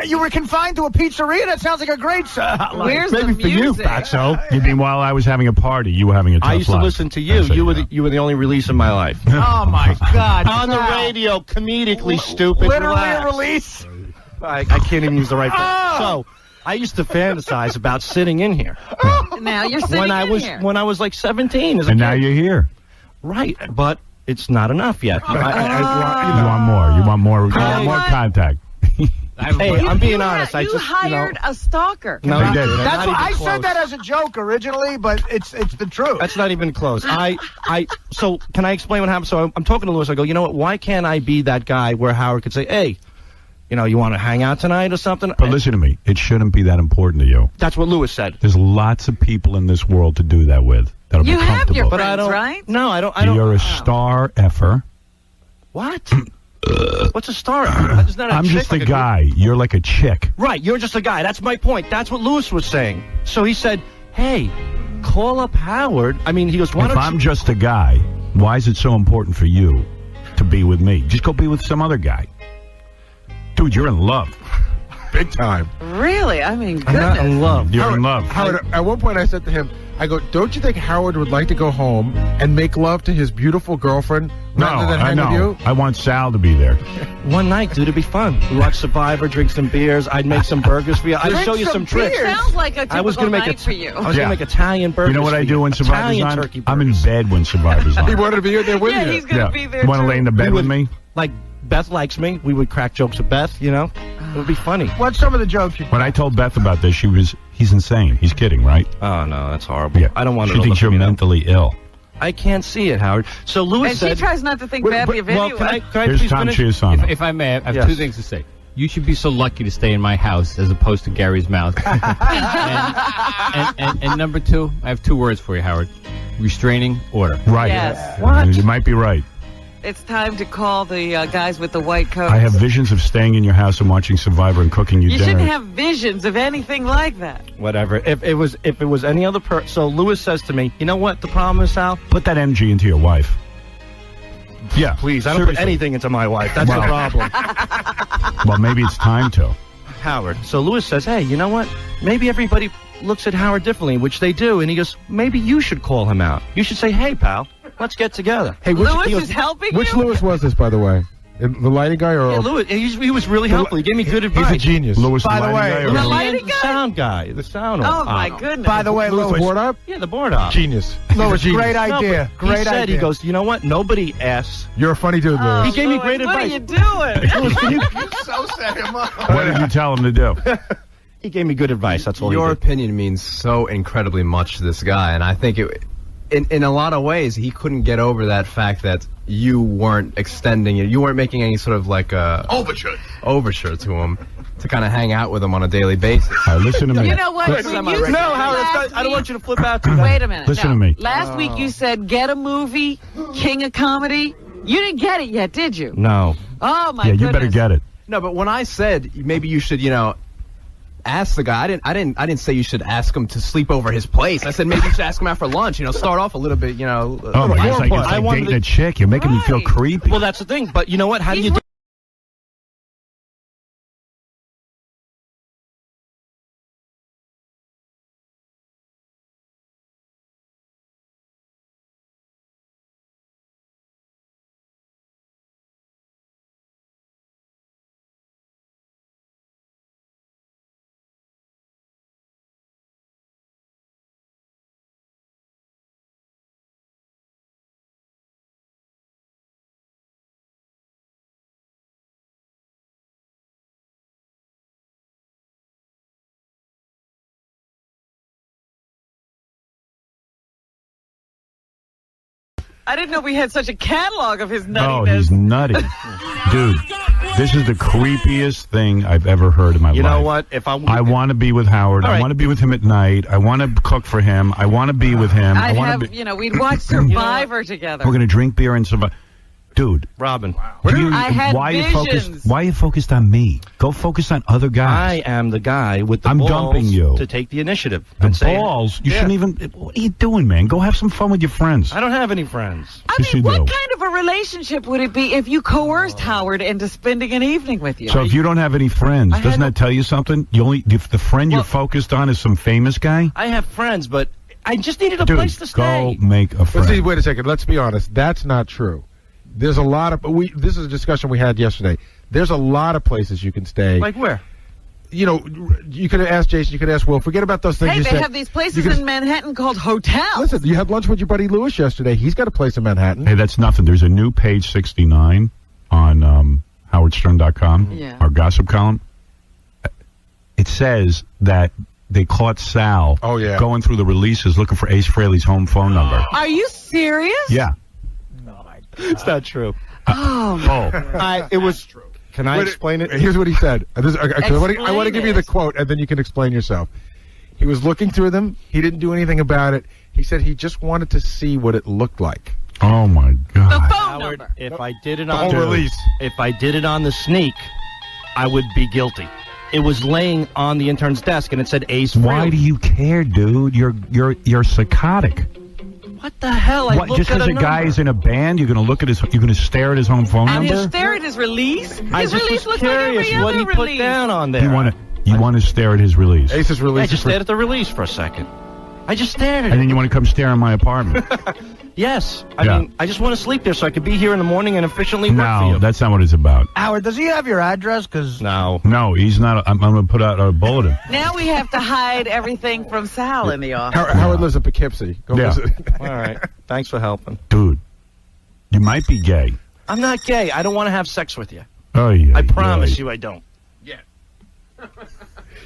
you were confined to a pizzeria. That sounds like a great. Where's Maybe the for you, music? Fatso. You mean while I was having a party, you were having a tough I used to life. listen to you. You were the only release in my life. Oh my God! On the radio, comedically stupid. Literally Relax. a release. I can't even use the right thing. So, I used to fantasize about sitting in here. Now you're sitting when I in was here. when I was like 17 as a And kid. now you're here. Right, but it's not enough yet. You want more. You want more. You want more contact. Hey, I'm being honest. I You just hired a stalker. No, I did. That's Not what even I said close. that as a joke originally, but it's the truth. That's not even close. So can I explain what happened? So I'm talking to Lewis. I go, you know what? Why can't I be that guy where Howard could say, hey, you want to hang out tonight or something? But listen to me. It shouldn't be that important to you. That's what Lewis said. There's lots of people in this world to do that with. That'll You be have comfortable. your But I friends, don't. right? No, I don't. You're a star effer. What? What's a star? Isn't that a I'm chick, just a like a guy. You're like a chick. Right, you're just a guy. That's my point. That's what Lewis was saying. So he said, hey, call up Howard. I mean, he goes, why If don't I'm you... just a guy, why is it so important for you to be with me? Just go be with some other guy. Dude, you're in love. Big time. Really? I mean, I'm not in goodness. love. You're in love. Howard, at one point I said to him, I go, don't you think Howard would like to go home and make love to his beautiful girlfriend No, rather than I hang know. with you? I want Sal to be there. One night, dude, it'd be fun. We watch Survivor, drink some beers. I'd make some burgers for you. I'd Drink show you some some tricks. beers? Sounds like a typical I was gonna make night for you. I was gonna make Italian burgers. You know what for I do when Survivor's Italian on? turkey I'm in burgers. bed when Survivor's on. He wanted to be there with Yeah, you. he's going to be there, You want to too. lay in the bed We with would- me? Like Beth likes me. We would crack jokes with Beth, you know? It would be funny. What's some of the jokes you When I told Beth about this, he's insane. He's kidding, right? Oh, no, that's horrible. Yeah. I don't want to She thinks you're mentally ill. I can't see it, Howard. So Lewis And said... she tries not to think badly of anyone. Can I Here's please Tom finish? Chiusano. If I may, I have Yes. two things to say. You should be so lucky to stay in my house as opposed to Gary's mouth. and number two, I have two words for you, Howard. Restraining order. Right. Yes. What? You might be right. It's time to call the guys with the white coats. I have visions of staying in your house and watching Survivor and cooking you You dinner. shouldn't have visions of anything like that. Whatever. If it was any other person... So Lewis says to me, you know what the problem is, Hal? Put that MG into your wife. Yeah. Please, I don't seriously. put anything into my wife. That's the problem. Well, maybe it's time to. Howard. So Lewis says, hey, you know what? Maybe everybody looks at Howard differently, which they do. And he goes, maybe you should call him out. You should say, hey, pal, let's get together. Hey, Lewis he goes, is helping Which you? Lewis was this, by the way? The lighting guy or? Yeah, Lewis, he was really helpful. He gave me good advice. He's a genius. Lewis, By the way, The lighting guy? sound guy. The sound. Oh, my goodness. By the way, Lewis, the Lewis. board up? Yeah, the board op. Genius. Lewis, He's a great genius. idea. No, but Great he said, idea. he goes, you know what? Nobody asks. You're a funny dude, Lewis. He gave me great What advice. are you doing? Lewis, can you... So set him up. What did you tell him to do? He gave me good advice. That's all Your he did. opinion means so incredibly much to this guy, and I think in a lot of ways he couldn't get over that fact that you weren't extending it. You weren't making any sort of like a overture to him to kind of hang out with him on a daily basis. All right, listen to me. You know what? When you said Howard, last I don't want you to flip out to week- that. Wait a minute. Listen no. to me. Last week you said get a movie, king of comedy. You didn't get it yet, did you? No. Oh, my Yeah, goodness. you better get it. No, but when I said maybe you should, ask the guy, I didn't say you should ask him to sleep over his place. I said maybe you should ask him out for lunch. Start off a little bit. Oh my God, it's like dating a chick. You're making me feel creepy. Well, that's the thing. But you know what? How do you do? I didn't know we had such a catalog of his nuttiness. Oh, he's nutty. Dude, this is the creepiest thing I've ever heard in my life. You know what? If I want to be with Howard. All I right. want to be with him at night. I want to cook for him. I want to be with him. I'd want have, to be... we'd watch Survivor together. We're going to drink beer and survive. Dude. Robin. I had why visions. Why are you focused on me? Go focus on other guys. I am the guy with the I'm balls dumping you. to take the initiative. The and say, balls? You Yeah. shouldn't even... What are you doing, man? Go have some fun with your friends. I don't have any friends. Yes, you What do. kind of a relationship would it be if you coerced Howard into spending an evening with you? So if you don't have any friends, doesn't that tell you something? You only if the friend you're focused on is some famous guy. I have friends, but I just needed a Dude, place to stay. go make a But friend. see, wait a second. Let's be honest. That's not true. There's a lot of this is a discussion we had yesterday. There's a lot of places you can stay. Like where? You could have asked Jason. You could ask Will. Forget about those things Hey, you they said. have these places You could- in Manhattan called hotels. Listen, you had lunch with your buddy Lewis yesterday. He's got a place in Manhattan. Hey, that's nothing. There's a new page 69 on howardstern.com, Yeah. our gossip column. It says that they caught Sal going through the releases looking for Ace Frehley's home phone number. Are you serious? Yeah. It's not true. Oh, it was true. Can I explain it? Here's what he said. I want to give you the quote, and then you can explain yourself. He was looking through them. He didn't do anything about it. He said he just wanted to see what it looked like. Oh my God! The phone Howard, number. if I did it The on whole release. if I did it on the sneak, I would be guilty. It was laying on the intern's desk, and it said Ace. Why do you care, dude? You're psychotic. What the hell? I What, looked just at because a a number. guy is in a band, you're going to stare at his home phone And number? his stare at his release? I His just release was looks like curious every what other he put release. down on there. You want to stare at his release, Ace's release. I just stared at the release for a second. I just stared at and it. then you want to come stare in my apartment. Yes. I Yeah. mean, I just want to sleep there so I could be here in the morning and efficiently work for No, you. that's not what it's about. Howard, does he have your address? Because No, he's not. I'm going to put out a bulletin. Now we have to hide everything from Sal in the office. Howard lives in Poughkeepsie. Go Yeah. visit. All right. Thanks for helping. Dude, you might be gay. I'm not gay. I don't want to have sex with you. Oh, yeah. I promise you I don't.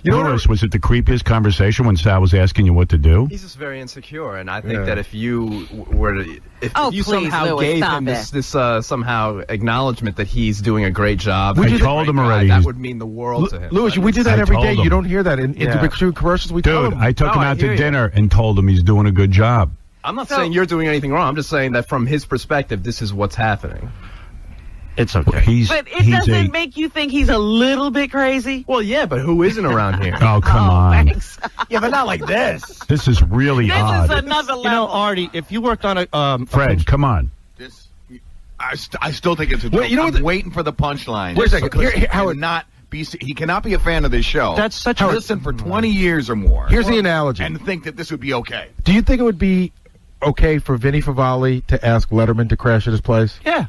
You know, was it the creepiest conversation when Sal was asking you what to do? He's just very insecure, and I think that if you were to, if you please, somehow Louis, gave stop him it. this somehow acknowledgement that he's doing a great job, I told him already. that would mean the world to him. Louis, we do that I every told day. him. You don't hear that in the true commercials. We tell Dude, them. I took him I out hear to you. dinner and told him he's doing a good job. I'm not saying you're doing anything wrong. I'm just saying that from his perspective, this is what's happening. It's okay. But it doesn't make you think he's a little bit crazy? Well, yeah, but who isn't around here? Oh, come on. Thanks. Yeah, but not like this. This is really odd. This is another level. You know, Artie, if you worked on a... Fred, come on. I still think it's a joke. Wait, you know what I'm waiting for the punchline. Wait a second. Because Here, Howard. he cannot be a fan of this show. That's such to a... listen for 20 years or more. Here's the analogy. And think that this would be okay. Do you think it would be okay for Vinny Favale to ask Letterman to crash at his place? Yeah.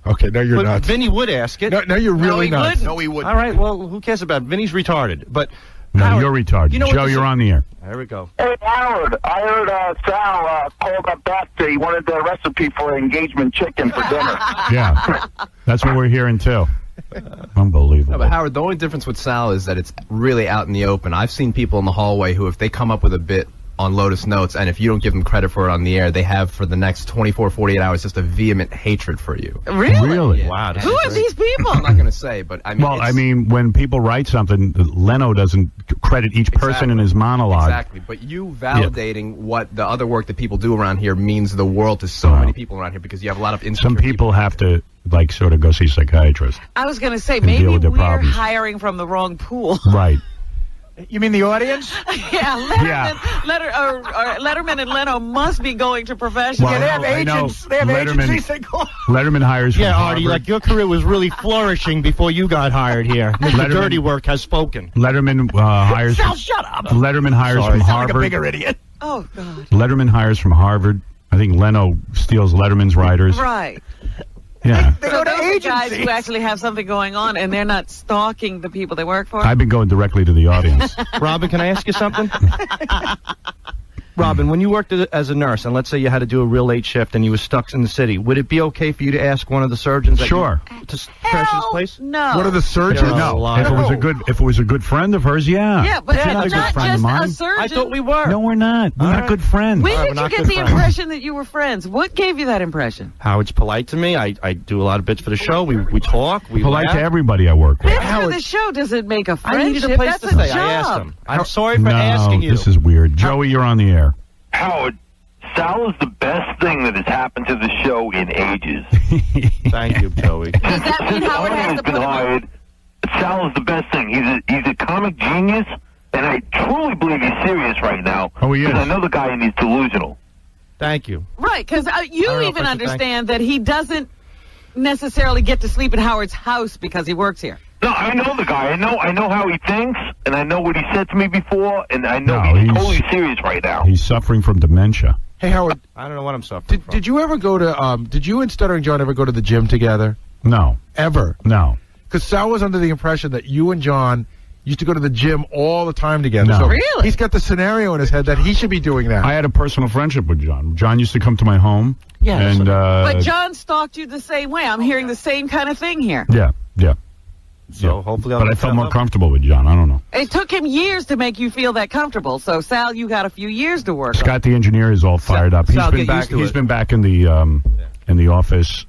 Okay, no, you're But not. Vinny would ask it. No, you're really not. No, he wouldn't. All right, well, who cares about it? Vinny's retarded. But No, Howard, you're retarded. you know what Joe, this you're is? on the air. There we go. Hey, Howard, I heard Sal called up back to he wanted the recipe for engagement chicken for dinner. Yeah. That's what we're hearing, too. Unbelievable. No, but Howard, the only difference with Sal is that it's really out in the open. I've seen people in the hallway who, if they come up with a bit on Lotus Notes, and if you don't give them credit for it on the air, they have for the next 24, 48 hours just a vehement hatred for you. Really? Yeah. Wow. Who are these people? I'm not going to say, but I mean... Well, I mean, when people write something, Leno doesn't credit each person in his monologue. Exactly, but you validating what the other work that people do around here means the world to so many people around here because you have a lot of insecure Some people have to, like, sort of go see psychiatrists. I was going to say, And deal maybe with we're their problems. hiring from the wrong pool. Right. You mean the audience? Yeah, Letterman and Leno must be going to professionals. Well, they have I know. agents. They have Letterman- agencies they call. Letterman hires from Yeah, Harvard. Artie, like your career was really flourishing before you got hired here. Mr. Dirty Work has spoken. Letterman hires. Sal, shut up. Letterman hires Sorry. from Sound like a Harvard. bigger idiot. Oh, God. Letterman hires from Harvard. I think Leno steals Letterman's writers. Right. Yeah. So those are guys who actually have something going on, and they're not stalking the people they work for? I've been going directly to the audience. Robin, can I ask you something? Robin, when you worked as a nurse, and let's say you had to do a real late shift and you were stuck in the city, would it be okay for you to ask one of the surgeons? Sure. To crash his place? No. What are the surgeons? No. If it was a good friend of hers, yeah. Yeah, but She's not not a good just friend of a mine. surgeon. I thought we were. No, we're not. We're not good friends. When All right, did we're you not get good the friends. impression that you were friends? What gave you that impression? Howard's polite to me. I do a lot of bits for the show. We talk. We Polite laugh. to everybody I work with. After the show doesn't make a I friendship. needed a place That's to a stay. job. I asked him. I'm sorry for No, asking you. this is weird. Joey, you're on the air. Howard, Sal is the best thing that has happened to the show in ages. Thank you, Joey. Does that mean Howard has to been put him on? hired. Sal is the best thing. He's a comic genius, and I truly believe he's serious right now. Oh, he is. Because I know the guy and he's delusional. Thank you. Right, because you I don't know even if I should understand that he doesn't necessarily get to sleep at Howard's house because he works here. No, I know the guy. I know how he thinks, and I know what he said to me before, and I know No, he's he's- totally serious right now. He's suffering from dementia. Hey, Howard, I don't know what I'm suffering from. did you ever go to, did you and Stuttering John ever go to the gym together? No. Ever? No. Because Sal was under the impression that you and John used to go to the gym all the time together. No. So Really? he's got the scenario in his head that he should be doing that. I had a personal friendship with John. John used to come to my home. Yeah, And, But John stalked you the same way. I'm hearing the same kind of thing here. yeah. So hopefully I'll But I get felt set more up. comfortable with John. I don't know. It took him years to make you feel that comfortable. So, Sal, you got a few years to work on. Scott the engineer is all fired up. Sal, He's get used to it. been back in the office.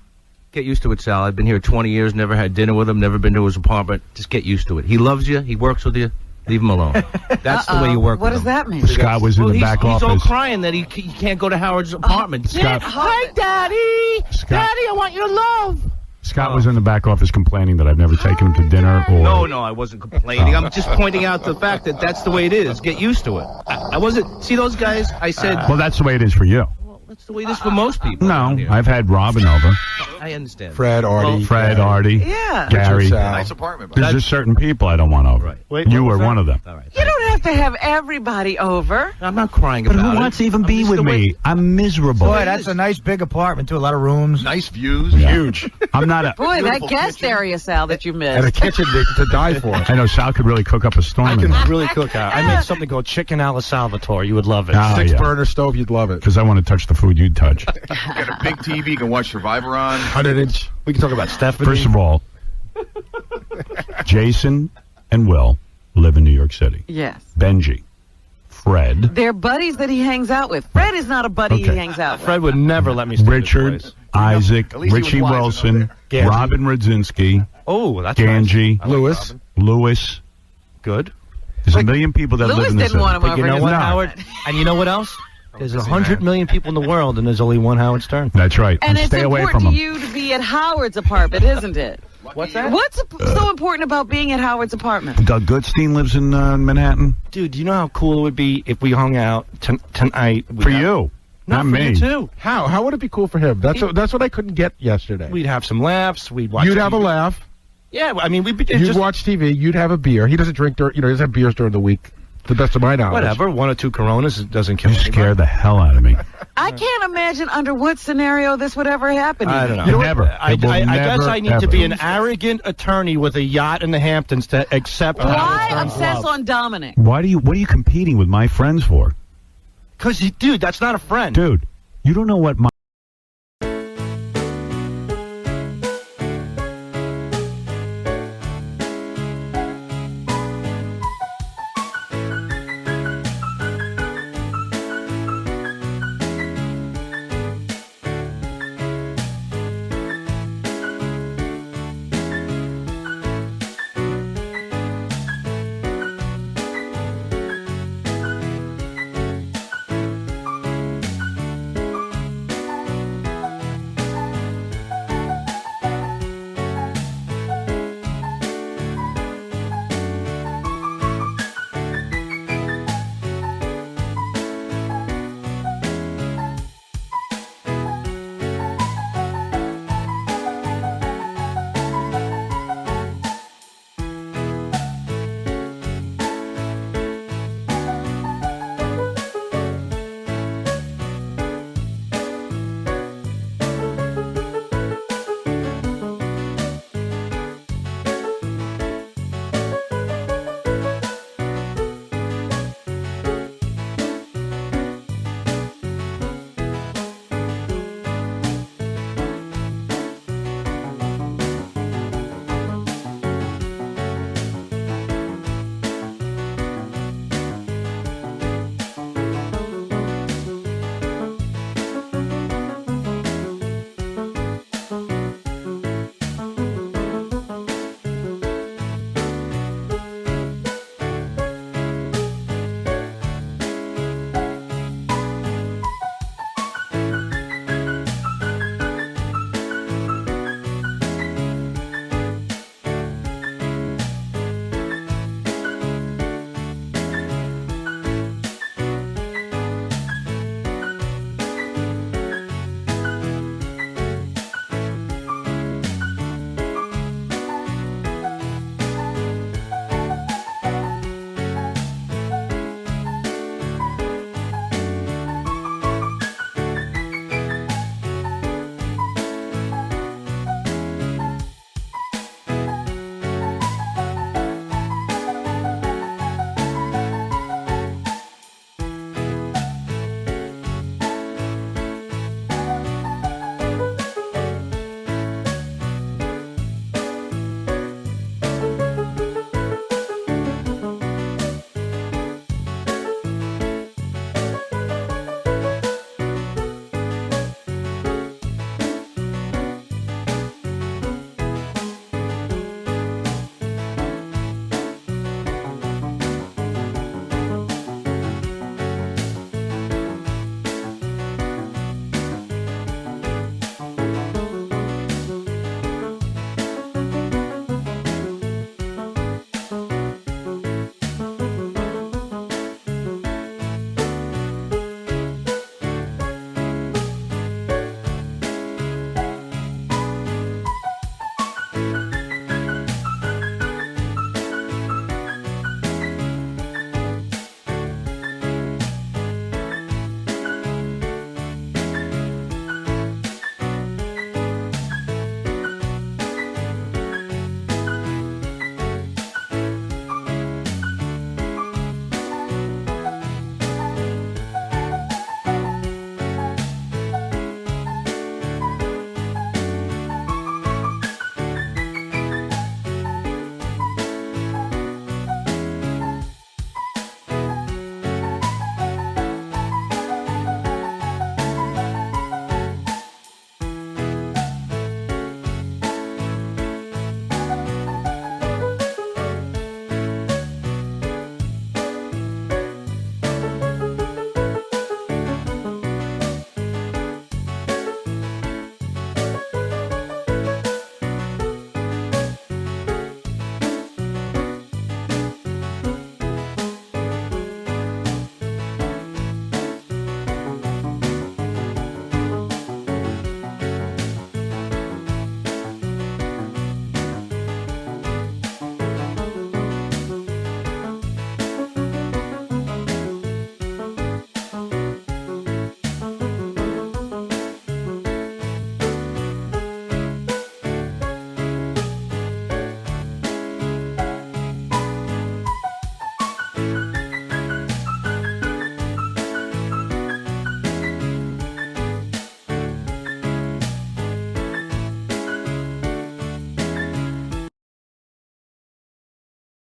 Get used to it, Sal. I've been here 20 years, never had dinner with him, never been to his apartment. Just get used to it. He loves you. He works with you. Leave him alone. That's the way you work What with does him. that mean? Scott was in the back He's all office. crying that he can't go to Howard's apartment. Scott- Hi, Daddy. Scott- Daddy, I want your love. Scott was in the back office complaining that I've never taken him to dinner or... No, I wasn't complaining. I'm just pointing out the fact that that's the way it is. Get used to it. I wasn't... See those guys? I said... Well, that's the way it is for you. That's the way it is for most people. No, around here. I've had Robin over. I understand. Fred, Artie. Fred, Artie, Yeah. Gary. Richard, Sal. Nice apartment. There's just certain people I don't want over. Wait, you what were was one that? of them. All right. You don't have have to have everybody over. I'm not crying But about who it. wants to even I'm be just with the way- me? I'm miserable. Boy, that's a nice big apartment, too. A lot of rooms. Nice views. Huge. I'm not a. Boy, that guest area, Sal, that you missed. And a kitchen to die for. I know Sal could really cook up a storm. I in can there. really cook out. I make something called chicken alla Salvatore. You would love it. Oh, Six yeah. burner stove, you'd love it. Because I want to touch the food you'd touch. You got a big TV you can watch Survivor on. 100-inch. We can talk about Stephanie. First of all, Jason and Will live in New York City. Yes. Benji, Fred, They're buddies that he hangs out with. Fred is not a buddy Okay. he hangs out with. Fred would never let me stay Richard, with the boys. Isaac, At least he was Richie wise Wilson, Ganji. Robin Radzinski, Oh, that's Ganji, nice. Lewis. Lewis. Good. There's a million people that Lewis live in the didn't city. want him But you over know his what, No. Howard? And you know what else? There's 100 million people in the world, and there's only one Howard Stern. That's right. And it's stay away important from to him. you to be at Howard's apartment, isn't it? What's that? What's so important about being at Howard's apartment? Doug Goodstein lives in Manhattan. Dude, do you know how cool it would be if we hung out tonight? For you, not for me. you too. How would it be cool for him? That's what I couldn't get yesterday. We'd have some laughs. We'd watch. You'd have a TV. laugh. Yeah, I mean, we'd be You'd just watch TV. You'd have a beer. He doesn't drink. He doesn't have beers during the week. To the best of my knowledge. whatever. 1 or 2 Coronas doesn't kill You anybody. scare the hell out of me. I can't imagine under what scenario this would ever happen. I don't know. You know what? Never. I It will guess never, I need ever. to be an arrogant attorney with a yacht in the Hamptons to accept. Why Howard Stern's obsess love. on Dominic? What are you competing with my friends for? Because, dude, that's not a friend. Dude, you don't know what my